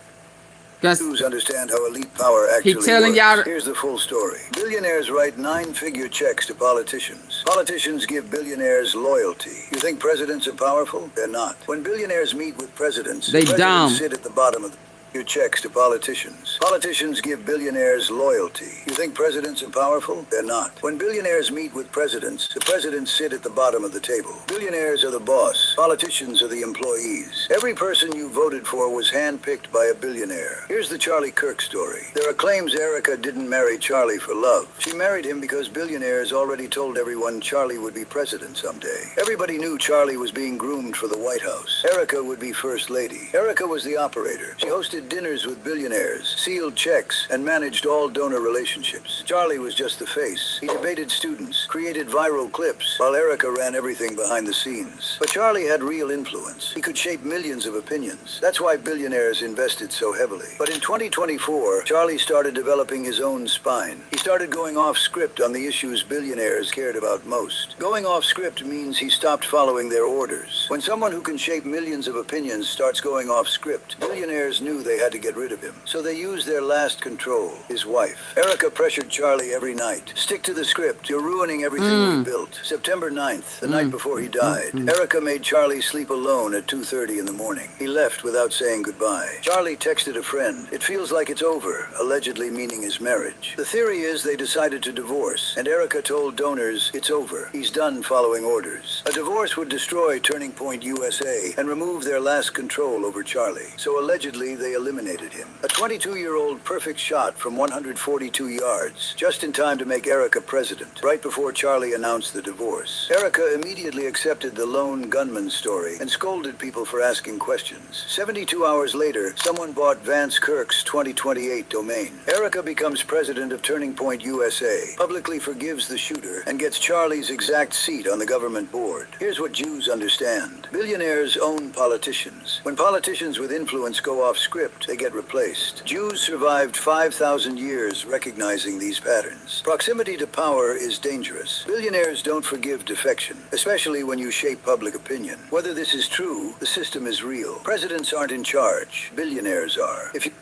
Cause Jews understand how elite power he actually telling works. y'all. Here's the full story. Billionaires write 9-figure checks to politicians. Politicians give billionaires loyalty. You think presidents are powerful? They're not. When billionaires meet with presidents, They presidents dumb. sit at the bottom of the checks to politicians. Politicians give billionaires loyalty. You think presidents are powerful? They're not. When billionaires meet with presidents, the presidents sit at the bottom of the table. Billionaires are the boss. Politicians are the employees. Every person you voted for was handpicked by a billionaire. Here's the Charlie Kirk story. There are claims Erika didn't marry Charlie for love. She married him because billionaires already told everyone Charlie would be president someday. Everybody knew Charlie was being groomed for the White House. Erika would be first lady. Erika was the operator. She hosted dinners with billionaires, sealed checks, and managed all donor relationships. Charlie was just the face. He debated students, created viral clips, while Erika ran everything behind the scenes. But Charlie had real influence. He could shape millions of opinions. That's why billionaires invested so heavily. But in 2024, Charlie started developing his own spine. He started going off script on the issues billionaires cared about most. Going off script means he stopped following their orders. When someone who can shape millions of opinions starts going off script, billionaires knew they had to get rid of him. So they used their last control, his wife. Erika pressured Charlie every night. Stick to the script. You're ruining everything we built. September 9th, the night before he died, Erika made Charlie sleep alone at 2:30 in the morning. He left without saying goodbye. Charlie texted a friend. It feels like it's over, allegedly meaning his marriage. The theory is they decided to divorce, and Erika told donors, it's over. He's done following orders. A divorce would destroy Turning Point USA and remove their last control over Charlie. So allegedly, they eliminated him. A 22-year-old perfect shot from 142 yards, just in time to make Erika president, right before Charlie announced the divorce. Erika immediately accepted the lone gunman story and scolded people for asking questions. 72 hours later, someone bought Vance Kirk's 2028 domain. Erika becomes president of Turning Point USA, publicly forgives the shooter, and gets Charlie's exact seat on the government board. Here's what Jews understand. Billionaires own politicians. When politicians with influence go off script, they get replaced. Jews survived 5,000 years recognizing these patterns. Proximity to power is dangerous. Billionaires don't forgive defection, especially when you shape public opinion. Whether this is true, the system is real. Presidents aren't in charge. Billionaires are. If you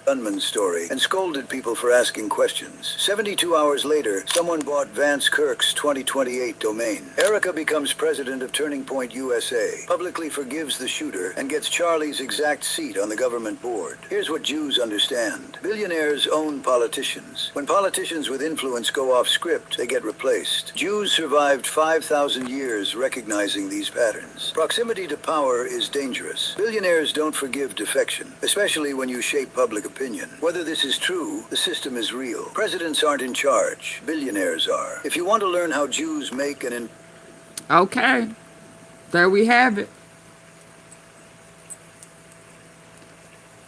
gunman story and scolded people for asking questions. 72 hours later, someone bought Vance Kirk's 2028 domain. Erika becomes president of Turning Point USA, publicly forgives the shooter, and gets Charlie's exact seat on the government board. Here's what Jews understand. Billionaires own politicians. When politicians with influence go off script, they get replaced. Jews survived 5,000 years recognizing these patterns. Proximity to power is dangerous. Billionaires don't forgive defection, especially when you shape public opinion. Whether this is true, the system is real. Presidents aren't in charge. Billionaires are. If you want to learn how Jews make an... Okay. There we have it.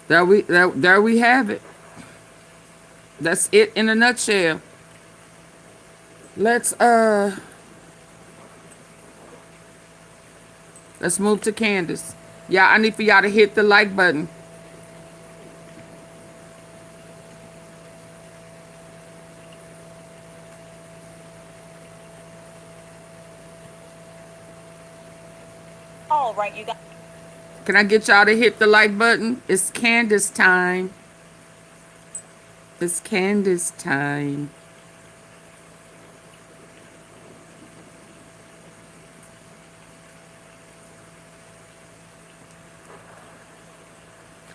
There we have it. That's it in a nutshell. Let's move to Candace. Yeah, I need for y'all to hit the like button. All right, you guys. Can I get y'all to hit the like button? It's Candace time. It's Candace time.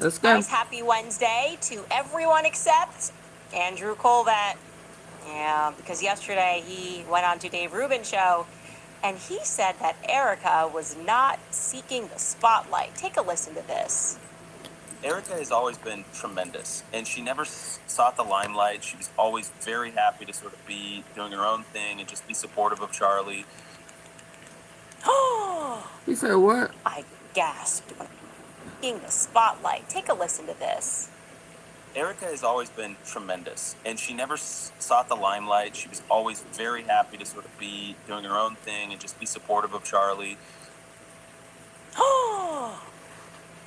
Let's go. Nice happy Wednesday to everyone except Andrew Colvett. Yeah, because yesterday he went on to Dave Rubin's show and he said that Erika was not seeking the spotlight. Take a listen to this. Erika has always been tremendous, and she never sought the limelight. She was always very happy to sort of be doing her own thing and just be supportive of Charlie. He said what? I gasped. Seeking the spotlight. Take a listen to this. Erika has always been tremendous, and she never sought the limelight. She was always very happy to sort of be doing her own thing and just be supportive of Charlie.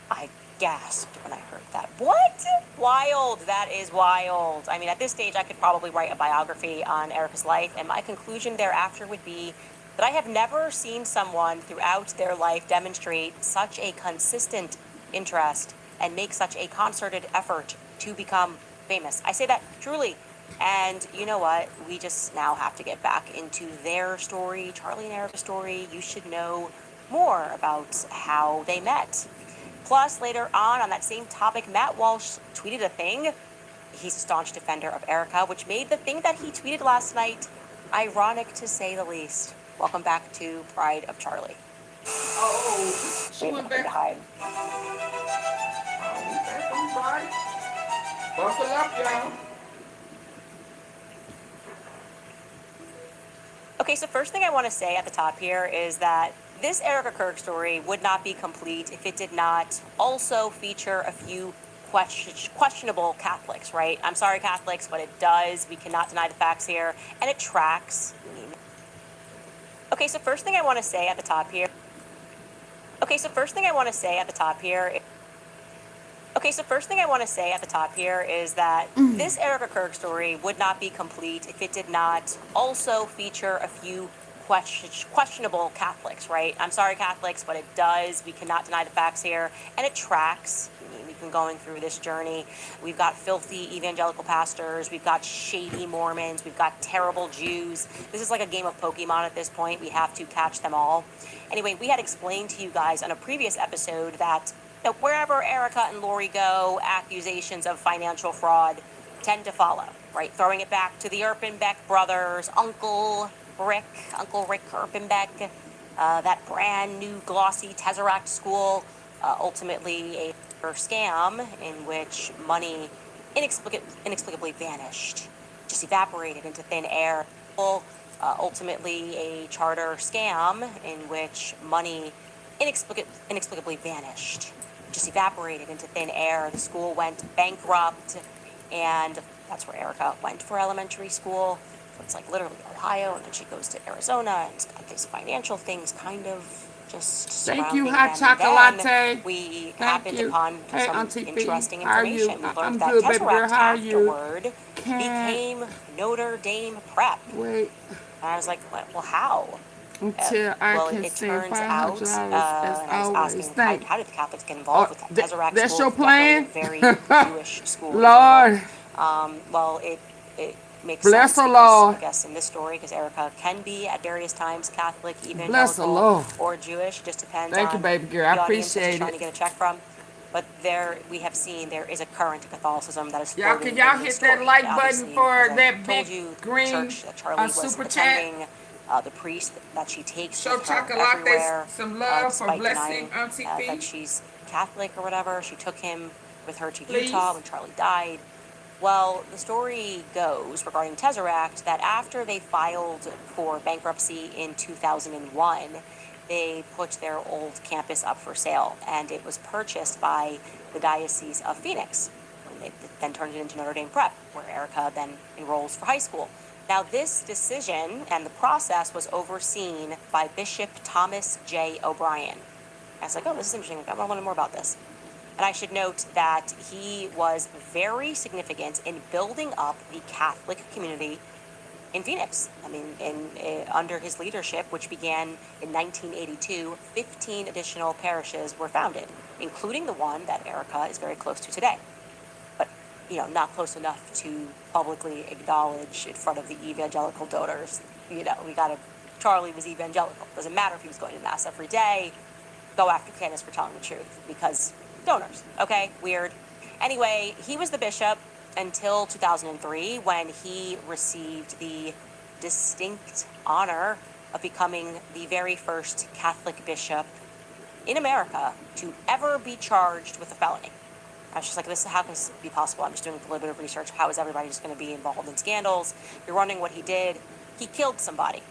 I gasped when I heard that. What? Wild. That is wild. I mean, at this stage, I could probably write a biography on Erika's life, and my conclusion thereafter would be that I have never seen someone throughout their life demonstrate such a consistent interest and make such a concerted effort to become famous. I say that truly. And you know what? We just now have to get back into their story, Charlie and Erika's story. You should know more about how they met. Plus, later on that same topic, Matt Walsh tweeted a thing. He's a staunch defender of Erika, which made the thing that he tweeted last night ironic to say the least. Welcome back to Pride of Charlie. Oh, she went back. To hide. Buckle up, y'all. Okay, so first thing I want to say at the top here is that this Erika Kirk story would not be complete if it did not also feature a few questionable Catholics, right? I'm sorry, Catholics, but it does. We cannot deny the facts here, and it tracks. Okay, so first thing I want to say at the top here. Is that this Erika Kirk story would not be complete if it did not also feature a few questionable Catholics, right? I'm sorry, Catholics, but it does. We cannot deny the facts here, and it tracks. We've been going through this journey. We've got filthy evangelical pastors. We've got shady Mormons. We've got terrible Jews. This is like a game of Pokemon at this point. We have to catch them all. Anyway, we had explained to you guys on a previous episode that wherever Erika and Lori go, accusations of financial fraud tend to follow, right? Throwing it back to the Erpenbeck brothers, Uncle Rick Erpenbeck, that brand new glossy Tesseract school, ultimately a scam in which money inexplicably vanished, just evaporated into thin air. Ultimately a charter scam in which money inexplicably vanished, just evaporated into thin air. The school went bankrupt, and that's where Erika went for elementary school. So it's like literally Ohio, and then she goes to Arizona, and it's got these financial things kind of just Thank you, surrounding hot them. chocolate. Then we happened upon Hey, some Auntie interesting P, how are you? information. We learned I'm that good, baby girl. Tesseract How are you? afterward became Notre Dame Prep. Wait. And I was like, well, how? Until I can it send turns out, $500 as and I was always. asking, how did the Catholics get involved with that? Tesseract That's school your plan? is definitely a very Jewish school. Lord. Well, it makes Bless sense. the Lord. I guess in this story, because Erika can be at various times Catholic, Bless the evangelical, Lord. or Jewish. It just depends Thank on you, baby girl. the I audience that appreciate she's trying it. to get a check from. But there, we have seen there is a current Catholicism that is Y'all, floating can y'all in this hit that story. like Obviously, button for as I that told big you, green church that Charlie was super attending, chat? the priest that she takes Show with her Chocolate everywhere, some love for despite blessing denying Auntie that P. she's Catholic or whatever. She took him with her to Please. Utah when Charlie died. Well, the story goes regarding Tesseract that after they filed for bankruptcy in 2001, they put their old campus up for sale, and it was purchased by the Diocese of Phoenix. And they then turned it into Notre Dame Prep, where Erika then enrolls for high school. Now, this decision and the process was overseen by Bishop Thomas J. O'Brien. I was like, oh, this is interesting. I want to learn more about this. And I should note that he was very significant in building up the Catholic community in Phoenix. I mean, under his leadership, which began in 1982, 15 additional parishes were founded, including the one that Erika is very close to today. But, not close enough to publicly acknowledge in front of the evangelical donors. Charlie was evangelical. Doesn't matter if he was going to Mass every day. Go after Candace for telling the truth, because donors, okay? Weird. Anyway, he was the bishop until 2003, when he received the distinct honor of becoming the very first Catholic bishop in America to ever be charged with a felony. I was just like, how can this be possible? I'm just doing a little bit of research. How is everybody just going to be involved in scandals? You're wondering what he did. He killed somebody.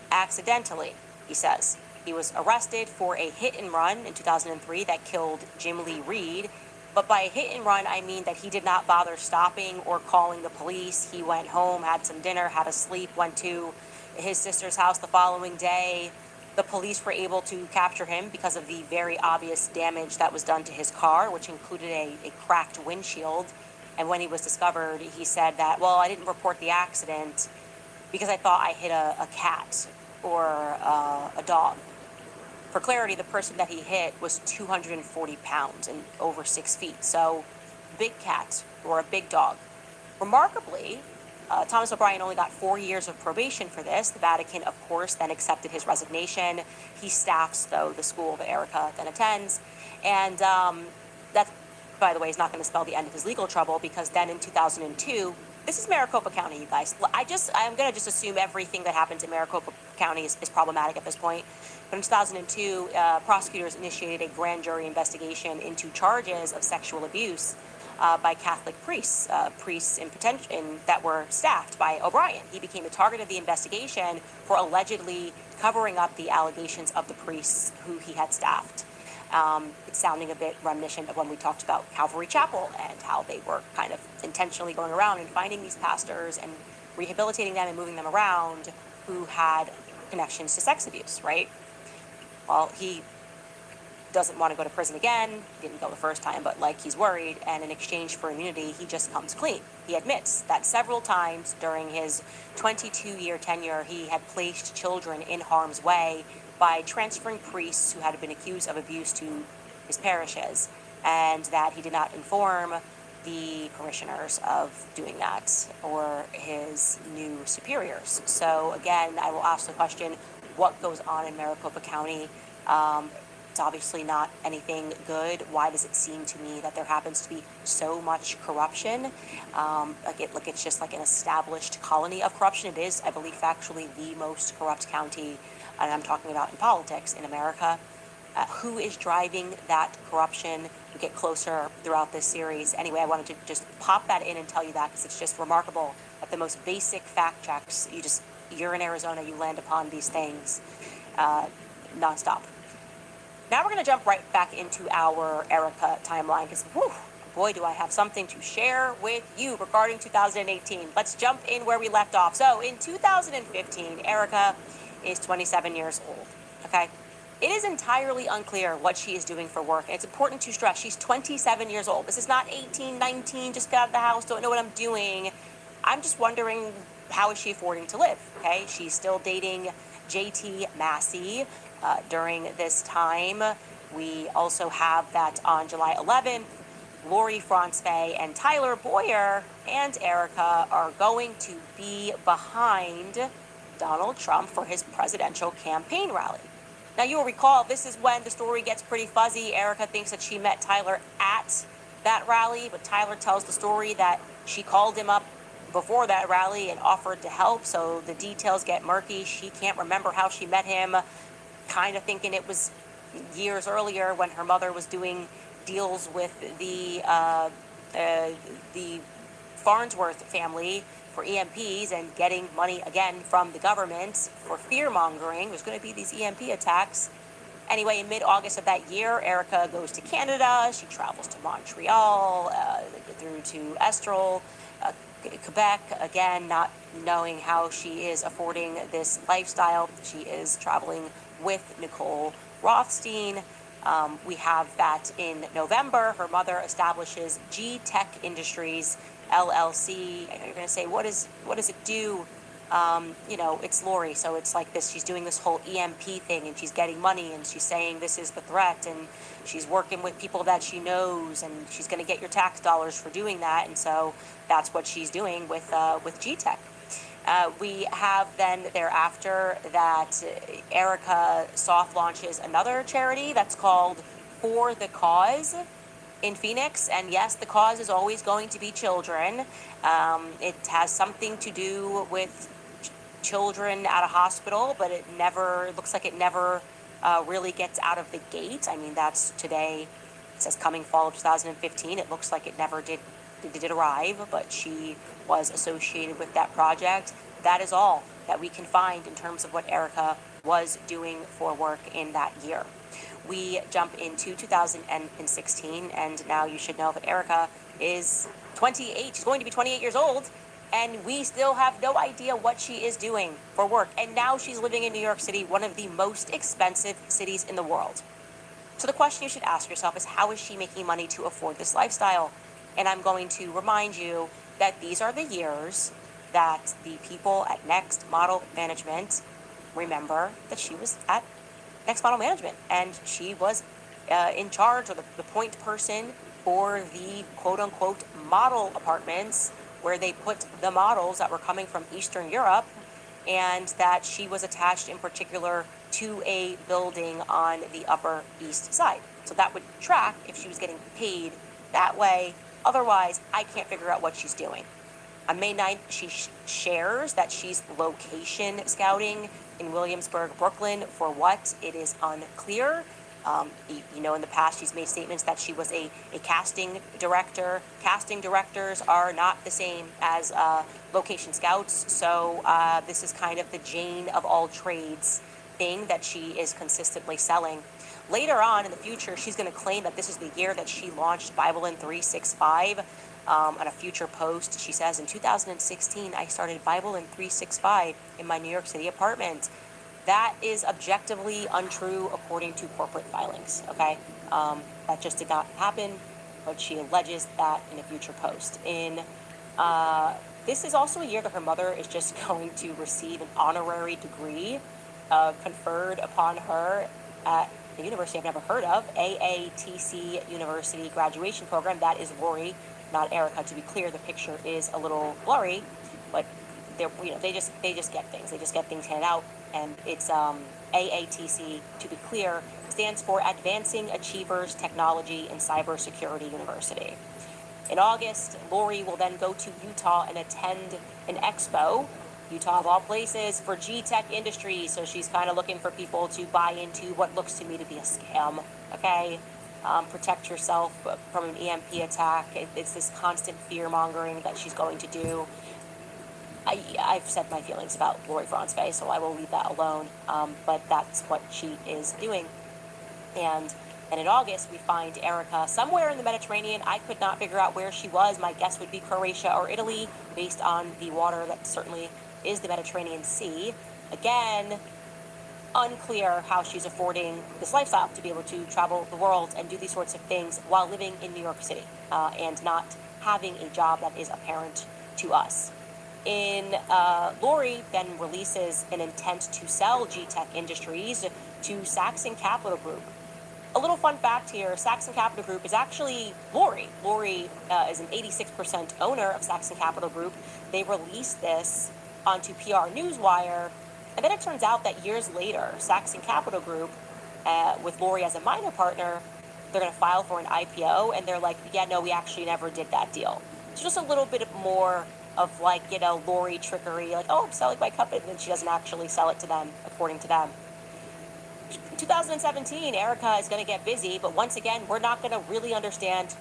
Accidentally, he says. He was arrested for a hit and run in 2003 that killed Jim Lee Reed. But by hit and run, I mean that he did not bother stopping or calling the police. He went home, had some dinner, had a sleep, went to his sister's house the following day. The police were able to capture him because of the very obvious damage that was done to his car, which included a cracked windshield. And when he was discovered, he said that, well, I didn't report the accident because I thought I hit a cat or a dog. For clarity, the person that he hit was 240 pounds and over 6 feet. So, big cat or a big dog. Remarkably, Thomas O'Brien only got 4 years of probation for this. The Vatican, of course, then accepted his resignation. He staffs, though, the school that Erika then attends. And that, by the way, is not going to spell the end of his legal trouble, because then in 2002, this is Maricopa County, you guys. I'm going to just assume everything that happens in Maricopa County is problematic at this point. But in 2002, prosecutors initiated a grand jury investigation into charges of sexual abuse by Catholic priests, that were staffed by O'Brien. He became the target of the investigation for allegedly covering up the allegations of the priests who he had staffed. It's sounding a bit reminiscent of when we talked about Calvary Chapel and how they were kind of intentionally going around and finding these pastors and rehabilitating them and moving them around who had connections to sex abuse, right? Well, he doesn't want to go to prison again. He didn't go the first time, but he's worried, and in exchange for immunity, he just comes clean. He admits that several times during his 22-year tenure, he had placed children in harm's way by transferring priests who had been accused of abuse to his parishes, and that he did not inform the parishioners of doing that or his new superiors. So again, I will ask the question, what goes on in Maricopa County? It's obviously not anything good. Why does it seem to me that there happens to be so much corruption? It's just like an established colony of corruption. It is, I believe, factually the most corrupt county, and I'm talking about in politics in America. Who is driving that corruption? We get closer throughout this series. Anyway, I wanted to just pop that in and tell you that, because it's just remarkable that the most basic fact checks, you're in Arizona, you land upon these things nonstop. Now we're going to jump right back into our Erika timeline, because boy, do I have something to share with you regarding 2018. Let's jump in where we left off. So in 2015, Erika is 27 years old, okay? It is entirely unclear what she is doing for work. And it's important to stress, she's 27 years old. This is not 18, 19, just got out of the house, don't know what I'm doing. I'm just wondering, how is she affording to live, okay? She's still dating JT Massey during this time. We also have that on July 11th, Lori Franspey and Tyler Boyer and Erika are going to be behind Donald Trump for his presidential campaign rally. Now, you will recall, this is when the story gets pretty fuzzy. Erika thinks that she met Tyler at that rally, but Tyler tells the story that she called him up before that rally and offered to help, so the details get murky. She can't remember how she met him, kind of thinking it was years earlier when her mother was doing deals with the Farnsworth family for EMPs and getting money again from the government for fear-mongering. There's going to be these EMP attacks. Anyway, in mid-August of that year, Erika goes to Canada. She travels to Montreal, through to Estrel, Quebec, again, not knowing how she is affording this lifestyle. She is traveling with Nicole Rothstein. We have that in November. Her mother establishes G Tech Industries LLC. I know you're going to say, what does it do? It's Lori, so it's like this. She's doing this whole EMP thing, and she's getting money, and she's saying this is the threat, and she's working with people that she knows, and she's going to get your tax dollars for doing that, and so that's what she's doing with G Tech. We have then thereafter that Erika soft launches another charity that's called For the Cause in Phoenix, and yes, the cause is always going to be children. It has something to do with children at a hospital, but it looks like it never really gets out of the gate. I mean, that's today. It says coming fall of 2015. It looks like it never did arrive, but she was associated with that project. That is all that we can find in terms of what Erika was doing for work in that year. we jump into 2016, and now you should know that Erika is 28. She's going to be 28 years old, and we still have no idea what she is doing for work. And now she's living in New York City, one of the most expensive cities in the world. So the question you should ask yourself is, how is she making money to afford this lifestyle? And I'm going to remind you that these are the years that the people at Next Model Management remember that she was at Next Model Management, and she was in charge, or the point person for the quote-unquote model apartments where they put the models that were coming from Eastern Europe, and that she was attached in particular to a building on the Upper East Side. So that would track if she was getting paid that way. Otherwise, I can't figure out what she's doing. On May 9th, she shares that she's location scouting in Williamsburg, Brooklyn. For what? It is unclear. You know, in the past, she's made statements that she was a casting director. Casting directors are not the same as location scouts. So this is kind of the Jane of all trades thing that she is consistently selling. Later on in the future, she's going to claim that this is the year that she launched Bible in 365. On a future post, she says, in 2016, I started Bible in 365 in my New York City apartment. That is objectively untrue according to corporate filings, okay? That just did not happen, but she alleges that in a future post. This is also a year that her mother is just going to receive an honorary degree conferred upon her at the university I've never heard of, AATC University graduation program. That is Lori, not Erika. To be clear, the picture is a little blurry, but they just get things. They just get things handed out, and it's AATC. To be clear, stands for Advancing Achievers Technology and Cybersecurity University. In August, Lori will then go to Utah and attend an expo. Utah, of all places, for G-Tech Industries. So she's kind of looking for people to buy into what looks to me to be a scam, okay? Protect yourself from an EMP attack. It's this constant fear-mongering that she's going to do. I've said my feelings about Lori Franz Faye, so I will leave that alone. But that's what she is doing. And in August, we find Erika somewhere in the Mediterranean. I could not figure out where she was. My guess would be Croatia or Italy, based on the water that certainly is the Mediterranean Sea. Again, unclear how she's affording this lifestyle to be able to travel the world and do these sorts of things while living in New York City and not having a job that is apparent to us. Lori then releases an intent to sell G-Tech Industries to Saxon Capital Group. A little fun fact here, Saxon Capital Group is actually Lori. Lori is an 86% owner of Saxon Capital Group. They released this onto PR Newswire, and then it turns out that years later, Saxon Capital Group, with Lori as a minor partner, they're going to file for an IPO, and they're like, yeah, no, we actually never did that deal. So just a little bit more of Lori trickery, oh, I'm selling my company, and then she doesn't actually sell it to them, according to them. 2017, Erika is going to get busy, but once again, we're not going to really understand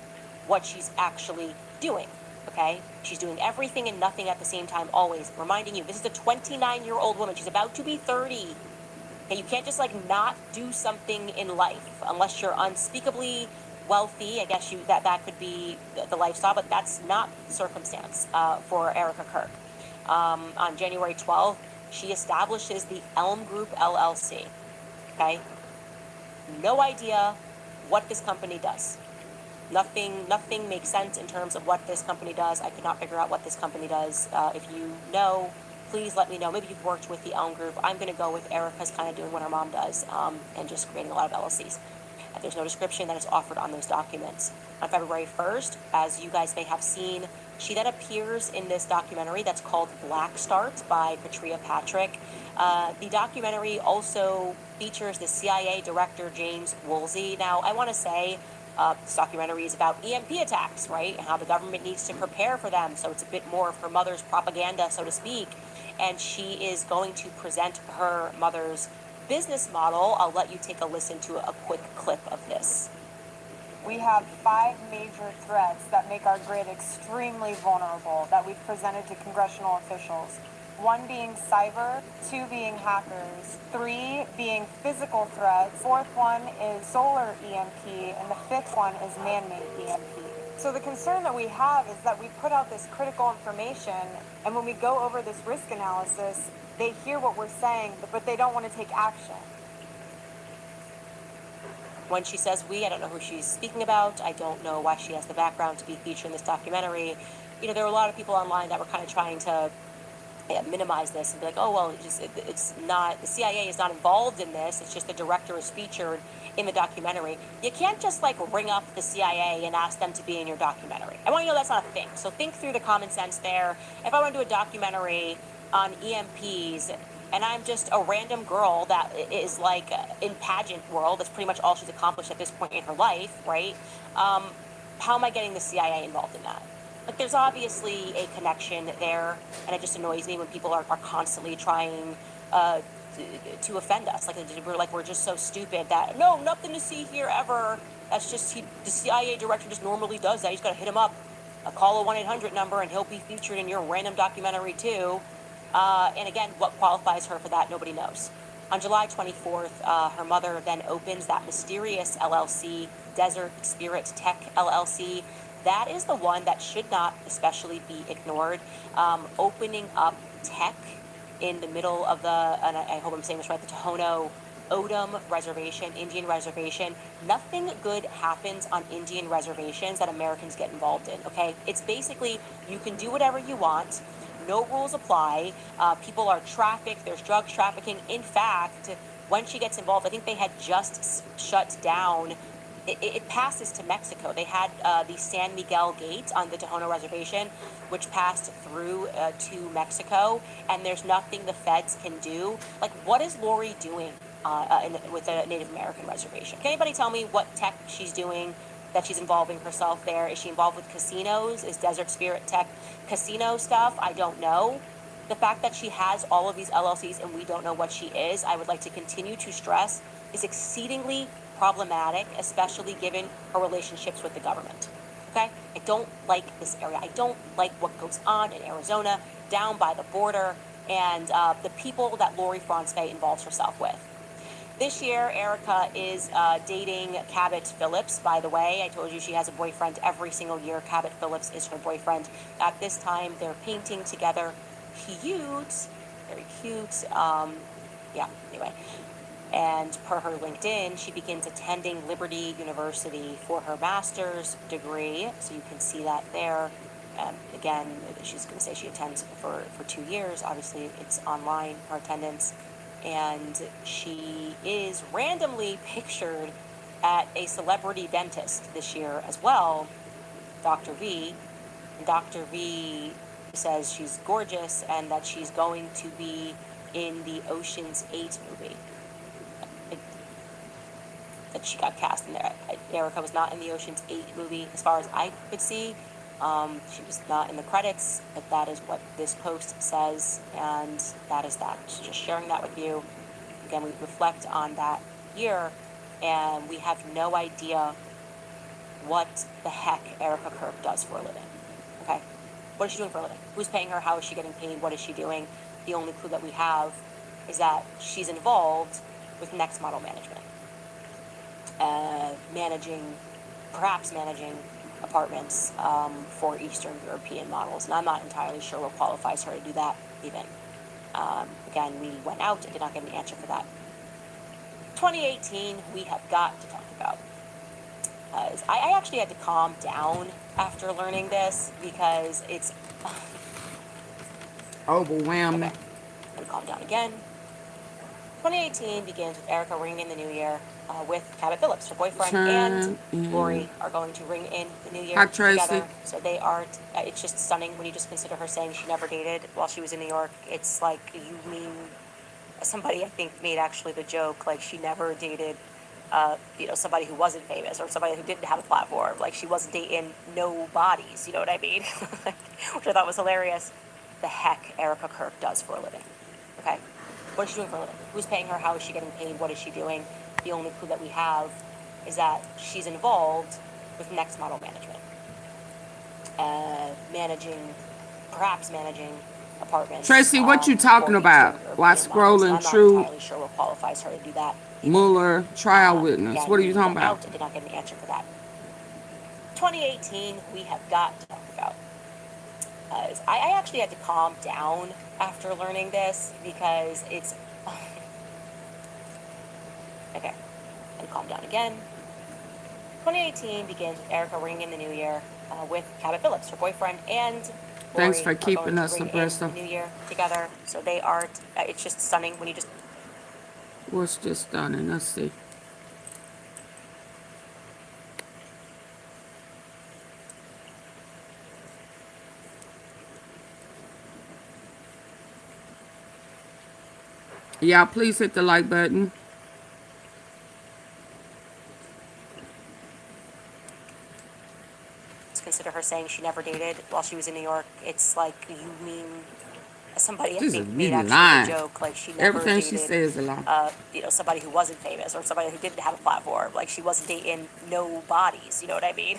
what she's actually doing, okay? She's doing everything and nothing at the same time, always. Reminding you, this is a 29-year-old woman. She's about to be 30. Okay, you can't just, not do something in life unless you're unspeakably wealthy. I guess that could be the lifestyle, but that's not the circumstance for Erika Kirk. On January 12th, she establishes the Elm Group LLC. Okay? No idea what this company does. Nothing makes sense in terms of what this company does. I could not figure out what this company does. If you know, please let me know. Maybe you've worked with the Elm Group. I'm going to go with Erika's kind of doing what her mom does and just creating a lot of LLCs. There's no description that is offered on those documents. On February 1st, as you guys may have seen, she then appears in this documentary that's called Black Start by Patria Patrick. The documentary also features the CIA director, James Woolsey. Now, I want to say this documentary is about EMP attacks, right? And how the government needs to prepare for them. So it's a bit more of her mother's propaganda, so to speak. And she is going to present her mother's business model. I'll let you take a listen to a quick clip of this. We have 5 major threats that make our grid extremely vulnerable that we've presented to congressional officials. 1 being cyber, 2 being hackers, 3 being physical threats, 4th one is solar EMP, and the 5th one is man-made EMP. So the concern that we have is that we put out this critical information, and when we go over this risk analysis, they hear what we're saying, but they don't want to take action. When she says we, I don't know who she's speaking about. I don't know why she has the background to be featured in this documentary. You know, there were a lot of people online that were kind of trying to minimize this and be like, oh, well, it's not, the CIA is not involved in this. It's just the director is featured in the documentary. You can't just like ring up the CIA and ask them to be in your documentary. I want you to know that's not a thing. So think through the common sense there. If I want to do a documentary on EMPs and I'm just a random girl that is like in pageant world, that's pretty much all she's accomplished at this point in her life, right? How am I getting the CIA involved in that? Like, there's obviously a connection there, and it just annoys me when people are constantly trying to offend us. Like we're just so stupid that, no, nothing to see here ever. That's just, the CIA director just normally does that. You just gotta hit him up, call a 1-800 number, and he'll be featured in your random documentary too. And again, what qualifies her for that, nobody knows. On July 24th, her mother then opens that mysterious LLC, Desert Spirit Tech LLC. That is the one that should not especially be ignored. Opening up tech in the middle of the, and I hope I'm saying this right, the Tohono O'odham Reservation, Indian Reservation. Nothing good happens on Indian reservations that Americans get involved in, okay? It's basically, you can do whatever you want. No rules apply. People are trafficked. There's drug trafficking. In fact, when she gets involved, I think they had just shut down. It passes to Mexico. They had the San Miguel Gate on the Tohono Reservation, which passed through to Mexico, and there's nothing the feds can do. Like, what is Lori doing with a Native American reservation? Can anybody tell me what tech she's doing, that she's involving herself there? Is she involved with casinos? Is Desert Spirit Tech casino stuff? I don't know. The fact that she has all of these LLCs and we don't know what she is, I would like to continue to stress, is exceedingly problematic, especially given her relationships with the government. Okay? I don't like this area. I don't like what goes on in Arizona, down by the border, and the people that Lori Franske involves herself with. This year, Erika is dating Cabot Phillips, by the way. I told you she has a boyfriend every single year. Cabot Phillips is her boyfriend. At this time, they're painting together. Cute. Very cute. Yeah, anyway. And per her LinkedIn, she begins attending Liberty University for her master's degree. So you can see that there. Again, she's going to say she attends for 2 years. Obviously, it's online, her attendance. And she is randomly pictured at a celebrity dentist this year as well, Dr. V. And Dr. V says she's gorgeous and that she's going to be in the Ocean's 8 movie. That she got cast in there. Erika was not in the Ocean's 8 movie as far as I could see. She was not in the credits, but that is what this post says, and that is that. Just sharing that with you. Again, we reflect on that year, and we have no idea what the heck Erika Kirk does for a living. Okay? What is she doing for a living? Who's paying her? How is she getting paid? What is she doing? The only clue that we have is that she's involved with Next Model Management. Perhaps managing apartments for Eastern European models. And I'm not entirely sure what qualifies her to do that even. Again, we went out and did not get an answer for that. 2018, we have got to talk about. I actually had to calm down after learning this because it's overwhelming. Okay. I'm going to calm down again. 2018 begins with Erika ringing in the new year with Cabot Phillips. Her boyfriend and Lori are going to ring in the new year together. So they are, it's just stunning when you just consider her saying she never dated while she was in New York. It's like, you mean, somebody I think made actually the joke, like she never dated, somebody who wasn't famous or somebody who didn't have a platform. Like she wasn't dating nobodies, you know what I mean? Which I thought was hilarious. The heck Erika Kirk does for a living. Okay? What is she doing for a living? Who's paying her? How is she getting paid? What is she doing? The only clue that we have is that she's involved with next model management. Perhaps managing apartments. Tracy, what you talking for about? Eastern While European models. And scrolling I'm not through entirely sure what qualifies her to do that. Mueller trial witness. Again, What are you we talking found about? out and did not get an answer for that. 2018, we have got to talk about. I actually had to calm down after learning this because it's... Okay, and calm down again. 2018 begins with Erika ringing in the new year with Cabot Phillips, her boyfriend, and Thanks Lori for are keeping going to us ring abreast in of the new year together. So they are, it's just stunning when you just... what's just done. And let's see. Y'all, please hit the like button. Consider her saying she never dated while she was in New York. It's like, you mean somebody I This think is made really actually lying. the joke, like she never Everything she dated, says is a lie. somebody who wasn't famous or somebody who didn't have a platform. Like she wasn't dating no bodies, you know what I mean?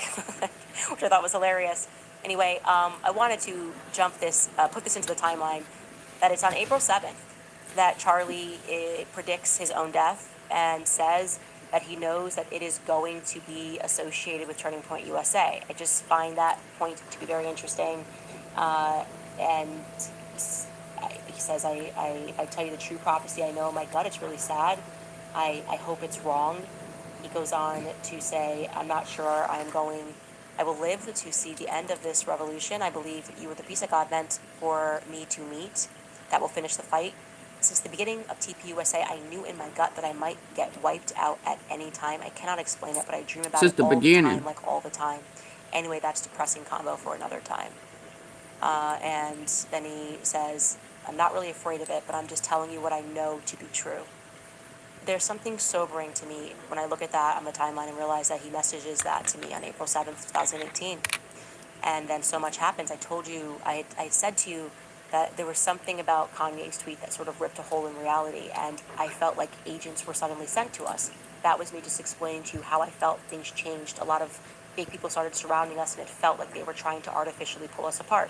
Which I thought was hilarious. Anyway, I wanted to put this into the timeline, that it's on April 7th that Charlie predicts his own death and says that he knows that it is going to be associated with Turning Point USA. I just find that point to be very interesting. And he says, if I tell you the true prophecy, I know in my gut it's really sad. I hope it's wrong. He goes on to say, I'm not sure I will live to see the end of this revolution. I believe that you were the peace that God meant for me to meet. That will finish the fight. Since the beginning of TPUSA, I knew in my gut that I might get wiped out at any time. I cannot explain it, but I dream about Since it the all the beginning. time, like all the time. Anyway, that's depressing combo for another time. And then he says, I'm not really afraid of it, but I'm just telling you what I know to be true. There's something sobering to me when I look at that on the timeline and realize that he messages that to me on April 7th, 2018. And then so much happens. I told you, I said to you that there was something about Kanye's tweet that sort of ripped a hole in reality, and I felt like agents were suddenly sent to us. That was me just explaining to you how I felt things changed. A lot of fake people started surrounding us, and it felt like they were trying to artificially pull us apart.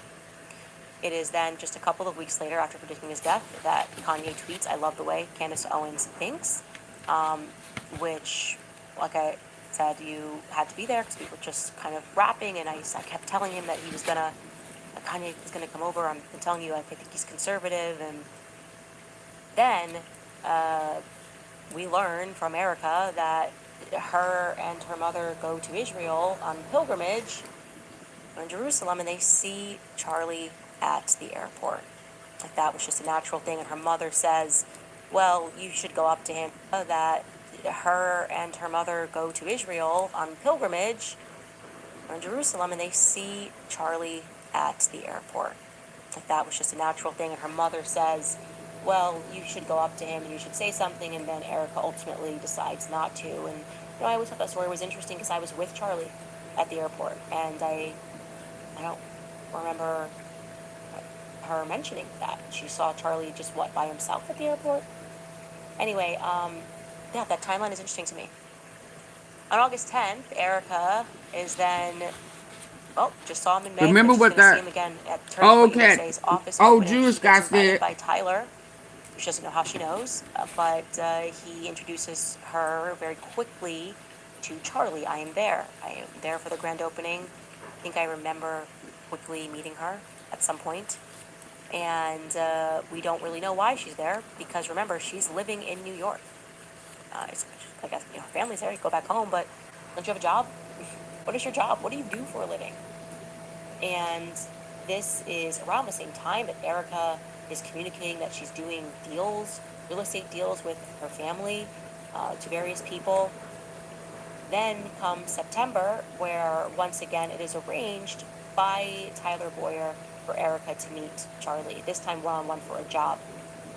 It is then just a couple of weeks later, after predicting his death, that Kanye tweets, I love the way Candace Owens thinks, which, like I said, you had to be there because we were just kind of rapping, and I kept telling him that Kanye was gonna come over. I've been telling you, I think he's conservative. And then we learn from Erika that her and her mother go to Israel on pilgrimage in Jerusalem, and they see Charlie at the airport. Like that was just a natural thing. And her mother says, well, you should go up to him. That her and her mother go to Israel on pilgrimage in Jerusalem, and they see Charlie at the airport. Like that was just a natural thing. And her mother says, well, you should go up to him and you should say something. And then Erika ultimately decides not to. And I always thought that story was interesting because I was with Charlie at the airport, and I don't remember her mentioning that. She saw Charlie just, by himself at the airport? Anyway, that timeline is interesting to me. On August 10th, Erika is then, just saw him in May. Remember what that? See that him again at Turning Point USA's office opening. Jewish She guy gets invited said by Tyler. She doesn't know how she knows, but he introduces her very quickly to Charlie. I am there for the grand opening. I think I remember quickly meeting her at some point. And we don't really know why she's there, because remember, she's living in New York. I guess, her family's there, you go back home, but don't you have a job? What is your job? What do you do for a living? And this is around the same time that Erika is communicating that she's doing deals, real estate deals with her family, to various people. Then comes September, where once again it is arranged by Tyler Boyer for Erika to meet Charlie, this time one-on-one for a job.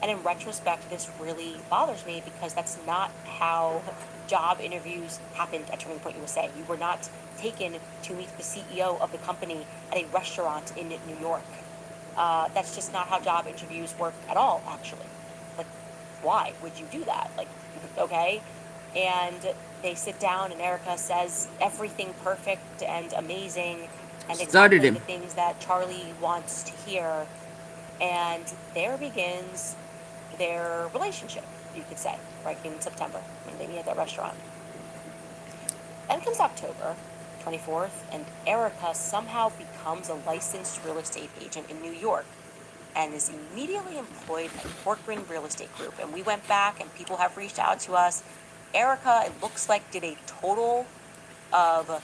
And in retrospect, this really bothers me because that's not how job interviews happened at Turning Point USA. You were not taken to meet the CEO of the company at a restaurant in New York. That's just not how job interviews work at all, actually. Like, why would you do that? Like, okay? And they sit down and Erika says everything perfect and amazing and Studied exactly him. the things that Charlie wants to hear. And there begins their relationship, you could say, right in September when they meet at that restaurant. Then comes October 24th, and Erika somehow becomes a licensed real estate agent in New York and is immediately employed at Corcoran Real Estate Group. And we went back, and people have reached out to us. Erika, it looks like, did a total of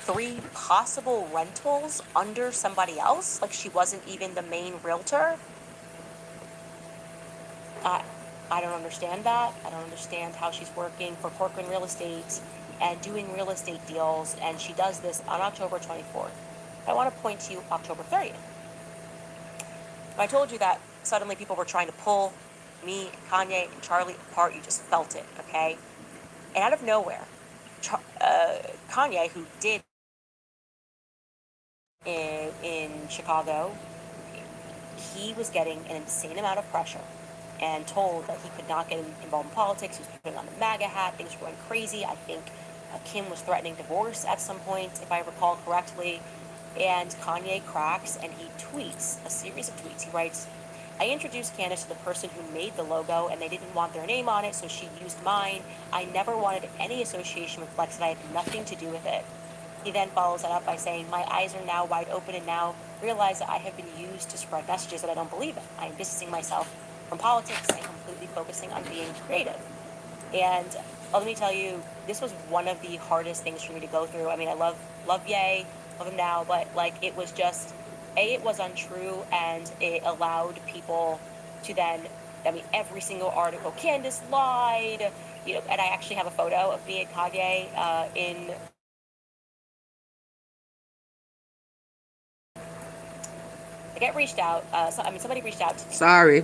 3 possible rentals under somebody else. Like, she wasn't even the main realtor. I don't understand that. I don't understand how she's working for Corcoran Real Estate and doing real estate deals, and she does this on October 24th. I want to point to you October 30th. When I told you that suddenly people were trying to pull me, Kanye, and Charlie apart, you just felt it, okay? And out of nowhere, Kanye, who did in Chicago, he was getting an insane amount of pressure and told that he could not get involved in politics. He was putting on the MAGA hat. Things were going crazy. I think Kim was threatening divorce at some point, if I recall correctly. And Kanye cracks and he tweets a series of tweets. He writes, I introduced Candace to the person who made the logo and they didn't want their name on it, so she used mine. I never wanted any association with Flex and I had nothing to do with it. He then follows that up by saying, my eyes are now wide open and now realize that I have been used to spread messages that I don't believe in. I am distancing myself from politics and completely focusing on being creative. And let me tell you, this was one of the hardest things for me to go through. I mean, I love Ye, love him now, but like it was just, it was untrue and it allowed people to then, I mean, every single article, Candace lied, you know, and I actually have a photo of me and Kanye in. I get reached out, somebody reached out to me. Sorry.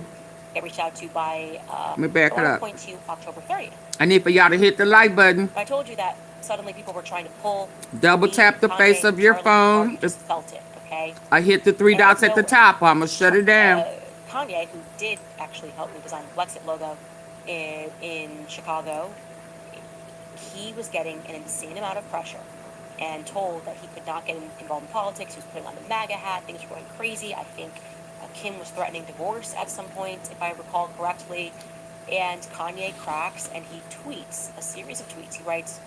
Get reached out to by, Let me back I it want to up. point to October 30th. I need for y'all to hit the like button. I told you that suddenly people were trying to pull. Double tap the face of your phone. You just felt it, okay? I hit the 3 dots at the top. I'm going to shut it down. Kanye, who did actually help me design the Lexit logo in Chicago, he was getting an insane amount of pressure and told that he could not get involved in politics. He was putting on the MAGA hat. Things were going crazy. I think Kim was threatening divorce at some point, if I recall correctly. And Kanye cracks and he tweets a series of tweets. He writes,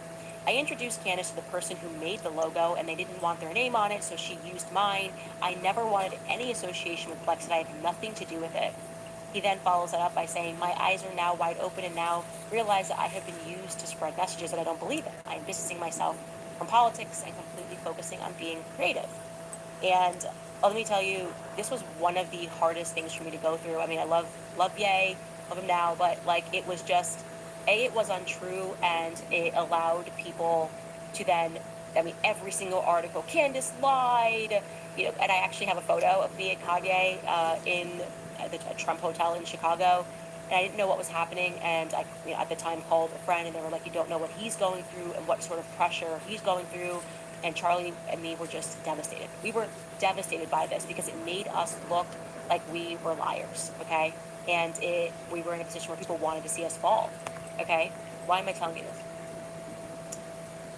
I introduced Candace to the person who made the logo and they didn't want their name on it, so she used mine. I never wanted any association with Flex and I had nothing to do with it. He then follows that up by saying, my eyes are now wide open and now realize that I have been used to spread messages that I don't believe in. I am distancing myself from politics and completely focusing on being creative. And let me tell you, this was one of the hardest things for me to go through. I mean, I love Ye, love him now, but like it was just, it was untrue and it allowed people to then, I mean, every single article, Candace lied, you know, and I actually have a photo of me and Kanye in the Trump Hotel in Chicago, and I didn't know what was happening, and I, you know, at the time called a friend, and they were like, you don't know what he's going through and what sort of pressure he's going through, and Charlie and me were just devastated. We were devastated by this because it made us look like we were liars, okay? And we were in a position where people wanted to see us fall, okay? Why am I telling you this?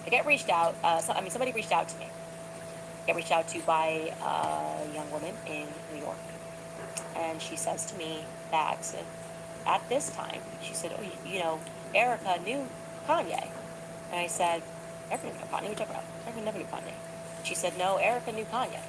I get reached out, somebody reached out to me. Get reached out to by a young woman in New York. And she says to me that at this time, she said, oh, you know, Erika knew Kanye. And I said, Erika knew Kanye? What are you talking about? Erika never knew Kanye. She said, no, Erika knew Kanye.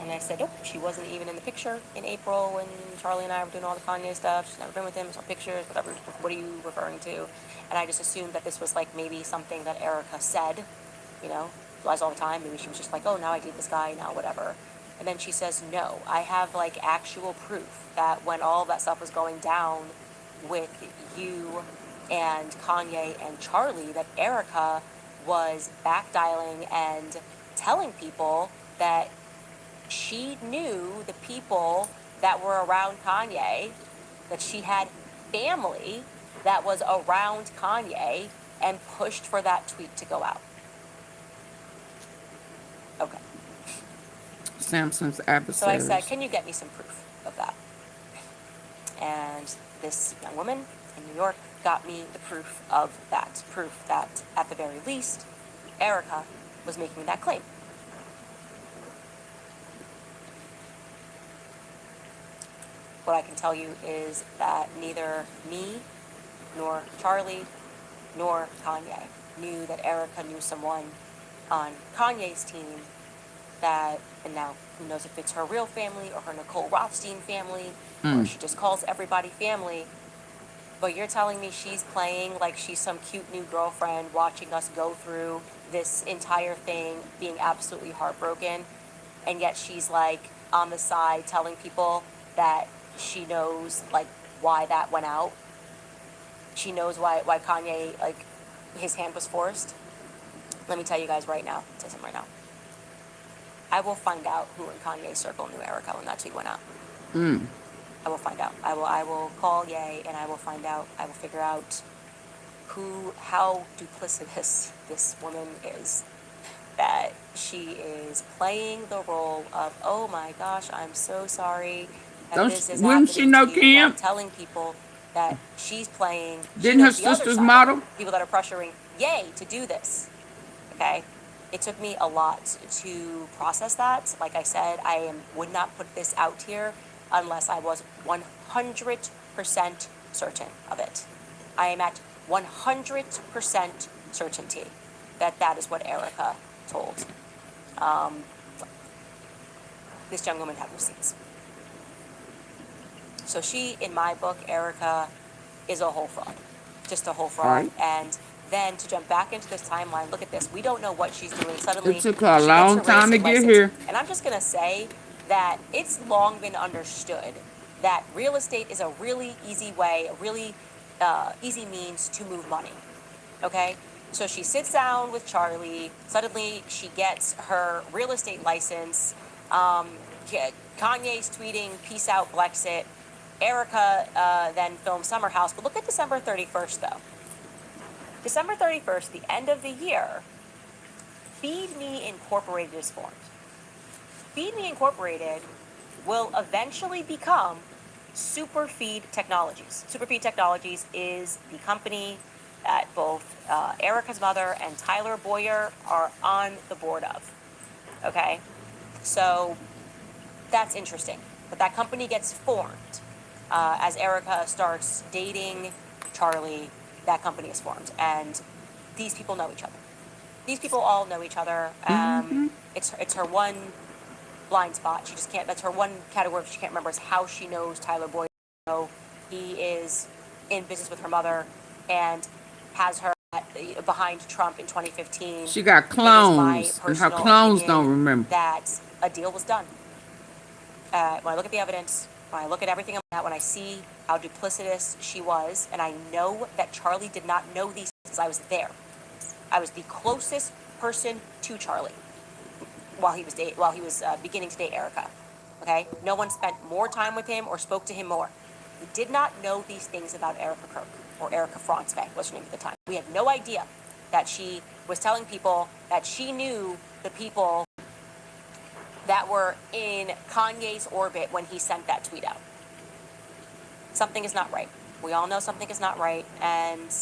And I said, nope, she wasn't even in the picture in April when Charlie and I were doing all the Kanye stuff. She's never been with him, saw pictures, whatever. What are you referring to? And I just assumed that this was like maybe something that Erika said, you know, lies all the time. Maybe she was just like, oh, now I date this guy, now whatever. And then she says, no, I have like actual proof that when all of that stuff was going down with you and Kanye and Charlie, that Erika was backdialing and telling people that she knew the people that were around Kanye, that she had family that was around Kanye and pushed for that tweet to go out. Okay. Samson's adversaries. So I said, can you get me some proof of that? And this young woman And New York got me the proof of that. Proof that, at the very least, Erika was making that claim. What I can tell you is that neither me, nor Charlie, nor Kanye knew that Erika knew someone on Kanye's team that, and now who knows if it's her real family or her Nicole Rothstein family, or she just calls everybody family. But you're telling me she's playing like she's some cute new girlfriend watching us go through this entire thing, being absolutely heartbroken, and yet she's like on the side telling people that she knows like why that went out. She knows why Kanye, like, his hand was forced. Let me tell you guys right now, say something right now. I will find out who in Kanye's circle knew Erika when that tweet went out. I will find out. I will call Ye and I will find out. I will figure out how duplicitous this woman is. That she is playing the role of, oh my gosh, I'm so sorry that this is Wouldn't she happening know to you, while Kim? telling people that she's playing. Didn't her sisters model? People that are pressuring Ye to do this. Okay? It took me a lot to process that. Like I said, would not put this out here unless I was 100% certain of it. I am at 100% certainty that that is what Erika told. This young woman had receipts. So she, in my book, Erika, is a whole fraud. Just a whole fraud. Right. And then to jump back into this timeline, look at this. We don't know what she's doing. Suddenly, It took her a she long gets her time to racing get license. here. And I'm just going to say that it's long been understood that real estate is a really easy way, a really easy means to move money. Okay? So she sits down with Charlie. Suddenly, she gets her real estate license. Kanye's tweeting, peace out, Blexit. Erika then filmed Summer House. But look at December 31st, though. December 31st, the end of the year, Feed Me Incorporated is formed. Feed Me Incorporated will eventually become Superfeed Technologies. Superfeed Technologies is the company that both Erika's mother and Tyler Boyer are on the board of. Okay? So that's interesting. But that company gets formed as Erika starts dating Charlie. That company is formed, and these people know each other. These people all know each other. It's her one blind spot. She just can't. That's her one category she can't remember is how she knows Tyler Boyd. He is in business with her mother, and has her behind Trump in 2015. She got clones, and her clones don't remember. That a deal was done. When I look at the evidence, when I look at everything, when I see how duplicitous she was, and I know that Charlie did not know these because I was there. I was the closest person to Charlie while he was beginning to date Erika. Okay, no one spent more time with him or spoke to him more. We did not know these things about Erika Kirk or Erika Frantzke, what's her name at the time. We had no idea that she was telling people that she knew the people that were in Kanye's orbit when he sent that tweet out. Something is not right. We all know something is not right, and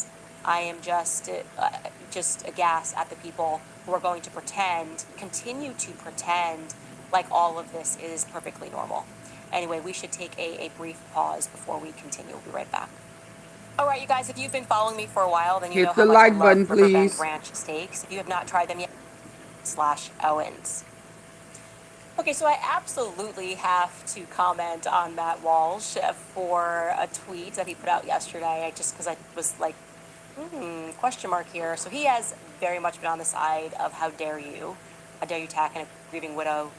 I am just aghast at the people who are going to continue to pretend like all of this is perfectly normal. Anyway, we should take a brief pause before we continue. We'll be right back. All right, you guys, if you've been following me for a while, then you know how much I love Riverbend Ranch steaks. If you have not tried them yet, /Owens. Okay, so I absolutely have to comment on Matt Walsh for a tweet that he put out yesterday, because I was like, question mark here. So he has very much been on the side of how dare you attack a grieving widow,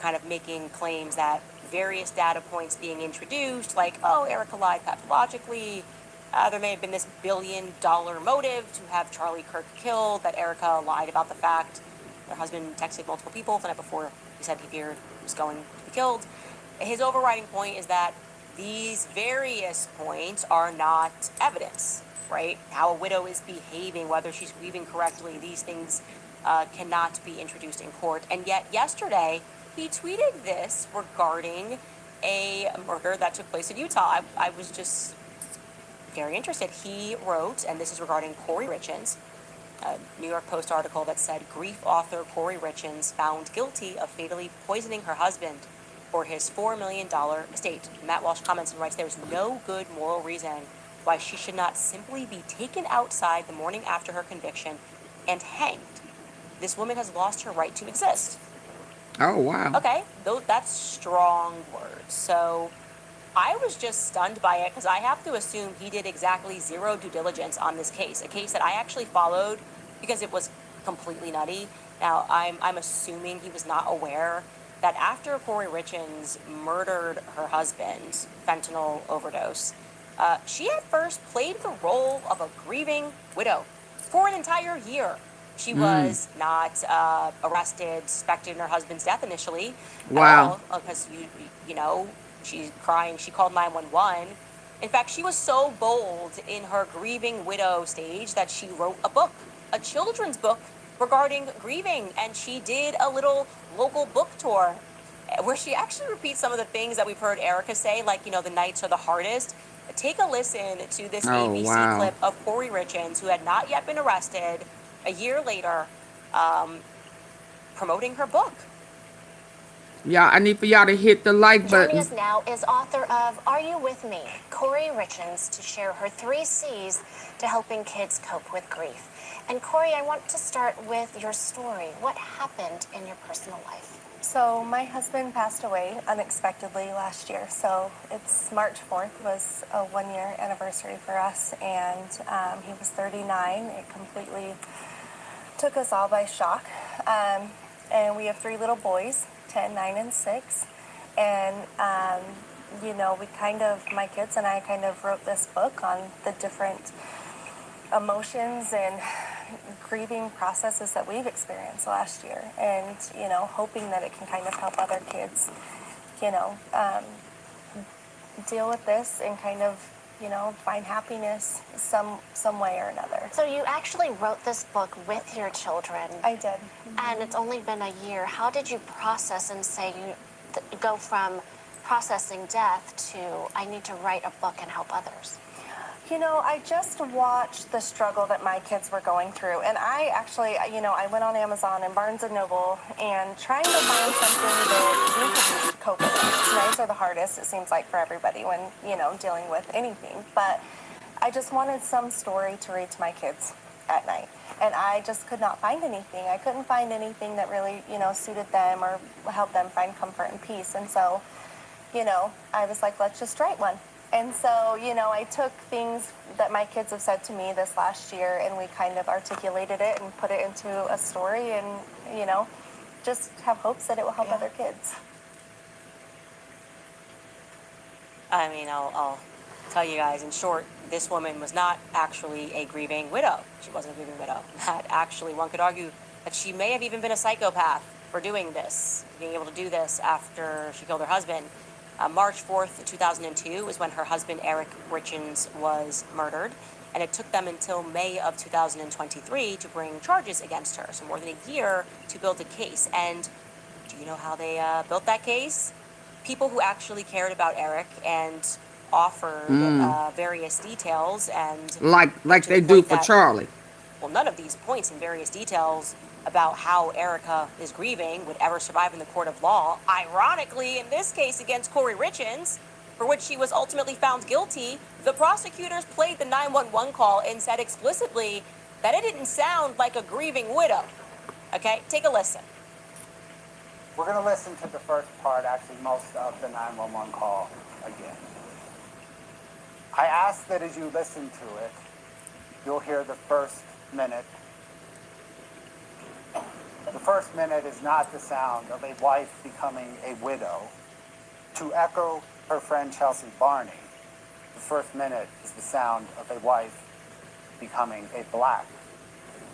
kind of making claims that various data points being introduced, like, oh, Erika lied pathologically, there may have been this $1 billion motive to have Charlie Kirk killed, that Erika lied about the fact her husband texted multiple people the night before he said he feared he was going to be killed. His overriding point is that these various points are not evidence, right? How a widow is behaving, whether she's grieving correctly, these things cannot be introduced in court. And yet yesterday, he tweeted this regarding a murder that took place in Utah. I was just very interested. He wrote, and this is regarding Corey Richins, a New York Post article that said grief author Corey Richins found guilty of fatally poisoning her husband for his $4 million estate. Matt Walsh comments and writes, there's no good moral reason why she should not simply be taken outside the morning after her conviction and hanged. This woman has lost her right to exist. Oh, wow. Okay, that's strong words. So I was just stunned by it because I have to assume he did exactly zero due diligence on this case, a case that I actually followed because it was completely nutty. Now, I'm assuming he was not aware that after Corey Richins murdered her husband, fentanyl overdose, she at first played the role of a grieving widow for an entire year. She was not arrested, suspected in her husband's death initially. Wow. Because, you know, she's crying. She called 911. In fact, she was so bold in her grieving widow stage that she wrote a book, a children's book regarding grieving. And she did a little local book tour where she actually repeats some of the things that we've heard Erika say, like, you know, the nights are the hardest. Take a listen to this ABC clip of Corey Richins, who had not yet been arrested, a year later, promoting her book. Yeah, I need for y'all to hit the like button. Joining us now is author of Are You With Me? Corey Richins, to share her 3 C's to helping kids cope with grief. And Corey, I want to start with your story. What happened in your personal life? So my husband passed away unexpectedly last year. So it's March 4th was a 1-year anniversary for us, and he was 39. It completely took us all by shock. And we have 3 little boys, 10, 9, and 6. And, you know, my kids and I kind of wrote this book on the different emotions and grieving processes that we've experienced last year, and, you know, hoping that it can kind of help other kids, you know, deal with this and kind of, you know, find happiness some way or another. So you actually wrote this book with your children. I did. And it's only been a year. How did you process and say you go from processing death to I need to write a book and help others? You know, I just watched the struggle that my kids were going through, and I actually, you know, I went on Amazon and Barnes & Noble and trying to find something that we could use to cope with. Nights are the hardest, it seems like, for everybody when, you know, dealing with anything, but I just wanted some story to read to my kids at night, and I just could not find anything. I couldn't find anything that really, you know, suited them or helped them find comfort and peace, and so, you know, I was like, let's just write one. And so, you know, I took things that my kids have said to me this last year, and we kind of articulated it and put it into a story, and, you know, just have hopes that it will help other kids. I mean, I'll tell you guys in short, this woman was not actually a grieving widow. She wasn't a grieving widow. That actually, one could argue that she may have even been a psychopath for doing this, being able to do this after she killed her husband. March 4th, 2002 is when her husband, Eric Richins, was murdered, and it took them until May of 2023 to bring charges against her, so more than a year to build a case. And do you know how they built that case? People who actually cared about Eric and offered various details, and like they do for Charlie. Well, none of these points and various details about how Erika is grieving would ever survive in the court of law. Ironically, in this case against Corey Richins, for which she was ultimately found guilty, the prosecutors played the 911 call and said explicitly that it didn't sound like a grieving widow. Okay, take a listen. We're going to listen to the first part, actually most of the 911 call again. I ask that as you listen to it, you'll hear the first minute. The first minute is not the sound of a wife becoming a widow. To echo her friend Chelsea Barney, the first minute is the sound of a wife becoming a black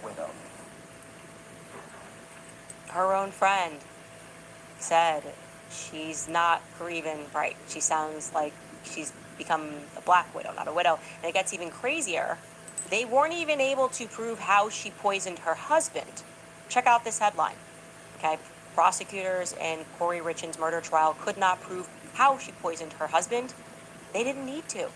widow. Her own friend said she's not grieving right. She sounds like she's become a black widow, not a widow. And it gets even crazier. They weren't even able to prove how she poisoned her husband. Check out this headline, okay? Prosecutors in Corey Richins' murder trial could not prove how she poisoned her husband. They didn't need to.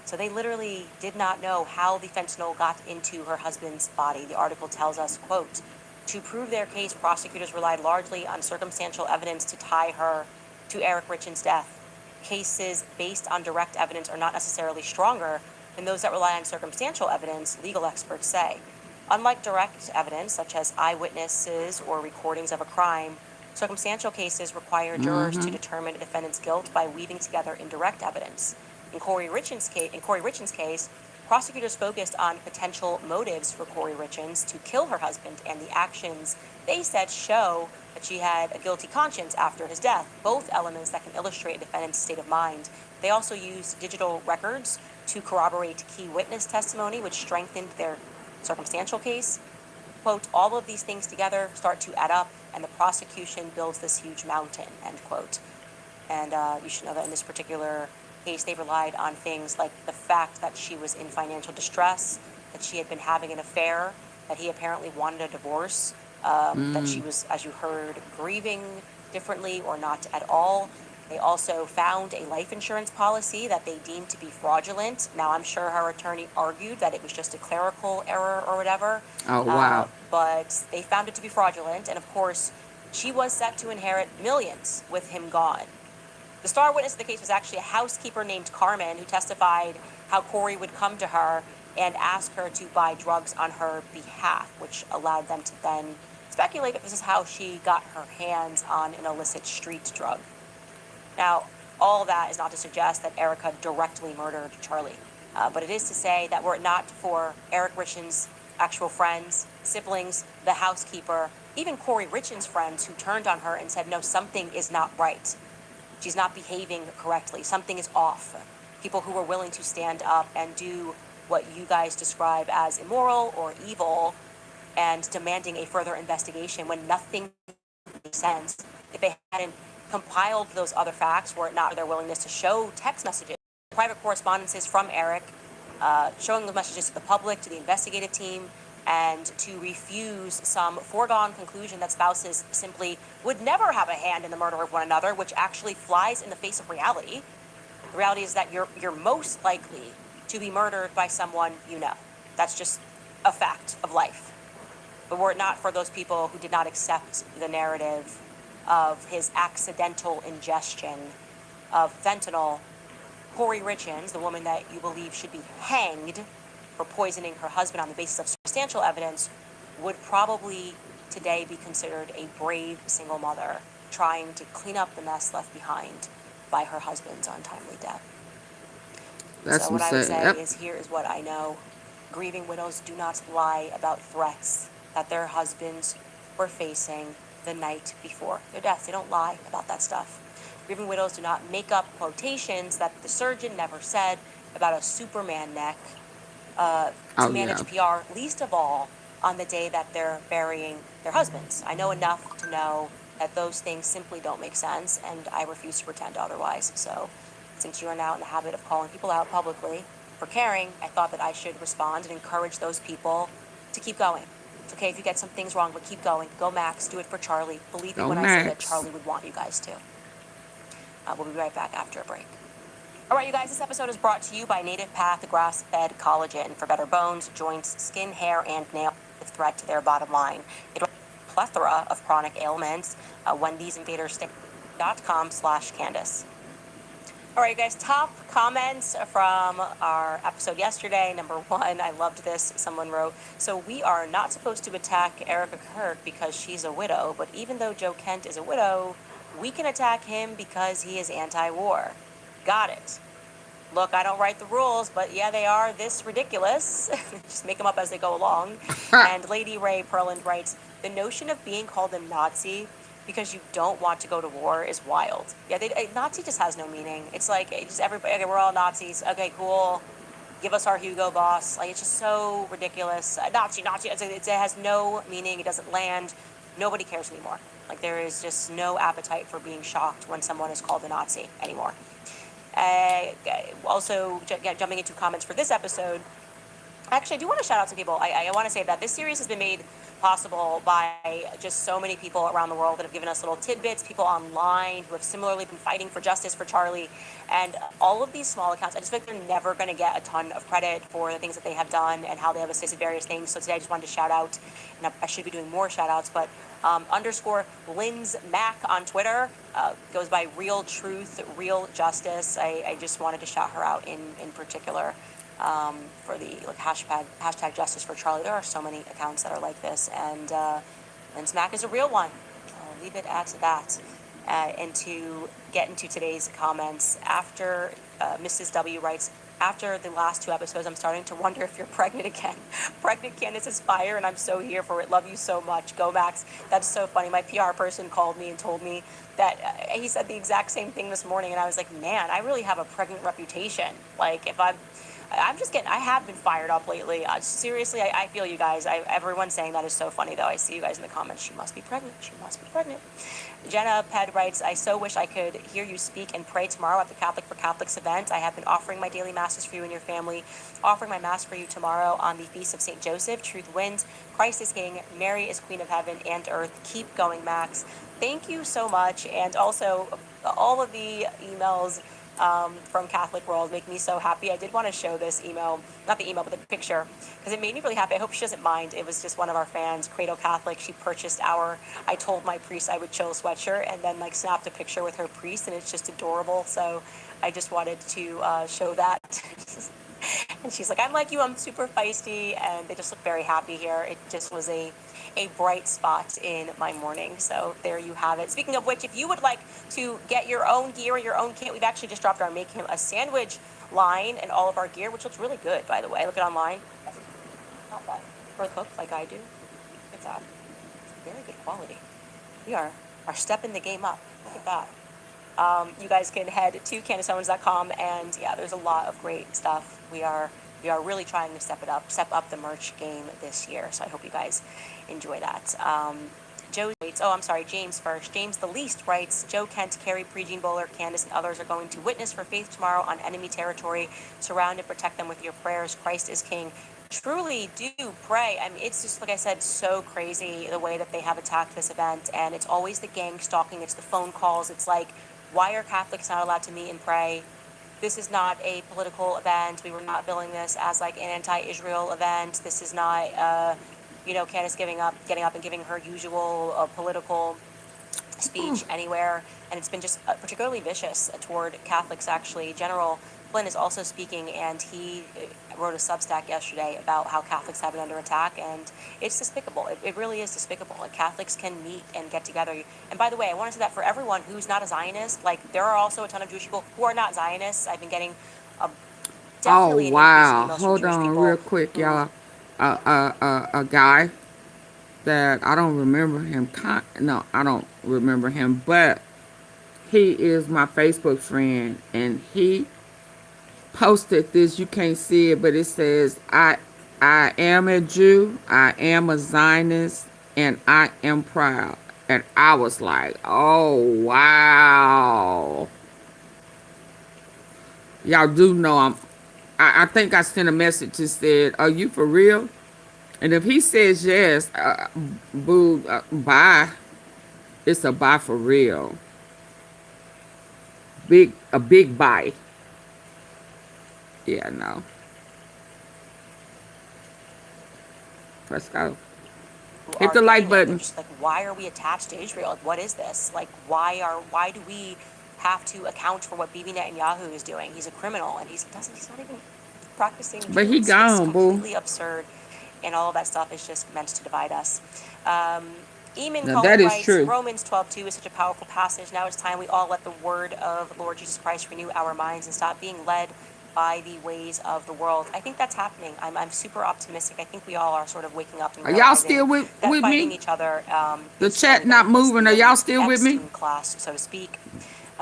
So they literally did not know how the fentanyl got into her husband's body. The article tells us, quote, to prove their case, prosecutors relied largely on circumstantial evidence to tie her to Eric Richins' death. Cases based on direct evidence are not necessarily stronger than those that rely on circumstantial evidence, legal experts say. Unlike direct evidence, such as eyewitnesses or recordings of a crime, circumstantial cases require jurors to determine a defendant's guilt by weaving together indirect evidence. In Corey Richins' case, prosecutors focused on potential motives for Corey Richins to kill her husband, and the actions they said show that she had a guilty conscience after his death, both elements that can illustrate a defendant's state of mind. They also used digital records to corroborate key witness testimony, which strengthened their circumstantial case. Quote, all of these things together start to add up, and the prosecution builds this huge mountain, end quote. And you should know that in this particular case, they relied on things like the fact that she was in financial distress, that she had been having an affair, that he apparently wanted a divorce, that she was, as you heard, grieving differently or not at all. They also found a life insurance policy that they deemed to be fraudulent. Now, I'm sure her attorney argued that it was just a clerical error or whatever. Oh, wow. But they found it to be fraudulent. And of course, she was set to inherit millions with him gone. The star witness of the case was actually a housekeeper named Carmen, who testified how Corey would come to her and ask her to buy drugs on her behalf, which allowed them to then speculate that this is how she got her hands on an illicit street drug. Now, all that is not to suggest that Erika directly murdered Charlie, but it is to say that were it not for Eric Richins' actual friends, siblings, the housekeeper, even Corey Richins' friends who turned on her and said, no, something is not right. She's not behaving correctly. Something is off. People who were willing to stand up and do what you guys describe as immoral or evil and demanding a further investigation when nothing makes sense. If they hadn't compiled those other facts, were it not for their willingness to show text messages, private correspondences from Eric, showing the messages to the public, to the investigative team, and to refuse some foregone conclusion that spouses simply would never have a hand in the murder of one another, which actually flies in the face of reality. The reality is that you're most likely to be murdered by someone you know. That's just a fact of life. But were it not for those people who did not accept the narrative of his accidental ingestion of fentanyl, Corey Richins, the woman that you believe should be hanged for poisoning her husband on the basis of substantial evidence, would probably today be considered a brave single mother trying to clean up the mess left behind by her husband's untimely death. So what I would say is, here is what I know. Grieving widows do not lie about threats that their husbands were facing the night before their deaths. They don't lie about that stuff. Grieving widows do not make up quotations that the surgeon never said about a Superman neck to manage PR, least of all on the day that they're burying their husbands. I know enough to know that those things simply don't make sense, and I refuse to pretend otherwise. So since you are now in the habit of calling people out publicly for caring, I thought that I should respond and encourage those people to keep going. It's okay if you get some things wrong, but keep going. Go Max, do it for Charlie. Believe me when I say that Charlie would want you guys to. We'll be right back after a break. All right, you guys, this episode is brought to you by Native Path Grass-Fed Collagen for better bones, joints, skin, hair, and nail threat to their bottom line. It has a plethora of chronic ailments. Wendy'sInvaderState.com/Candace. All right, you guys, top comments from our episode yesterday. Number one, I loved this. Someone wrote, so we are not supposed to attack Erika Kirk because she's a widow, but even though Joe Kent is a widow, we can attack him because he is anti-war. Got it. Look, I don't write the rules, but yeah, they are this ridiculous. Just make them up as they go along. And Lady Ray Perland writes, the notion of being called a Nazi because you don't want to go to war is wild. Yeah, Nazi just has no meaning. It's like, just everybody, okay, we're all Nazis. Okay, cool. Give us our Hugo Boss. Like, it's just so ridiculous. Nazi. It has no meaning. It doesn't land. Nobody cares anymore. Like, there is just no appetite for being shocked when someone is called a Nazi anymore. Also, jumping into comments for this episode, Actually, I do want to shout out to people. I want to say that this series has been made possible by just so many people around the world that have given us little tidbits, people online who have similarly been fighting for justice for Charlie. And all of these small accounts, I just feel like they're never going to get a ton of credit for the things that they have done and how they have assisted various things. So today I just wanted to shout out, and I should be doing more shout outs, but underscore Lynn's Mac on Twitter goes by Real Truth, Real Justice. I just wanted to shout her out in particular. For the hashtag Justice for Charlie. There are so many accounts that are like this, and Lynn's Mac is a real one. I'll leave it at that. And to get into today's comments, after Mrs. W writes, after the last 2 episodes, I'm starting to wonder if you're pregnant again. Pregnant Candace is fire, and I'm so here for it. Love you so much. Go Max. That's so funny. My PR person called me and told me that he said the exact same thing this morning, and I was like, man, I really have a pregnant reputation. Like, if I have been fired up lately. Seriously, I feel you guys. Everyone's saying that is so funny, though. I see you guys in the comments. She must be pregnant. She must be pregnant. Jenna Ped writes, I so wish I could hear you speak and pray tomorrow at the Catholic for Catholics event. I have been offering my daily masses for you and your family, offering my mass for you tomorrow on the Feast of St. Joseph. Truth wins. Christ is King. Mary is Queen of Heaven and Earth. Keep going, Max. Thank you so much. And also, all of the emails from Catholic World make me so happy. I did want to show this email, not the email, but the picture, because it made me really happy. I hope she doesn't mind. It was just one of our fans, Cradle Catholic. She purchased our I Told My Priest I Would Chill sweatshirt and then snapped a picture with her priest, and it's just adorable. So I just wanted to show that. And she's like, I'm like you, I'm super feisty, and they just look very happy here. It just was a bright spot in my morning. So there you have it. Speaking of which, if you would like to get your own gear or your own kit, we've actually just dropped our Make Him a Sandwich line and all of our gear, which looks really good, by the way. Look at online. Not bad. For a cook like I do. Look at that. Very good quality. We are stepping the game up. Look at that. You guys can head to CandaceOwens.com, and yeah, there's a lot of great stuff. We are really trying to step up the merch game this year. So I hope you guys enjoy that. Joe writes, James first. James the Least writes, Joe Kent, Carrie, Pre-Jean Bowler, Candace, and others are going to witness for faith tomorrow on enemy territory. Surround and protect them with your prayers. Christ is King. Truly do pray. I mean, it's just, like I said, so crazy the way that they have attacked this event. And it's always the gang stalking. It's the phone calls. It's like, why are Catholics not allowed to meet and pray? This is not a political event. We were not billing this as like an anti-Israel event. This is not, Candace getting up and giving her usual political speech anywhere. And it's been just particularly vicious toward Catholics, actually. General Flynn is also speaking, and he wrote a Substack yesterday about how Catholics have been under attack, and it's despicable. It really is despicable. Like, Catholics can meet and get together. And by the way, I want to say that for everyone who's not a Zionist, like, there are also a ton of Jewish people who are not Zionists. I've been getting definitely Oh wow! Hold on, real quick, y'all. A guy that I don't remember him. No, I don't remember him, but he is my Facebook friend, and he posted this. You can't see it, but it says, I am a Jew, I am a Zionist, and I am proud. And I was like, oh wow. Y'all do know I think I sent a message that said, are you for real? And if he says yes, bye. It's a bye for real. A big bye. Yeah, no. Let's go. Hit the like button. Just like, why are we attached to Israel? Like, what is this? Like, why do we have to account for what Bibi Netanyahu is doing? He's a criminal, and he's not even practicing. But he gone, it's completely absurd, and all of that stuff is just meant to divide us. Eamon Cullen writes, true. Romans 12:2 is such a powerful passage. Now it's time we all let the word of Lord Jesus Christ renew our minds and stop being led by the ways of the world. I think that's happening. I'm super optimistic. I think we all are sort of waking up and are y'all still with me? Each other, the chat not moving. Are y'all still with me? Class, so to speak.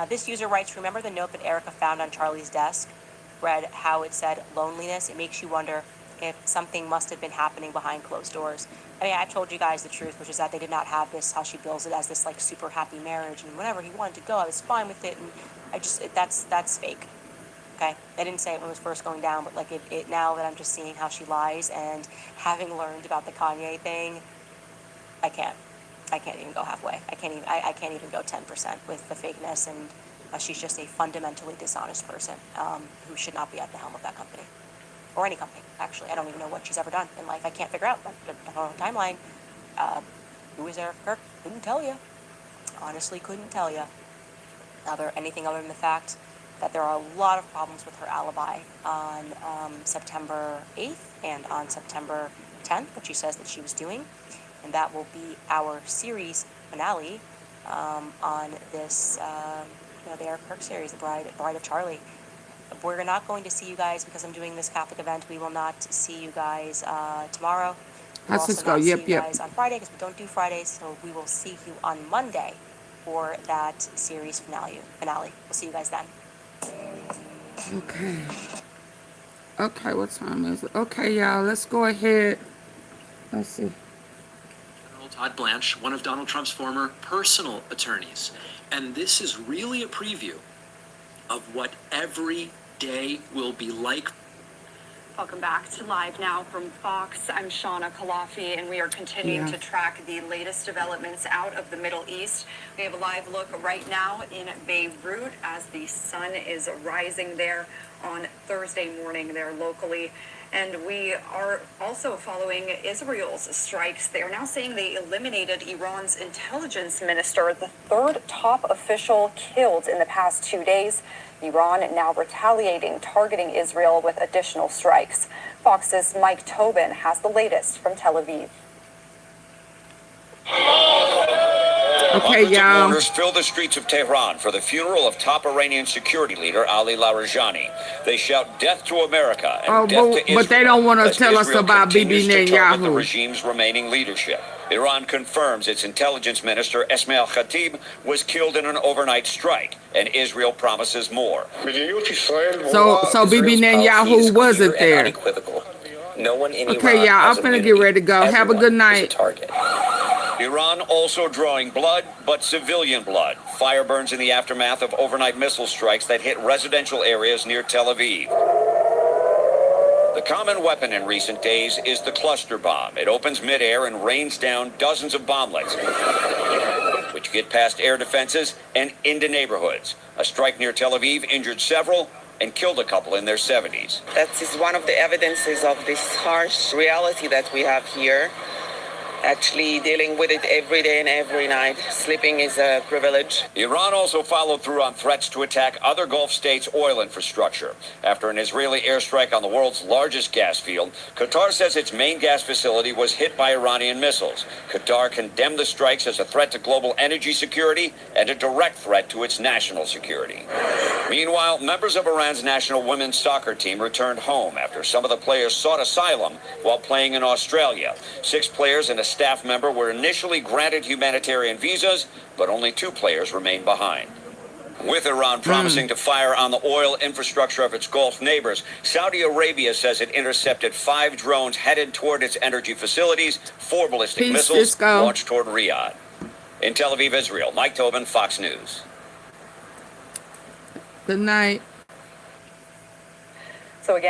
This user writes, remember the note that Erika found on Charlie's desk? Read how it said loneliness. It makes you wonder if something must have been happening behind closed doors. I mean, I told you guys the truth, which is that they did not have this, how she bills it, as this like super happy marriage, and whenever he wanted to go, I was fine with it, and that's fake. Okay, I didn't say it when it was first going down, but like it now that I'm just seeing how she lies and having learned about the Kanye thing, I can't even go halfway. I can't even go 10% with the fakeness, and she's just a fundamentally dishonest person who should not be at the helm of that company or any company. Actually, I don't even know what she's ever done in life. I can't figure out. I don't know the timeline. Who is Erika Kirk? Couldn't tell you. Honestly, couldn't tell you. Anything other than the fact that there are a lot of problems with her alibi on September 8th and on September 10th, which she says that she was doing. And that will be our series finale on this, the Erika Kirk series, The Bride of Charlie. We're not going to see you guys because I'm doing this Catholic event. We will not see you guys tomorrow. We'll also not see you guys on Friday because we don't do Fridays. So we will see you on Monday for that series finale. We'll see you guys then. Okay. Okay, what time is it? Okay, y'all, let's go ahead. Let's see. General Todd Blanche, one of Donald Trump's former personal attorneys. And this is really a preview of what every day will be like. Welcome back to Live Now from Fox. I'm Shauna Kalafi, and we are continuing to track the latest developments out of the Middle East. We have a live look right now in Beirut as the sun is rising there on Thursday morning there locally. And we are also following Israel's strikes. They are now saying they eliminated Iran's intelligence minister, the third top official killed in the past 2 days. Iran now retaliating, targeting Israel with additional strikes. Fox's Mike Tobin has the latest from Tel Aviv. Hundreds of mourners filled the streets of Tehran for the funeral of top Iranian security leader Ali Larijani. They shout death to America and death to Israel. But they don't want to tell us about Bibi Netanyahu. The Netanyahu. regime's remaining leadership. Iran confirms its intelligence minister Esmail Khatib was killed in an overnight strike, and Israel promises more. So Bibi Netanyahu wasn't there. No one in okay, y'all, I'm finna get ready to go. Have a good night. Iran also drawing blood, but civilian blood. Fire burns in the aftermath of overnight missile strikes that hit residential areas near Tel Aviv. The common weapon in recent days is the cluster bomb. It opens midair and rains down dozens of bomblets, which get past air defenses and into neighborhoods. A strike near Tel Aviv injured several and killed a couple in their 70s. That is one of the evidences of this harsh reality that we have here. Actually dealing with it every day and every night. Sleeping is a privilege. Iran also followed through on threats to attack other Gulf states' oil infrastructure. After an Israeli airstrike on the world's largest gas field, Qatar says its main gas facility was hit by Iranian missiles. Qatar condemned the strikes as a threat to global energy security and a direct threat to its national security. Meanwhile, members of Iran's national women's soccer team returned home after some of the players sought asylum while playing in Australia. 6 players and a staff member were initially granted humanitarian visas, but only 2 players remained behind. With Iran promising to fire on the oil infrastructure of its Gulf neighbors, Saudi Arabia says it intercepted 5 drones headed toward its energy facilities, 4 ballistic missiles launched toward Riyadh. In Tel Aviv, Israel, Mike Tobin, Fox News. Good night.